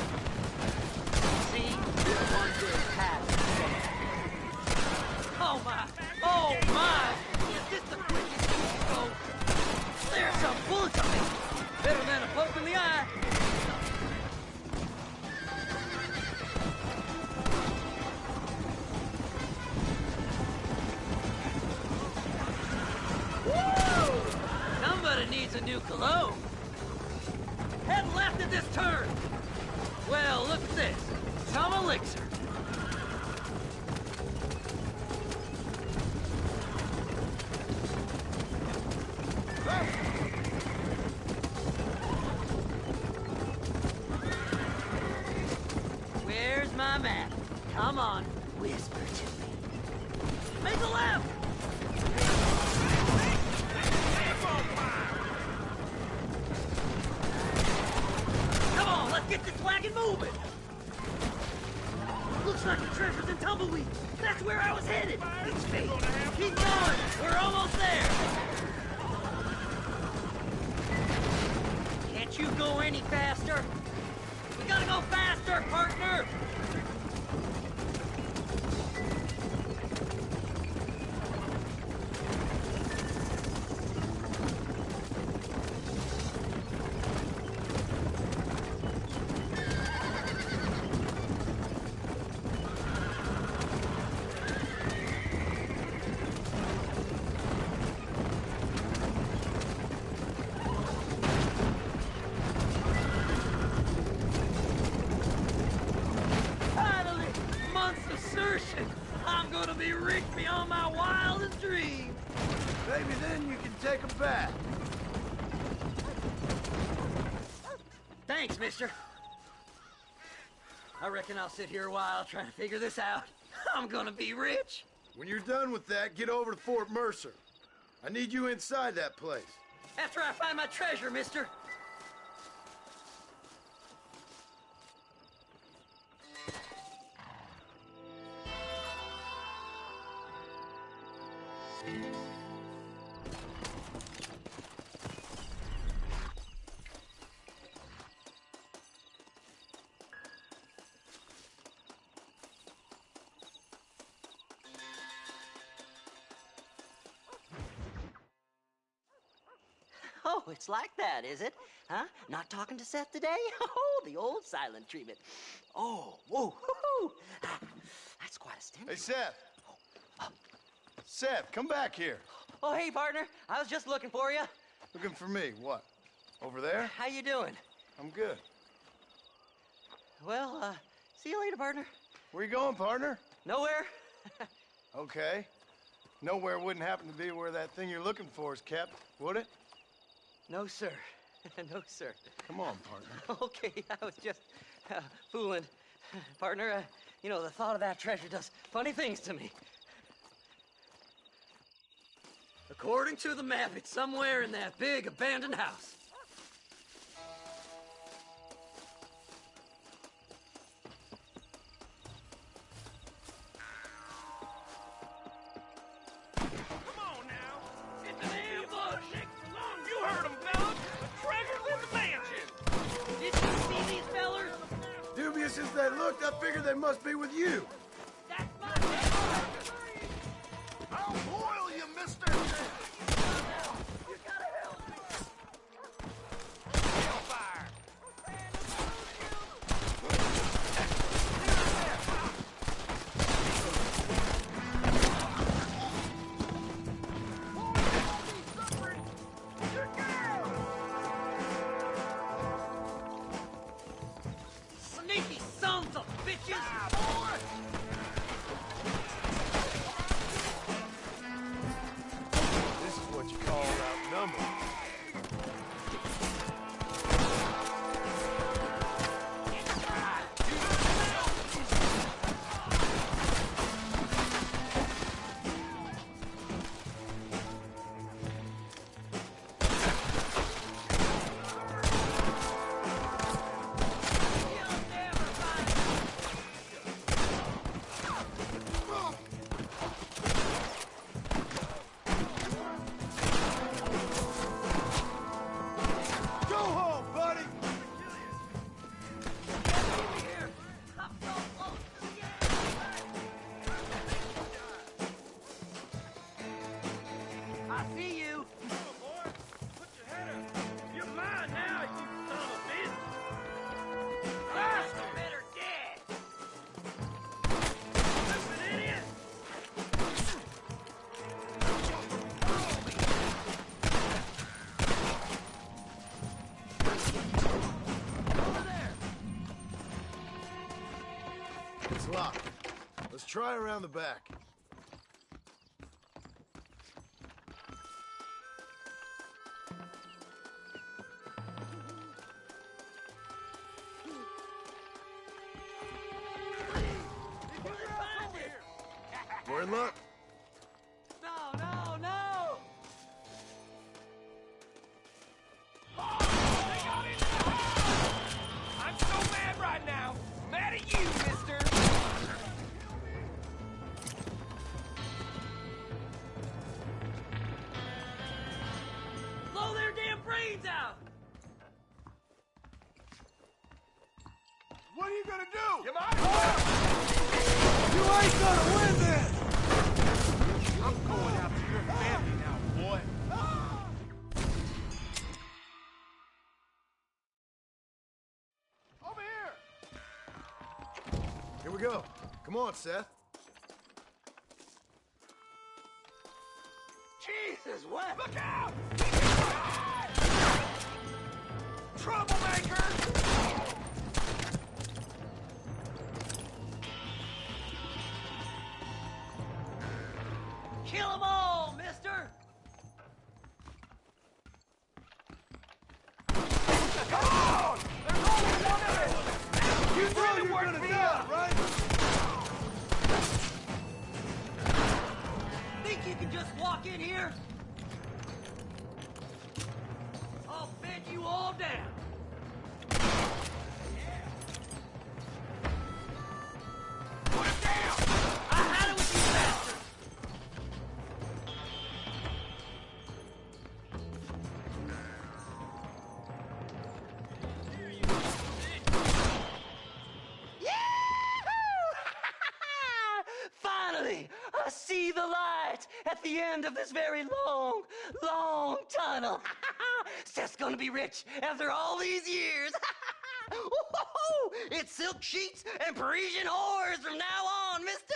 See? This one good pass. Oh my! Oh my! Is this the quickest you can go? There's some bullets on it! Better than a poke in the eye! Woo! Somebody needs a new cologne. Head left at this turn. Well, look at this. Some elixir. Where's my map? Come on, whisper to me. Make a left! Come on, let's get this wagon moving! Looks like the treasure's in Tumbleweed. That's where I was headed. It's fake. Keep going. We're almost there. Can't you go any faster? We gotta go faster, partner. I'm gonna be rich beyond my wildest dreams. Maybe then you can take them back. Thanks, mister. I reckon I'll sit here a while trying to figure this out. I'm gonna be rich. When you're done with that, get over to Fort Mercer. I need you inside that place. After I find my treasure, mister. it's like that, is it? Huh? Not talking to Seth today? Oh, the old silent treatment. Oh, whoa, hoo-hoo. That's quite a stench. Hey, Seth. Seth, come back here. Oh, hey, partner. I was just looking for you. Looking for me? What? Over there? How you doing? I'm good. Well, see you later, partner. Where you going, partner? Nowhere. Okay. Nowhere wouldn't happen to be where that thing you're looking for is kept, would it? No, sir. No, sir. Come on, partner. Okay, I was just fooling. Partner, you know, the thought of that treasure does funny things to me. According to the map, it's somewhere in that big abandoned house. You heard him, fellas. The treasure's in the mansion. Did you see these fellers? Dubious as they looked, I figured they must be with you. I'll boil you, mister! Sneaky sons of bitches! This is what you call outnumbered. Go home, buddy! I see you. You're mine now, you son of a bitch. Ah, better dead. Listen, idiot. It's locked. Let's try around the back. We're in luck. No, no, no! I'm so mad right now. Mad at you, mister. Blow their damn brains out! What are you gonna do? You might You ain't gonna win this! I'm going after your family now, boy. Over here! Here we go. Come on, Seth. Jesus, what? Look out! Troublemaker! Kill them all, mister! Come on! There's only one of us! You really worked me up, right? Think you can just walk in here? I'll bed you all down. Put it down! I had it with you bastards! Finally, I see the light at the end of this very long, long tunnel. Seth's gonna be rich after all these years. Woo-hoo-hoo! It's silk sheets and Parisian whores from now on, mister.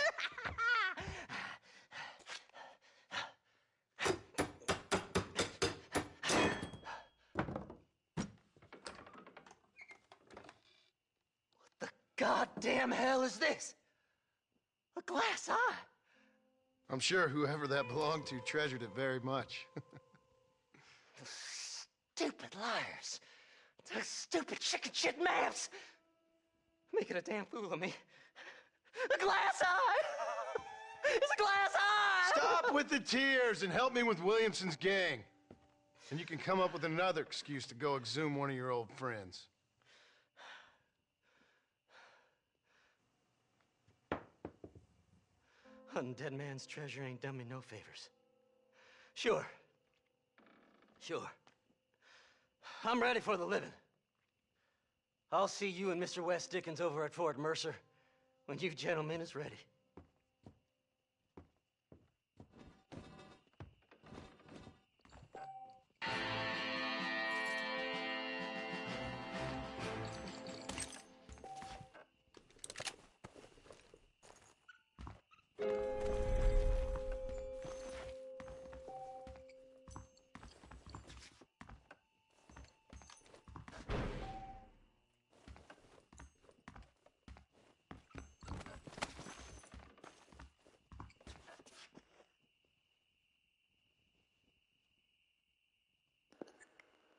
What the goddamn hell is this? A glass eye. I'm sure whoever that belonged to treasured it very much. Stupid liars. Those stupid chicken shit maps. Making a damn fool of me. A glass eye! It's a glass eye! Stop with the tears and help me with Williamson's gang. And you can come up with another excuse to go exhume one of your old friends. Hunting dead man's treasure ain't done me no favors. Sure. I'm ready for the living. I'll see you and Mr. West Dickens over at Fort Mercer when you gentlemen is ready.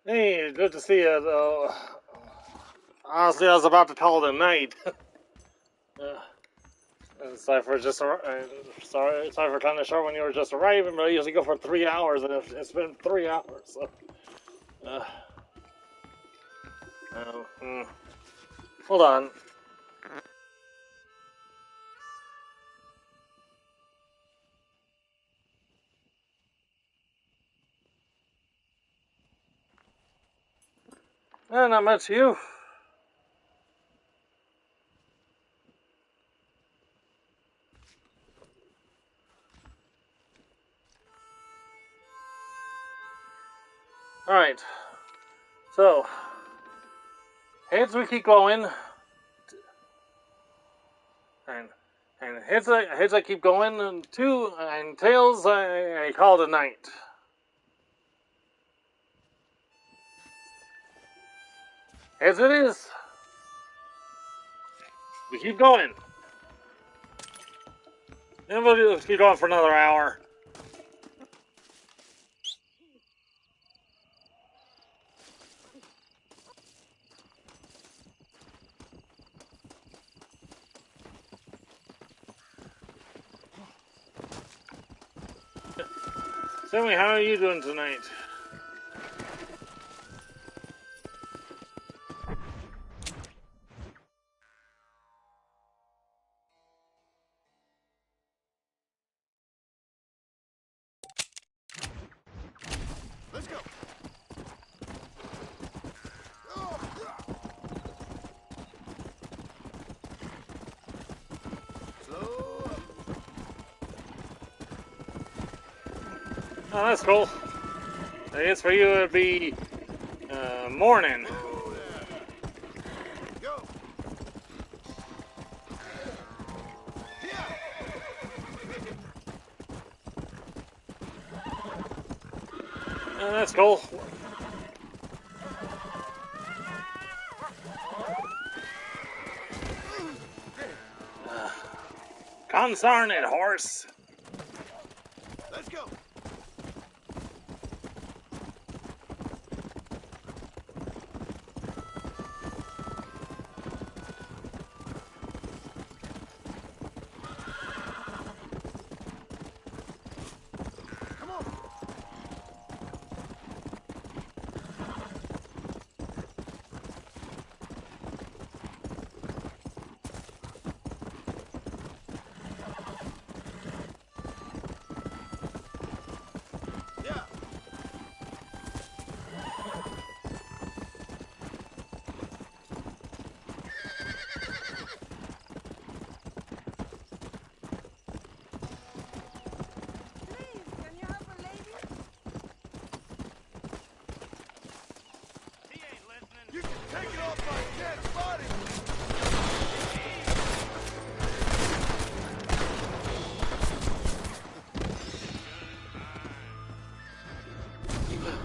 Hey, good to see you. Honestly, I was about to call it a night. Sorry for cutting it short when you were just arriving, but I usually go for 3 hours, and it's been 3 hours. So, hold on. Not much to you. Alright. So, heads we keep going. And heads I keep going, and tails I call it a night. As it is. We keep going. And we'll just keep going for another hour. Sammy, how are you doing tonight? Let's go. Oh, that's cool. I guess for you it'd be morning. Go. That's cool. Consarn it, horse. Let's go.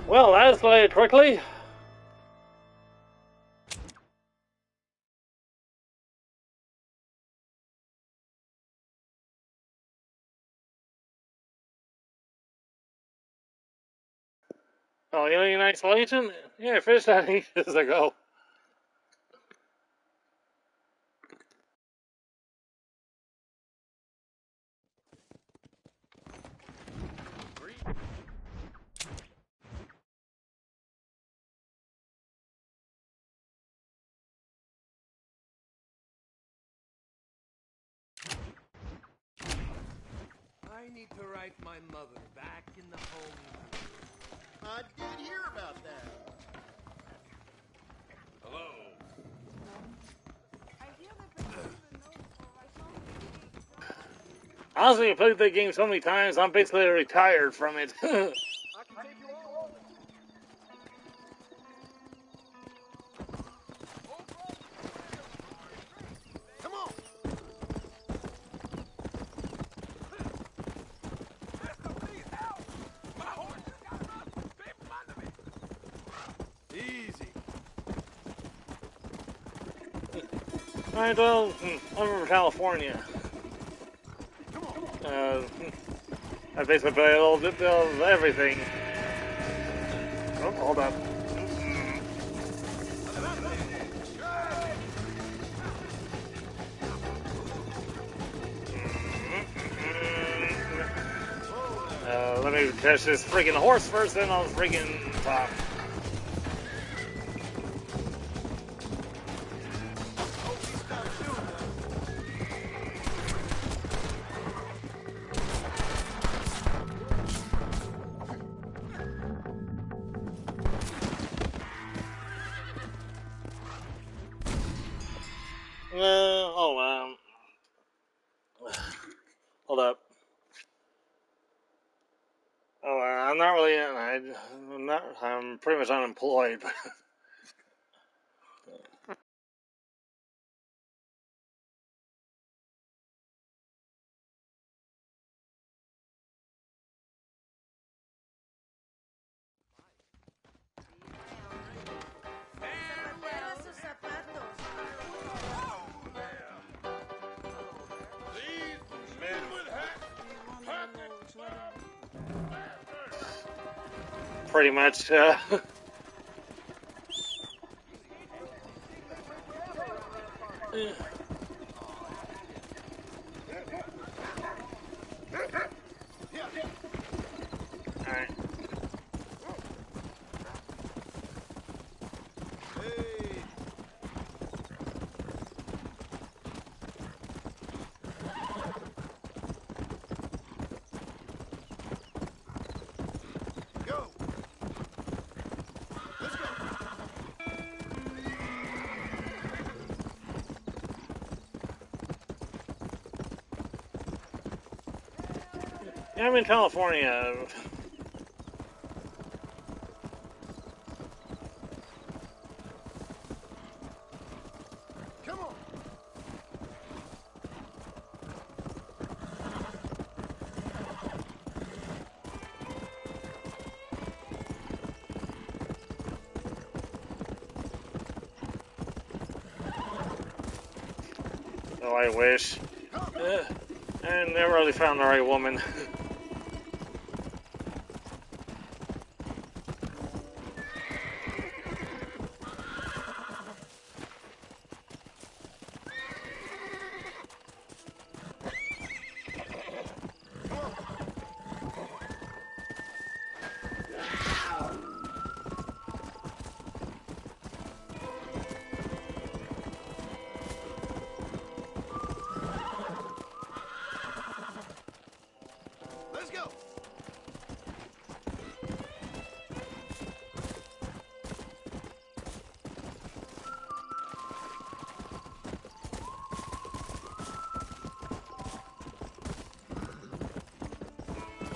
Well, that escalated quickly. Oh, Alien Isolation? Yeah, I finished that ages ago. I need to write my mother back in the home. I did hear about that. Hello. Honestly, I've played that game so many times, I'm basically retired from it. I can take you all over. Come on. Easy. Alright, well, I'm from California. I basically play a little bit of everything. Oh, hold up. Let me catch this freaking horse first, then I'll freaking talk. Hold up. Oh, I'm not really. I'm pretty much unemployed. Pretty much. Alright. Yeah, I'm in California. Come on. Oh, I wish. I never really found the right woman. Let's go.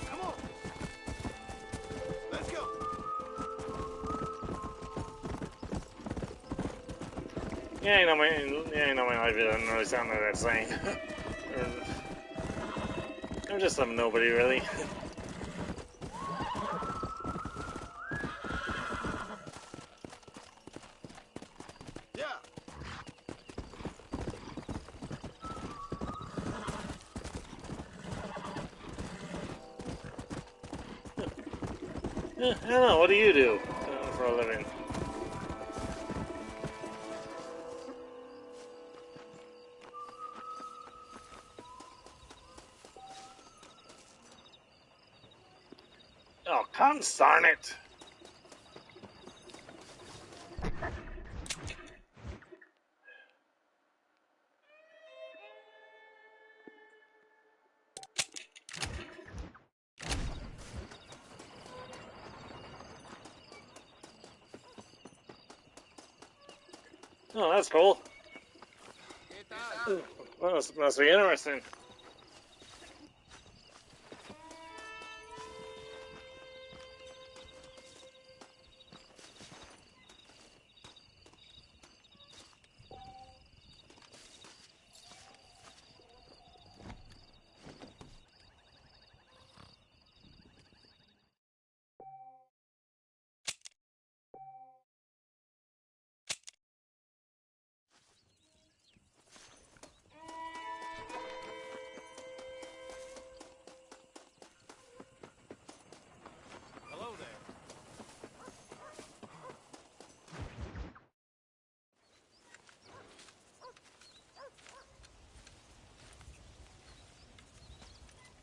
Come on. Let's go. Yeah, you know my life doesn't really sound like that saying. I'm just some nobody, really. I don't know. What do you do for a living? Oh, darn it! Oh, that's cool. Well, this must be interesting.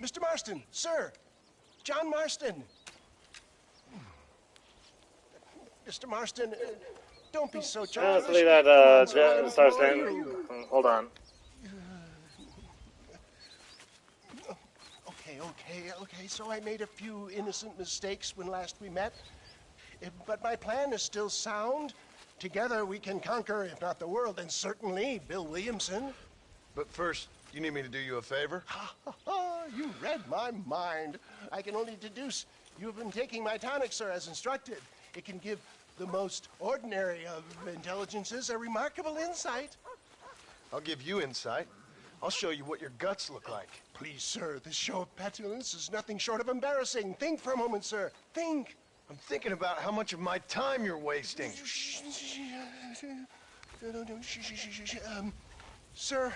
Mr. Marston, sir. John Marston. Mr. Marston, don't be so childish. Let's leave that, starts then. Hold on. Okay, so I made a few innocent mistakes when last we met. But my plan is still sound. Together we can conquer, if not the world, then certainly Bill Williamson. But first, you need me to do you a favor? You read my mind. I can only deduce you have been taking my tonic, sir, as instructed. It can give the most ordinary of intelligences a remarkable insight. I'll give you insight. I'll show you what your guts look like. Please, sir, this show of petulance is nothing short of embarrassing. Think for a moment, sir. Think. I'm thinking about how much of my time you're wasting. Sir,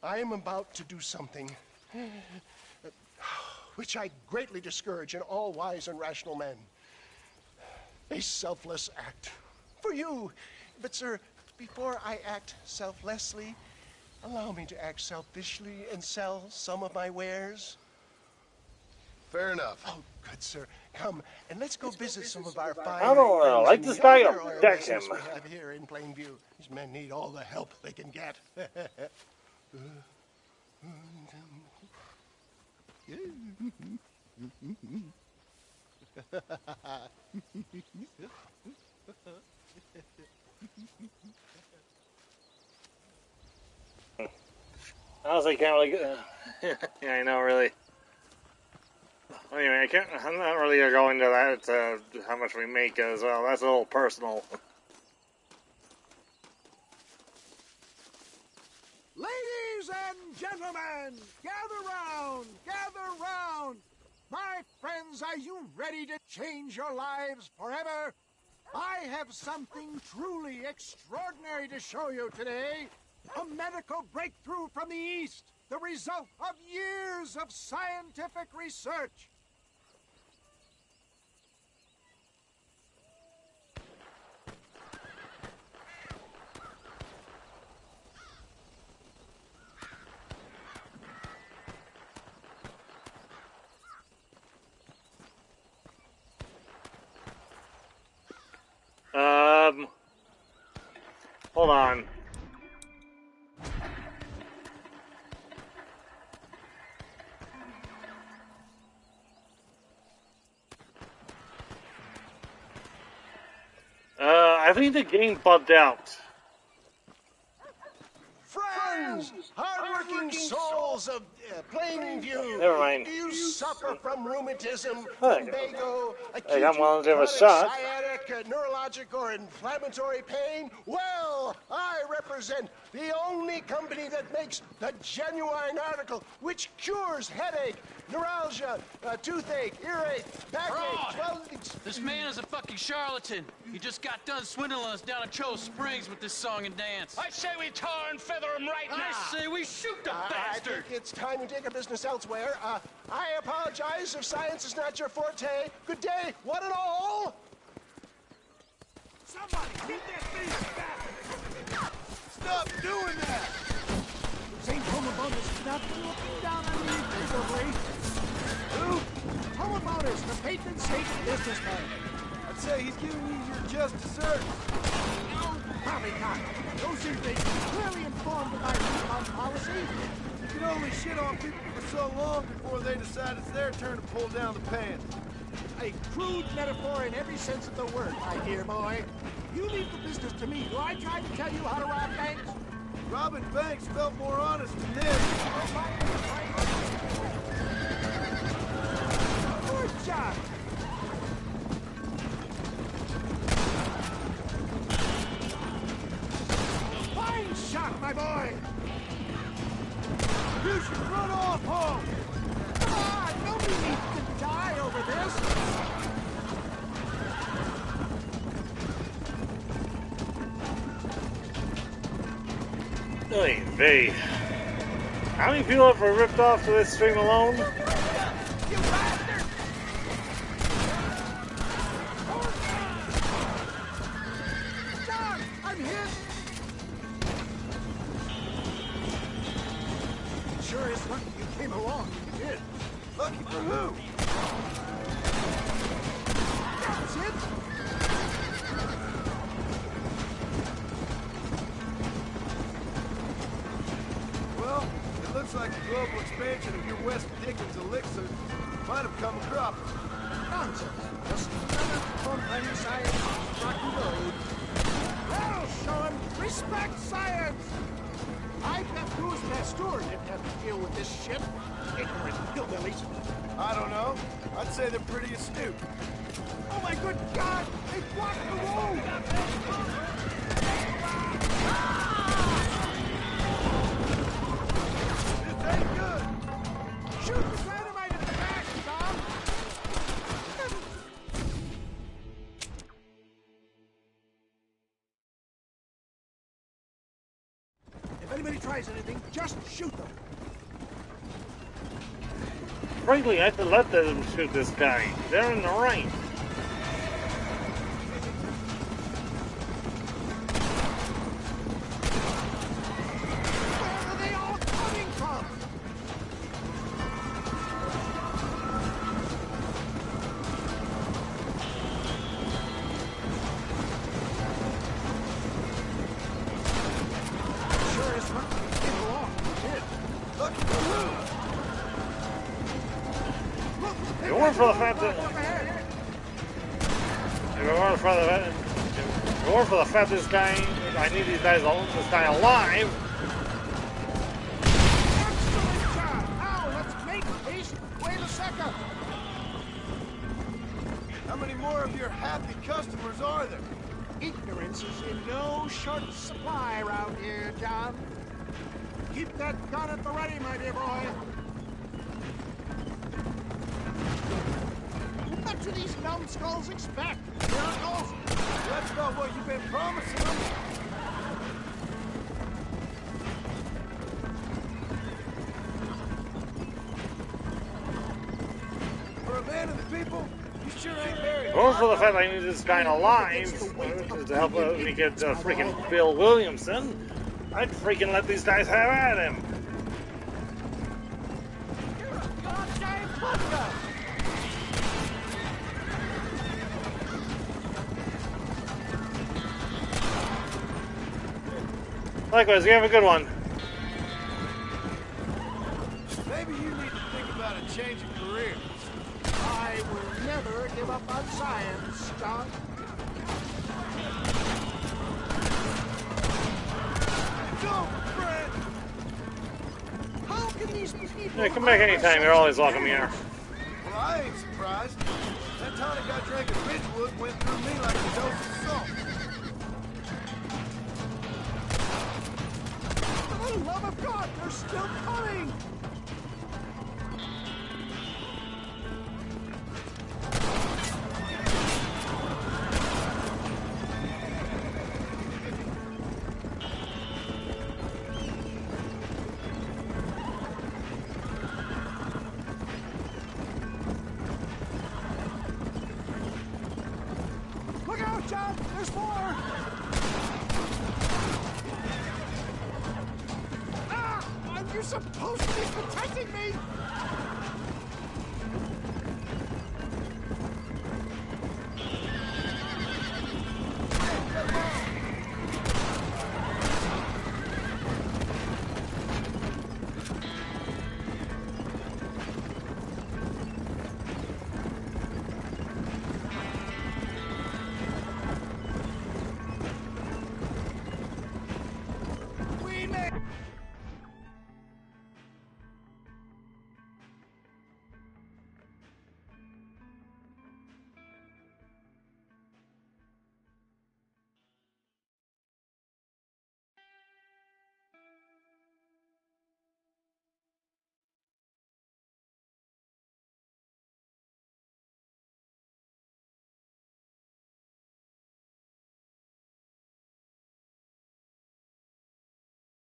I am about to do something which I greatly discourage in all wise and rational men. A selfless act for you. But, sir, before I act selflessly, allow me to act selfishly and sell some of my wares. Fair enough. Oh, good, sir. Come, and let's go visit some of our fine I don't like this guy. I'll deck him. We have here in Plainview. These men need all the help they can get. Honestly, can't really. Yeah, I know, really. Anyway, I'm not really gonna go into that. How much we make as well. That's a little personal. Ladies and gentlemen, gather round. My friends, are you ready to change your lives forever? I have something truly extraordinary to show you today. A medical breakthrough from the East, the result of years of scientific research. Hold on. I think the game bugged out. Friends, hard-working souls of Plainview. Never mind. Do you suffer from rheumatism, Hey. lumbago, Hey, I'm willing to give it a chronic shot. sciatic, earache, neurologic, or inflammatory pain? Well, I represent the only company that makes the genuine article which cures headache, neuralgia, toothache, earache, backache. Well, This man is a fucking charlatan. He just got done swindling us down at Cho Springs with this song and dance. I say we tar and feather him right now. I say we shoot the I bastard. think it's time we take our business elsewhere. I apologize if science is not your forte. Good day, one and all. Somebody, get that beast back! Stop doing that! St. Homobonis not looking down on you favorably. Who? Homobonis, the patron saint of businessmen. I'd say he's giving you your just desserts. No, probably not. Those inmates are clearly informed of our refund policy. You can only shit on people for so long before they decide it's their turn to pull down the pants. A crude metaphor in every sense of the word, my dear boy. You leave the business to me. Do I try to tell you how to rob banks? Robbing banks felt more honest than this. Good job. Fine shot, my boy. You should run off home. Come on, nobody needs to die over this. Oy vey. How many people have ripped off to this stream alone? You bastard! John, I'm hit. Sure is lucky you came along. You did. Lucky for who? That's it. Well, it looks like the global expansion of your West Dickens elixir might have come a cropper. Nonsense. Just another company science rocky road. Well, show him respect science. I bet Louis Pasteur didn't have to deal with this shit. Ignorant hillbillies. I don't know. I'd say they're pretty astute. Oh my good God! They blocked the road! This ain't good. Shoot the dynamite in the back, Tom! If anybody tries anything, just shoot them. Frankly, I have to let them shoot this guy. They're in the right. Where are they all coming from? Sure is lucky you came along. You did. Lucky for who? If it weren't for the fact that this guy, I need this guy alive. Excellent job. Now let's make haste. Wait a second. How many more of your happy customers are there? Ignorance is in no short supply around here, John. Keep that gun at the ready, my dear boy. What do these numbskulls expect? Miracles? That's not what you've been promising them. For a man of the people, you sure ain't very. Or for the fact I need this guy alive to help me get freaking Bill Williamson, I'd freaking let these guys have at him. You're a goddamn vodka! Likewise, you have a good one. Maybe you need to think about a change of career. I will never give up on science, John. Go, Fred! How can these people... Yeah, come back anytime. You're always welcome here. Well, I ain't surprised. That tonic I drank at Ridgewood went through me like a dose of salt. For the love of God, they're still coming! Look out, John! There's more! Ah! You're supposed to be protecting me! We may...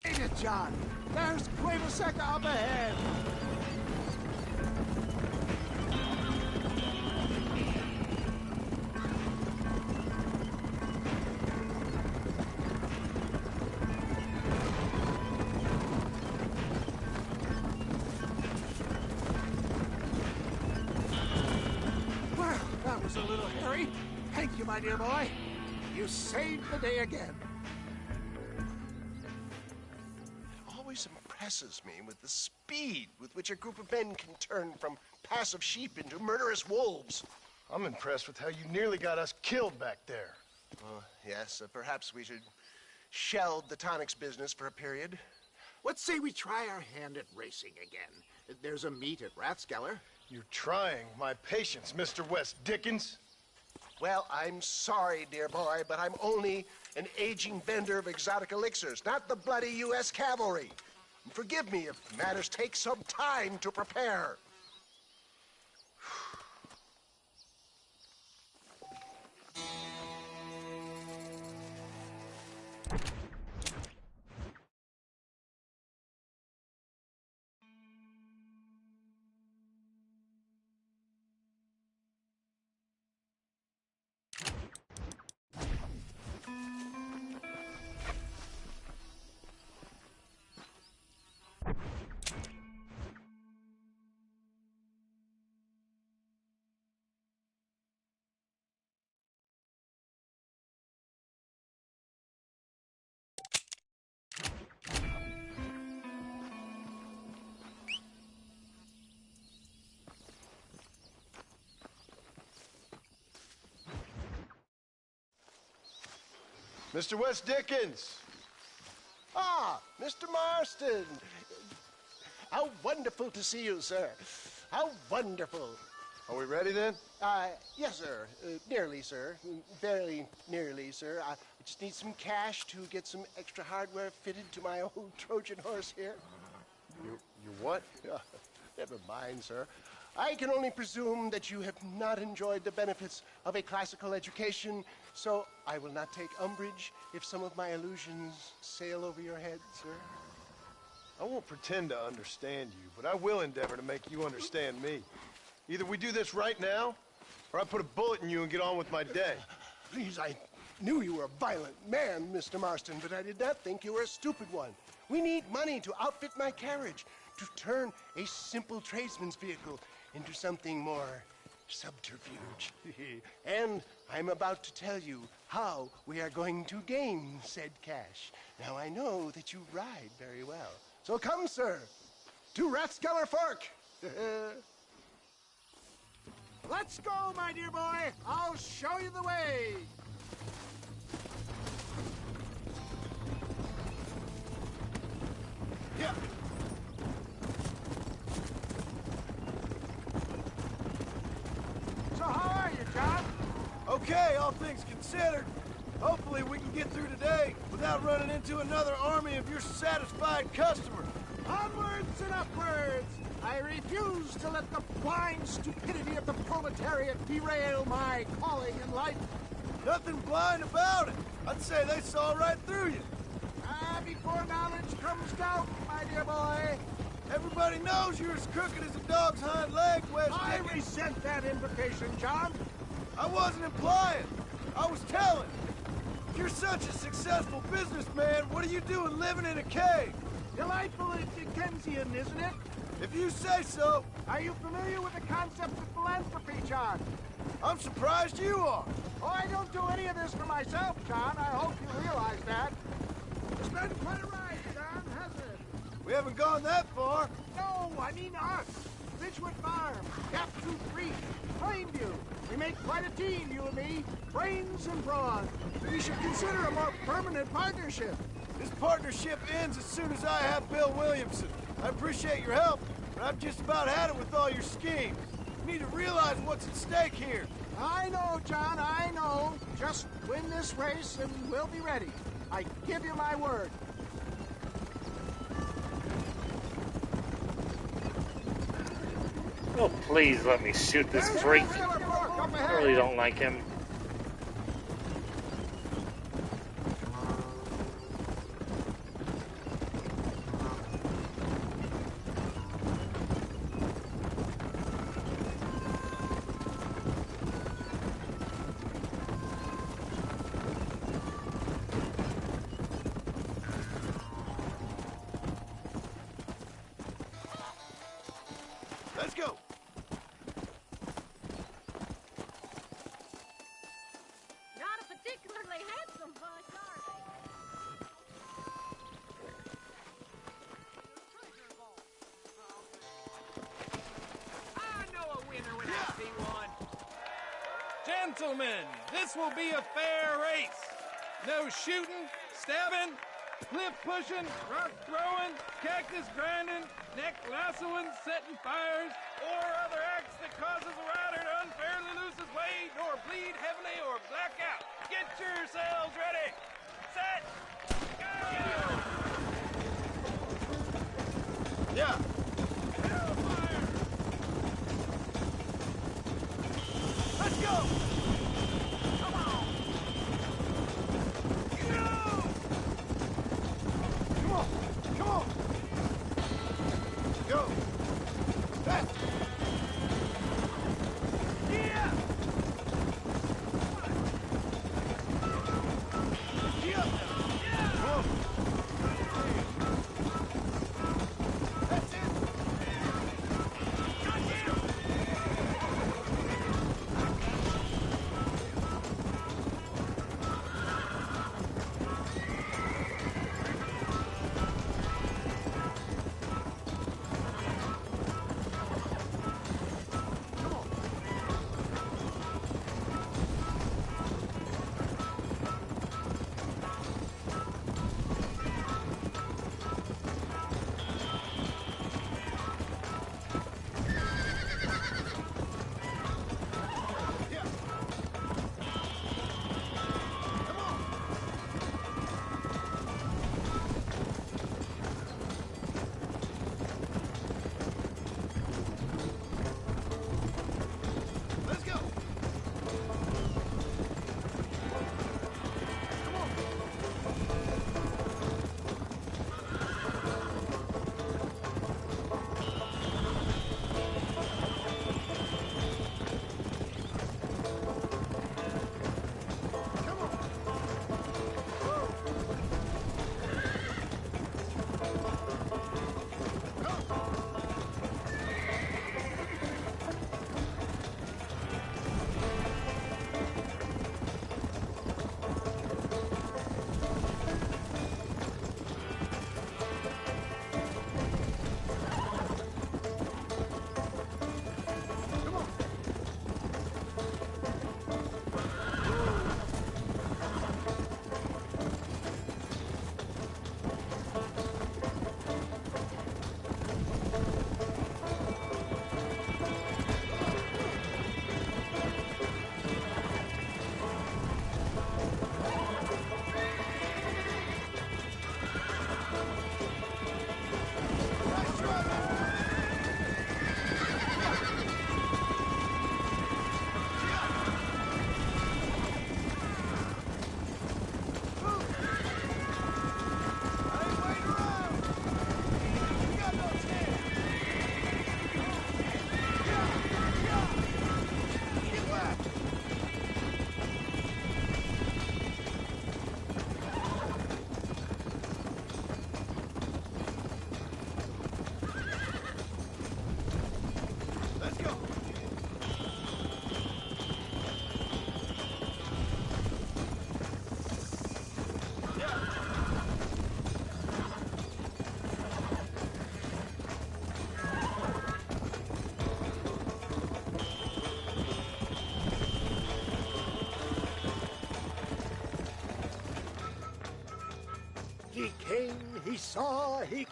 Ain't it, John? There's Cueva Seca up ahead! Well, that was a little hairy. Thank you, my dear boy. You saved the day again. Always impresses me with the speed with which a group of men can turn from passive sheep into murderous wolves. I'm impressed with how you nearly got us killed back there. Yes, perhaps we should shelve the tonics business for a period. Let's say we try our hand at racing again. There's a meet at Rathskeller. You're trying my patience, Mr. West Dickens. Well, I'm sorry, dear boy, but I'm only an aging vendor of exotic elixirs, not the bloody U.S. cavalry. Forgive me if matters take some time to prepare. Mr. West Dickens! Ah, Mr. Marston. How wonderful to see you, sir. How wonderful. Are we ready then? Yes, sir. Nearly, sir. Very nearly, sir. I just need some cash to get some extra hardware fitted to my old Trojan horse here. You what? Never mind, sir. I can only presume that you have not enjoyed the benefits of a classical education, so I will not take umbrage if some of my illusions sail over your head, sir. I won't pretend to understand you, but I will endeavor to make you understand me. Either we do this right now, or I put a bullet in you and get on with my day. Please, I knew you were a violent man, Mr. Marston, but I did not think you were a stupid one. We need money to outfit my carriage, to turn a simple tradesman's vehicle into something more subterfuge. And I'm about to tell you how we are going to gain said cash. Now, I know that you ride very well. So come, sir, to Rathskeller Fork. Let's go, my dear boy. I'll show you the way. Yeah. okay, all things considered. Hopefully we can get through today without running into another army of your satisfied customers. Onwards and upwards! I refuse to let the blind stupidity of the proletariat derail my calling in life. Nothing blind about it. I'd say they saw right through you. Before knowledge comes doubt, my dear boy. Everybody knows you're as crooked as a dog's hind leg, West. I resent that invocation, John. I wasn't implying. I was telling. If you're such a successful businessman, what are you doing living in a cave? Delightfully Dickensian, isn't it? If you say so. Are you familiar with the concept of philanthropy, John? I'm surprised you are. Oh, I don't do any of this for myself, John. I hope you realize that. It's been quite a ride, John, hasn't it? We haven't gone that far. No, I mean us. Ridgewood Farm, Gap Tooth Creek, Plainview. We make quite a team, you and me. Brains and brawn. We should consider a more permanent partnership. This partnership ends as soon as I have Bill Williamson. I appreciate your help, but I've just about had it with all your schemes. You need to realize what's at stake here. I know, John, I know. Just win this race and we'll be ready. I give you my word. Oh, please let me shoot this freak. I really don't like him. Let's go. Not a particularly handsome bunch, are they? I know a winner when I see one. Gentlemen, this will be a fair race. No shooting, stabbing, cliff pushing, rock throwing, cactus grinding, neck lassoing, setting fires, or other acts that causes a rider to unfairly lose his way, nor bleed heavily or black out. Get yourselves ready. Set. Go! Yeah. Hellfire! Let's go! Come on! Go! Come on! Come on! Go! Fast! Yeah! Gee up now! Yeah! Come on! That's it!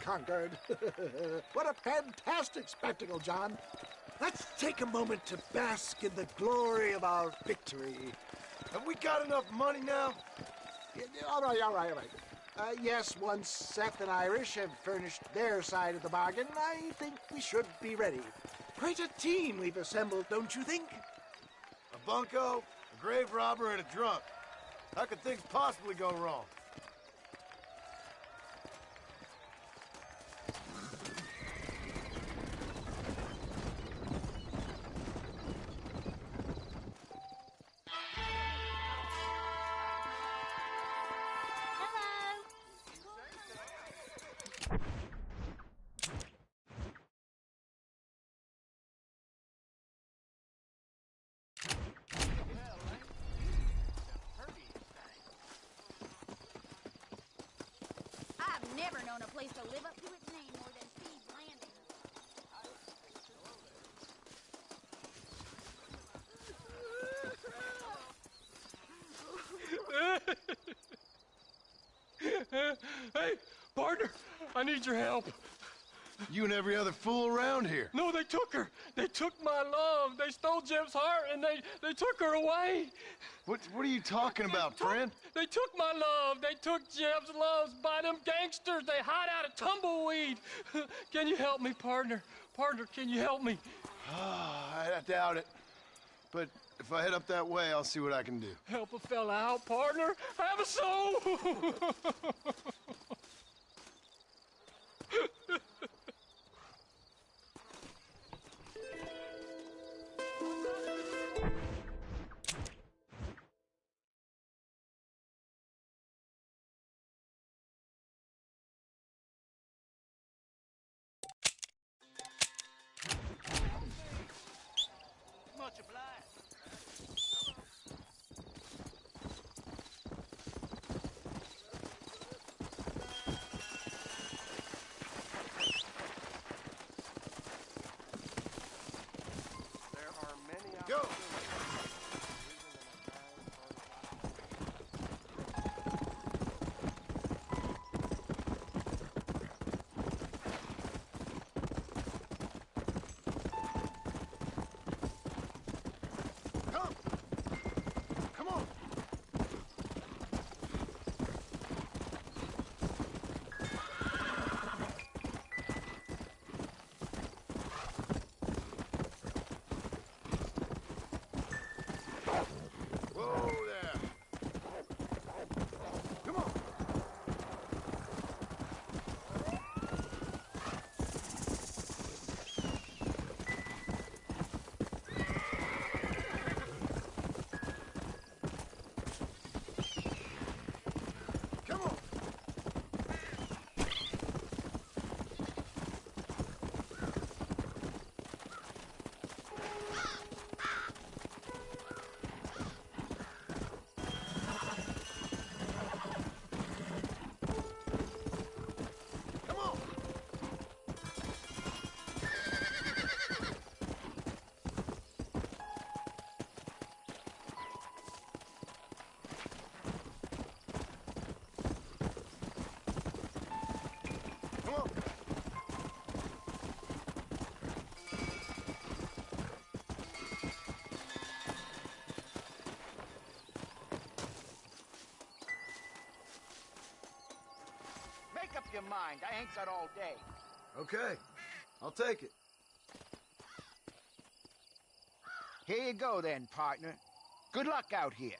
conquered. What a fantastic spectacle, John. Let's take a moment to bask in the glory of our victory. Have we got enough money now? All right. Yes, once Seth and Irish have furnished their side of the bargain, I think we should be ready. Quite a team we've assembled, don't you think? A bunco, a grave robber, and a drunk. How could things possibly go wrong? I've never known a place to live up to its name more than Steve's Landing. Hey, partner, I need your help. You and every other fool around here. No, they took her. They took my love. They stole Jim's heart, and they took her away. What are you talking about, friend? They took my love. They took Jim's loves by them gangsters. They hide out of Tumbleweed. Can you help me, partner? Partner, can you help me? I doubt it. But if I head up that way, I'll see what I can do. Help a fella out, partner. Have a soul. Much obliged. There are many Go! Come on! Whoa there! Come on! Come on! Come on! Come on! Make up your mind. I ain't got all day. Okay, I'll take it. Here you go then, partner. Good luck out here.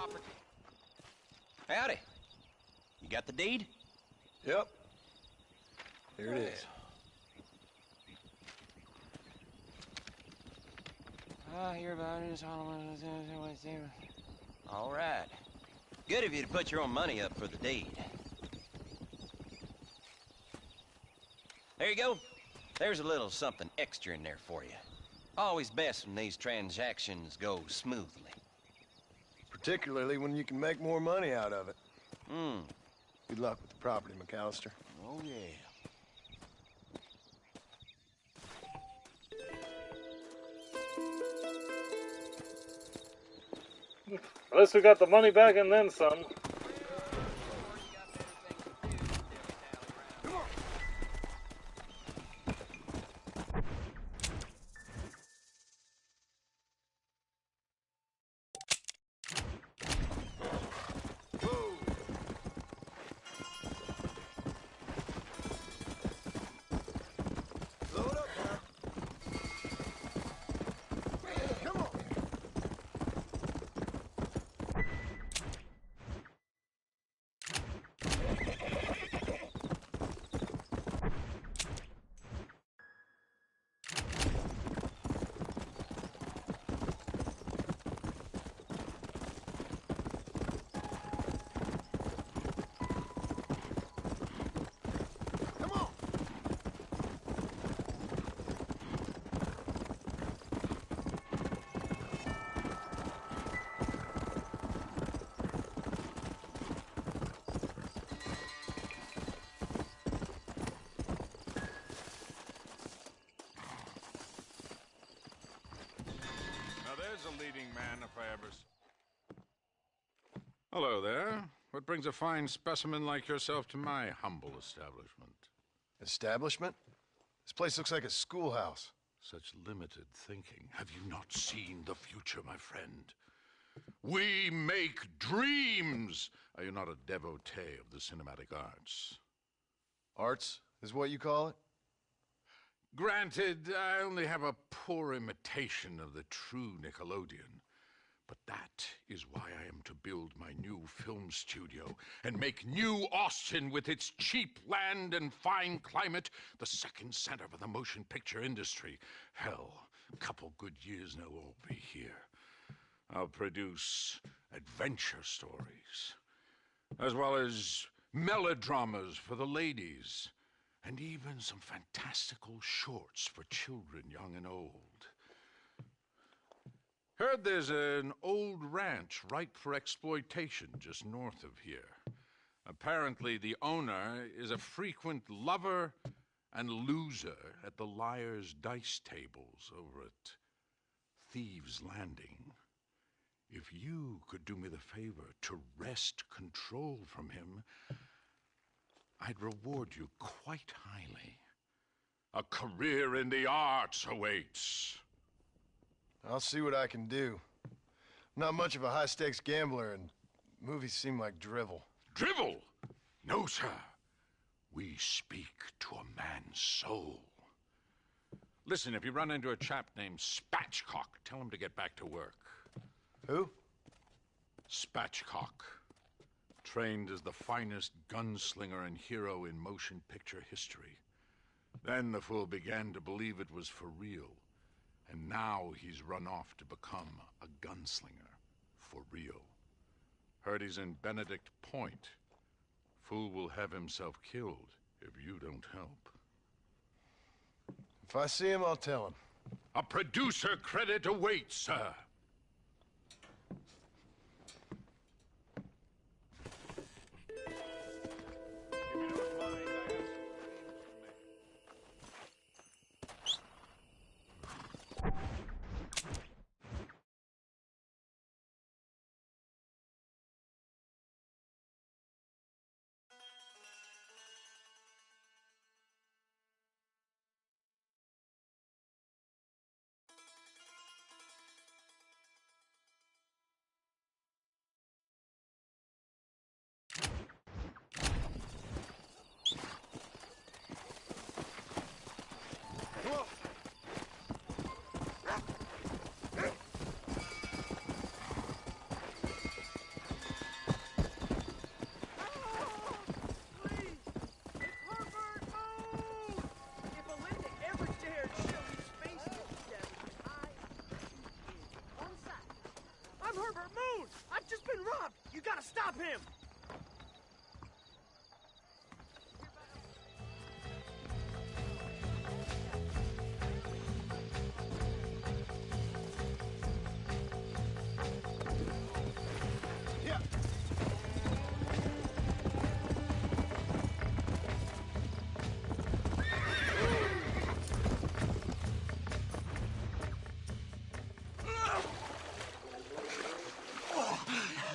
property. Howdy. You got the deed? Yep. Here it is. I hear about it. All right. Good of you to put your own money up for the deed. There you go. There's a little something extra in there for you. Always best when these transactions go smoothly. Particularly when you can make more money out of it. Hmm. Good luck with the property, McAllister. Oh, yeah. At least we got the money back and then some. A leading man, if I ever... Hello there. What brings a fine specimen like yourself to my humble establishment? Establishment? This place looks like a schoolhouse. Such limited thinking. Have you not seen the future, my friend? We make dreams! Are you not a devotee of the cinematic arts? Arts is what you call it? Granted, I only have a poor imitation of the true Nickelodeon. But that is why I am to build my new film studio and make New Austin, with its cheap land and fine climate, the second center for the motion picture industry. Hell, a couple good years now I'll be here. I'll produce adventure stories, as well as melodramas for the ladies, and even some fantastical shorts for children, young and old. Heard there's an old ranch ripe for exploitation just north of here. Apparently the owner is a frequent lover and loser at the liar's dice tables over at Thieves' Landing. If you could do me the favor to wrest control from him, I'd reward you quite highly. A career in the arts awaits. I'll see what I can do. I'm not much of a high-stakes gambler, and movies seem like drivel. Drivel? No, sir. We speak to a man's soul. Listen, if you run into a chap named Spatchcock, tell him to get back to work. Who? Spatchcock. Trained as the finest gunslinger and hero in motion picture history. Then the fool began to believe it was for real. And now he's run off to become a gunslinger. For real. Heard he's in Benedict Point. Fool will have himself killed if you don't help. If I see him, I'll tell him. A producer credit awaits, sir. gotta stop him!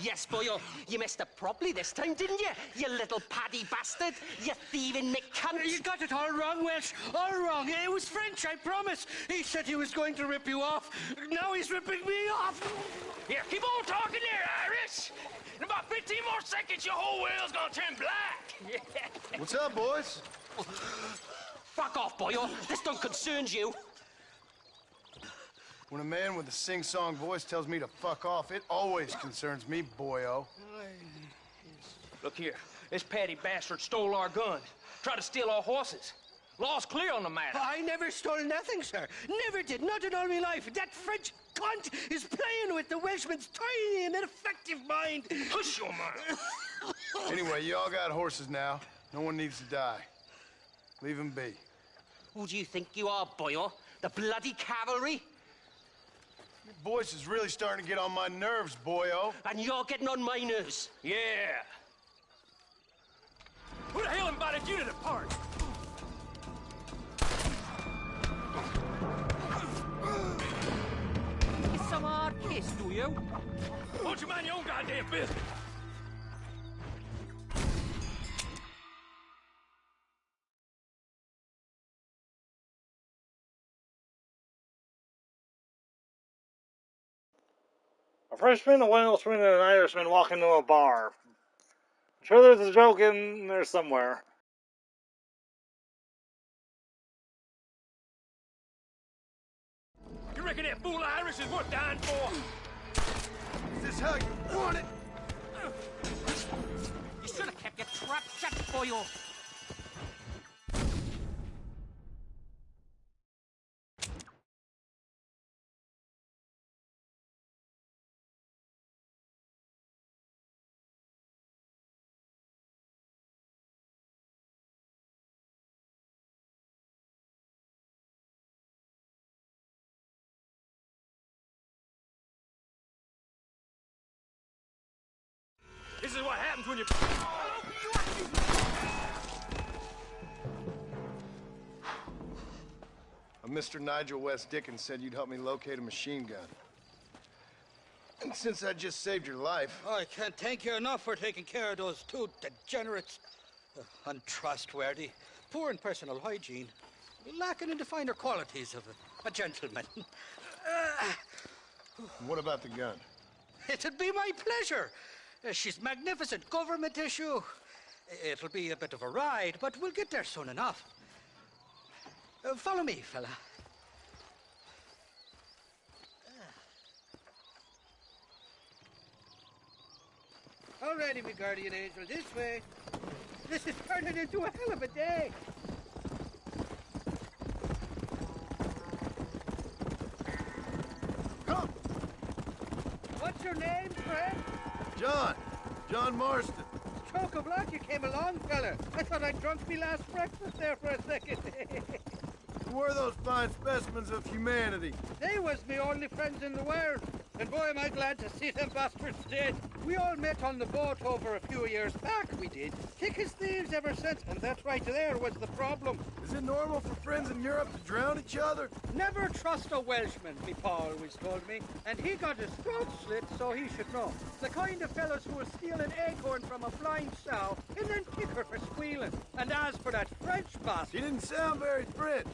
Yes, boyo, you messed up properly this time, didn't you? You little paddy bastard. You thieving McCunt. You got it all wrong, Welsh. All wrong. It was French, I promise. He said he was going to rip you off. Now he's ripping me off. Here, keep on talking there, Irish. In about 15 more seconds, your whole world's gonna turn black. What's up, boys? Fuck off, boyo. This don't concern you. When a man with a sing-song voice tells me to fuck off, it always concerns me, boyo. Look here, this Paddy bastard stole our guns, tried to steal our horses. Law's clear on the matter. I never stole nothing, sir. Never did. Not in all my life. That French cunt is playing with the Welshman's tiny and ineffective mind. Hush your mouth. Anyway, you all got horses now. No one needs to die. Leave them be. Who do you think you are, boyo? The bloody cavalry? Your voice is really starting to get on my nerves, boyo. And you're getting on my nerves. Yeah. Who the hell invited you to the party? It's some hard kiss, do you? Why don't you mind your own goddamn business? A Frenchman, a Welshman, and an Irishman walk into a bar. I'm sure there's a joke in there somewhere. You reckon that fool Irish is worth dying for? Is this how you want it? You should have kept your trap shut, boyo. This is what happens when you... Mr. Nigel West Dickens said you'd help me locate a machine gun. And since I just saved your life... I can't thank you enough for taking care of those two degenerates. Untrustworthy, poor in personal hygiene, lacking in the finer qualities of a gentleman. What about the gun? It'd be my pleasure. She's magnificent, government issue. It'll be a bit of a ride, but we'll get there soon enough. Follow me, fella. All righty, me guardian angel, this way. This is turning into a hell of a day. Come! What's your name, friend? John Marston. Stroke of luck you came along, fella. I thought I'd drunk me last breakfast there for a second. Who were those fine specimens of humanity? They was me only friends in the world. And boy, am I glad to see them bastards dead. We all met on the boat over a few years back, we did. Thick as thieves ever since, and that right there was the problem. Is it normal for friends in Europe to drown each other? Never trust a Welshman, me pa always told me. And he got his throat slit, so he should know. The kind of fellows who will steal an acorn from a blind sow and then kick her for squealing. And as for that French bastard... He didn't sound very French.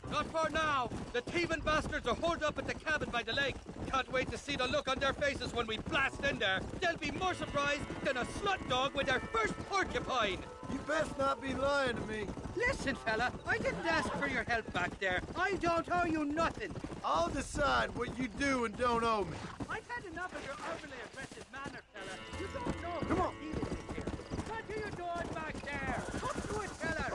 Not for now. The thieving bastards are holed up at the cabin by the lake. Can't wait to see the look on their faces when we blast in there. They'll be more surprised than a slut dog with their first porcupine. You best not be lying to me. Listen, fella, I didn't ask for your help back there. I don't owe you nothing. I'll decide what you do and don't owe me. I've had enough of your overly aggressive manner, fella. You don't know Come on. who's stealing this here. What are you doing back there? Come to it, fella.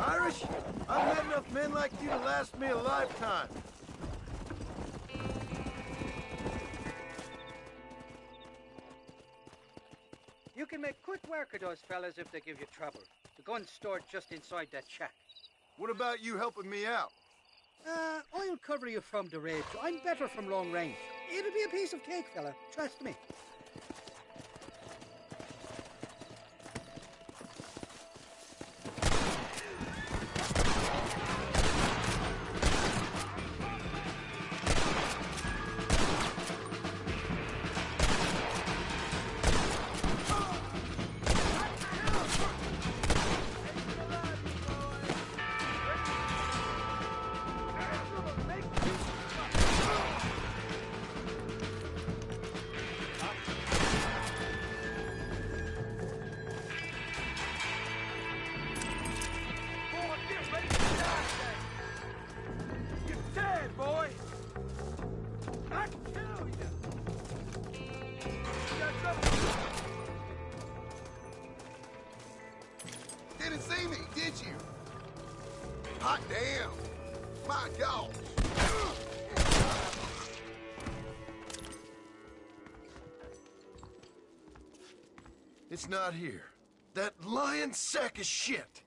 Irish, I've met enough men like you to last me a lifetime. work are those fellas if they give you trouble? The gun's stored just inside that shack. What about you helping me out? I'll cover you from the ridge. I'm better from long range. It'll be a piece of cake, fella. Trust me. Didn't see me, did you? Hot damn! My God! It's not here. That lying sack of shit!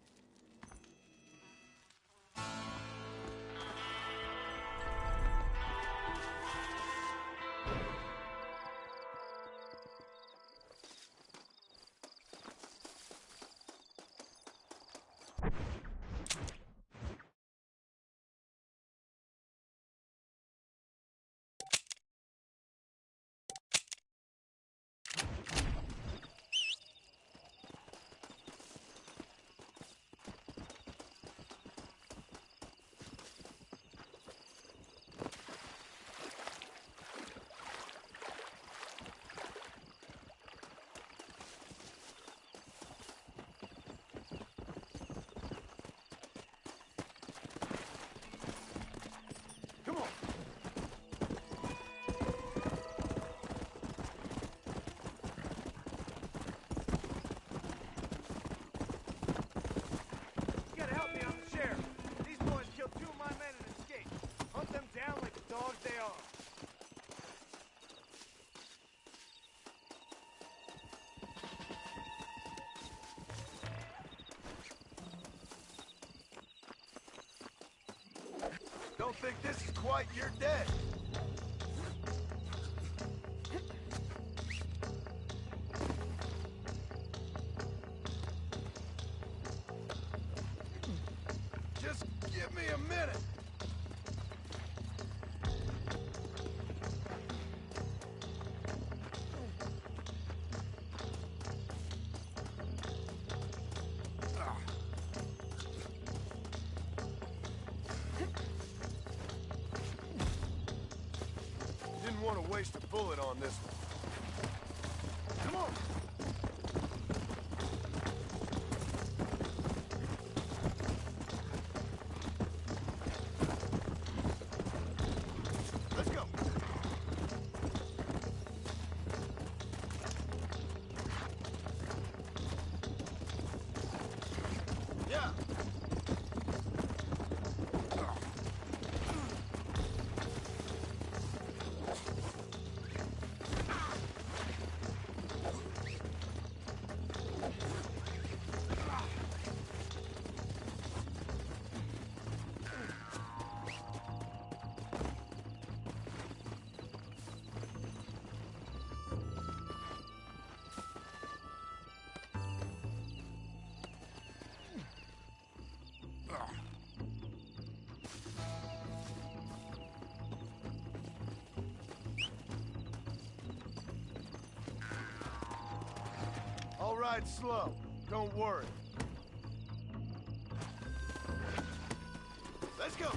Don't think this is quite your day. Just give me a minute. Didn't want to waste a bullet on this one. Come on! Let's go! Yeah! All right, slow. Don't worry. Let's go.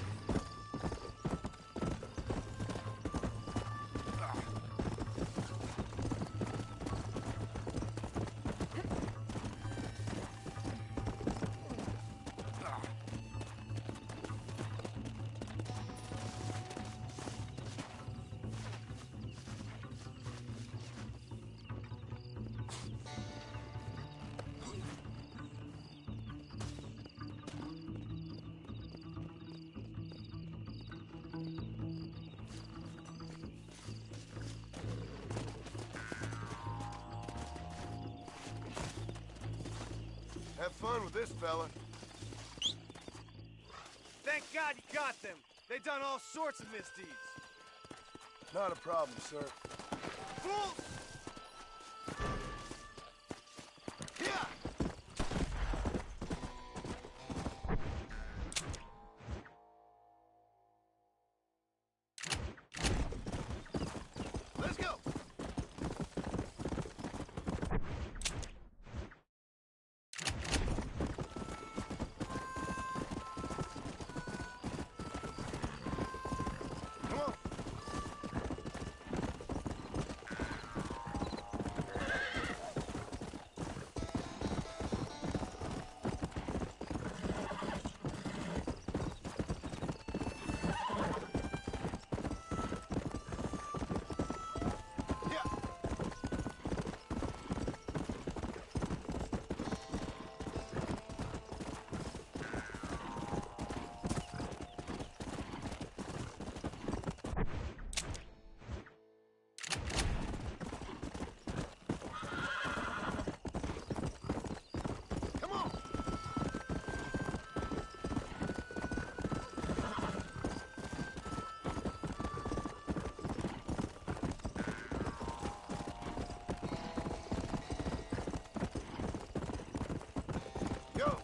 Have fun with this, fella. Thank God you got them. They done all sorts of misdeeds. Not a problem, sir. Fools! Yeah! Let's go! Come on! Go!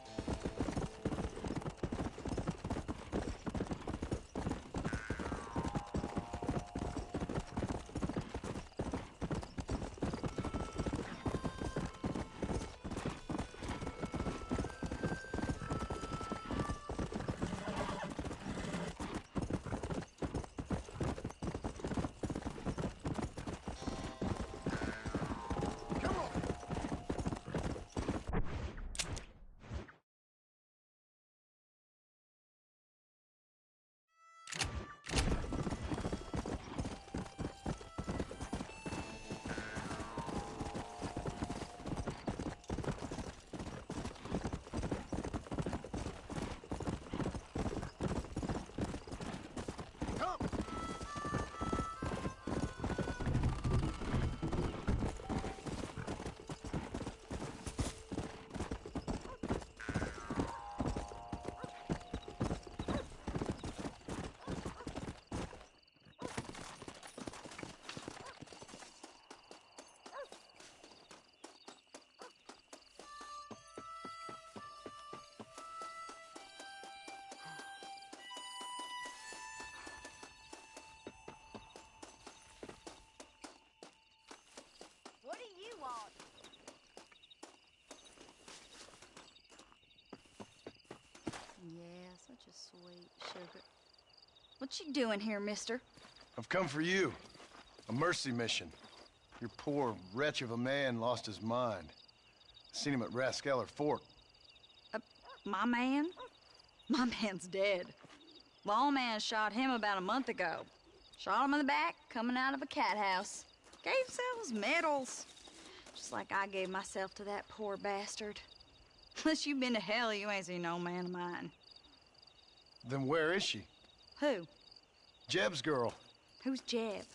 Come on! Come! What do you want? Yeah, such a sweet sugar. What you doing here, mister? I've come for you. A mercy mission. Your poor wretch of a man lost his mind. Seen him at Raskeller Fort. My man? My man's dead. Lawman shot him about a month ago. Shot him in the back, coming out of a cat house. Gave themselves medals. Just like I gave myself to that poor bastard. Unless you've been to hell, you ain't seen no man of mine. Then where is she? Who? Jeb's girl. Who's Jeb?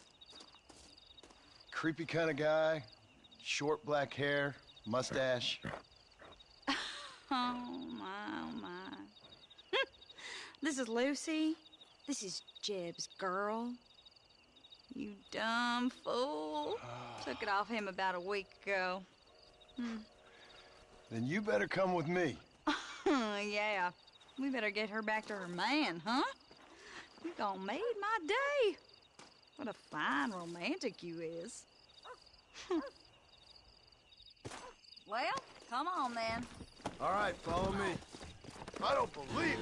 Creepy kind of guy. Short black hair, mustache. Oh, my, oh, my. This is Lucy. This is Jeb's girl. You dumb fool. Took it off him about a week ago. Then you better come with me. Yeah. We better get her back to her man, huh? You gonna made my day. What a fine romantic you is. Well, come on then. All right, follow me. I don't believe it.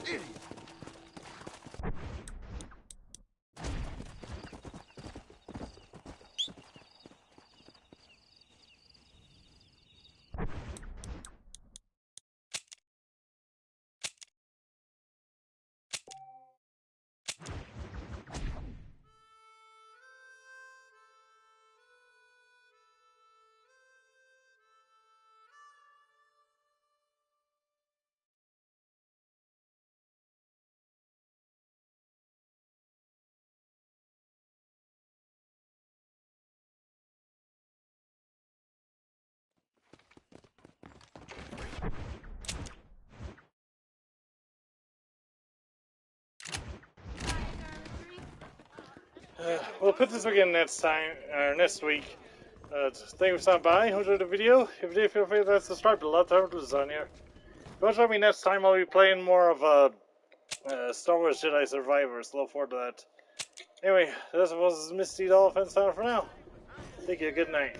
Idiot. We'll put this again next week. Thank you for stopping by. Hope you enjoyed the video. If you did, feel free to subscribe to a lot of titles on here. If you want to join me next time, I'll be playing more of Star Wars Jedi Survivors. Look forward to that. Anyway, this was Mistydolphin signing for now. Thank you. Good night.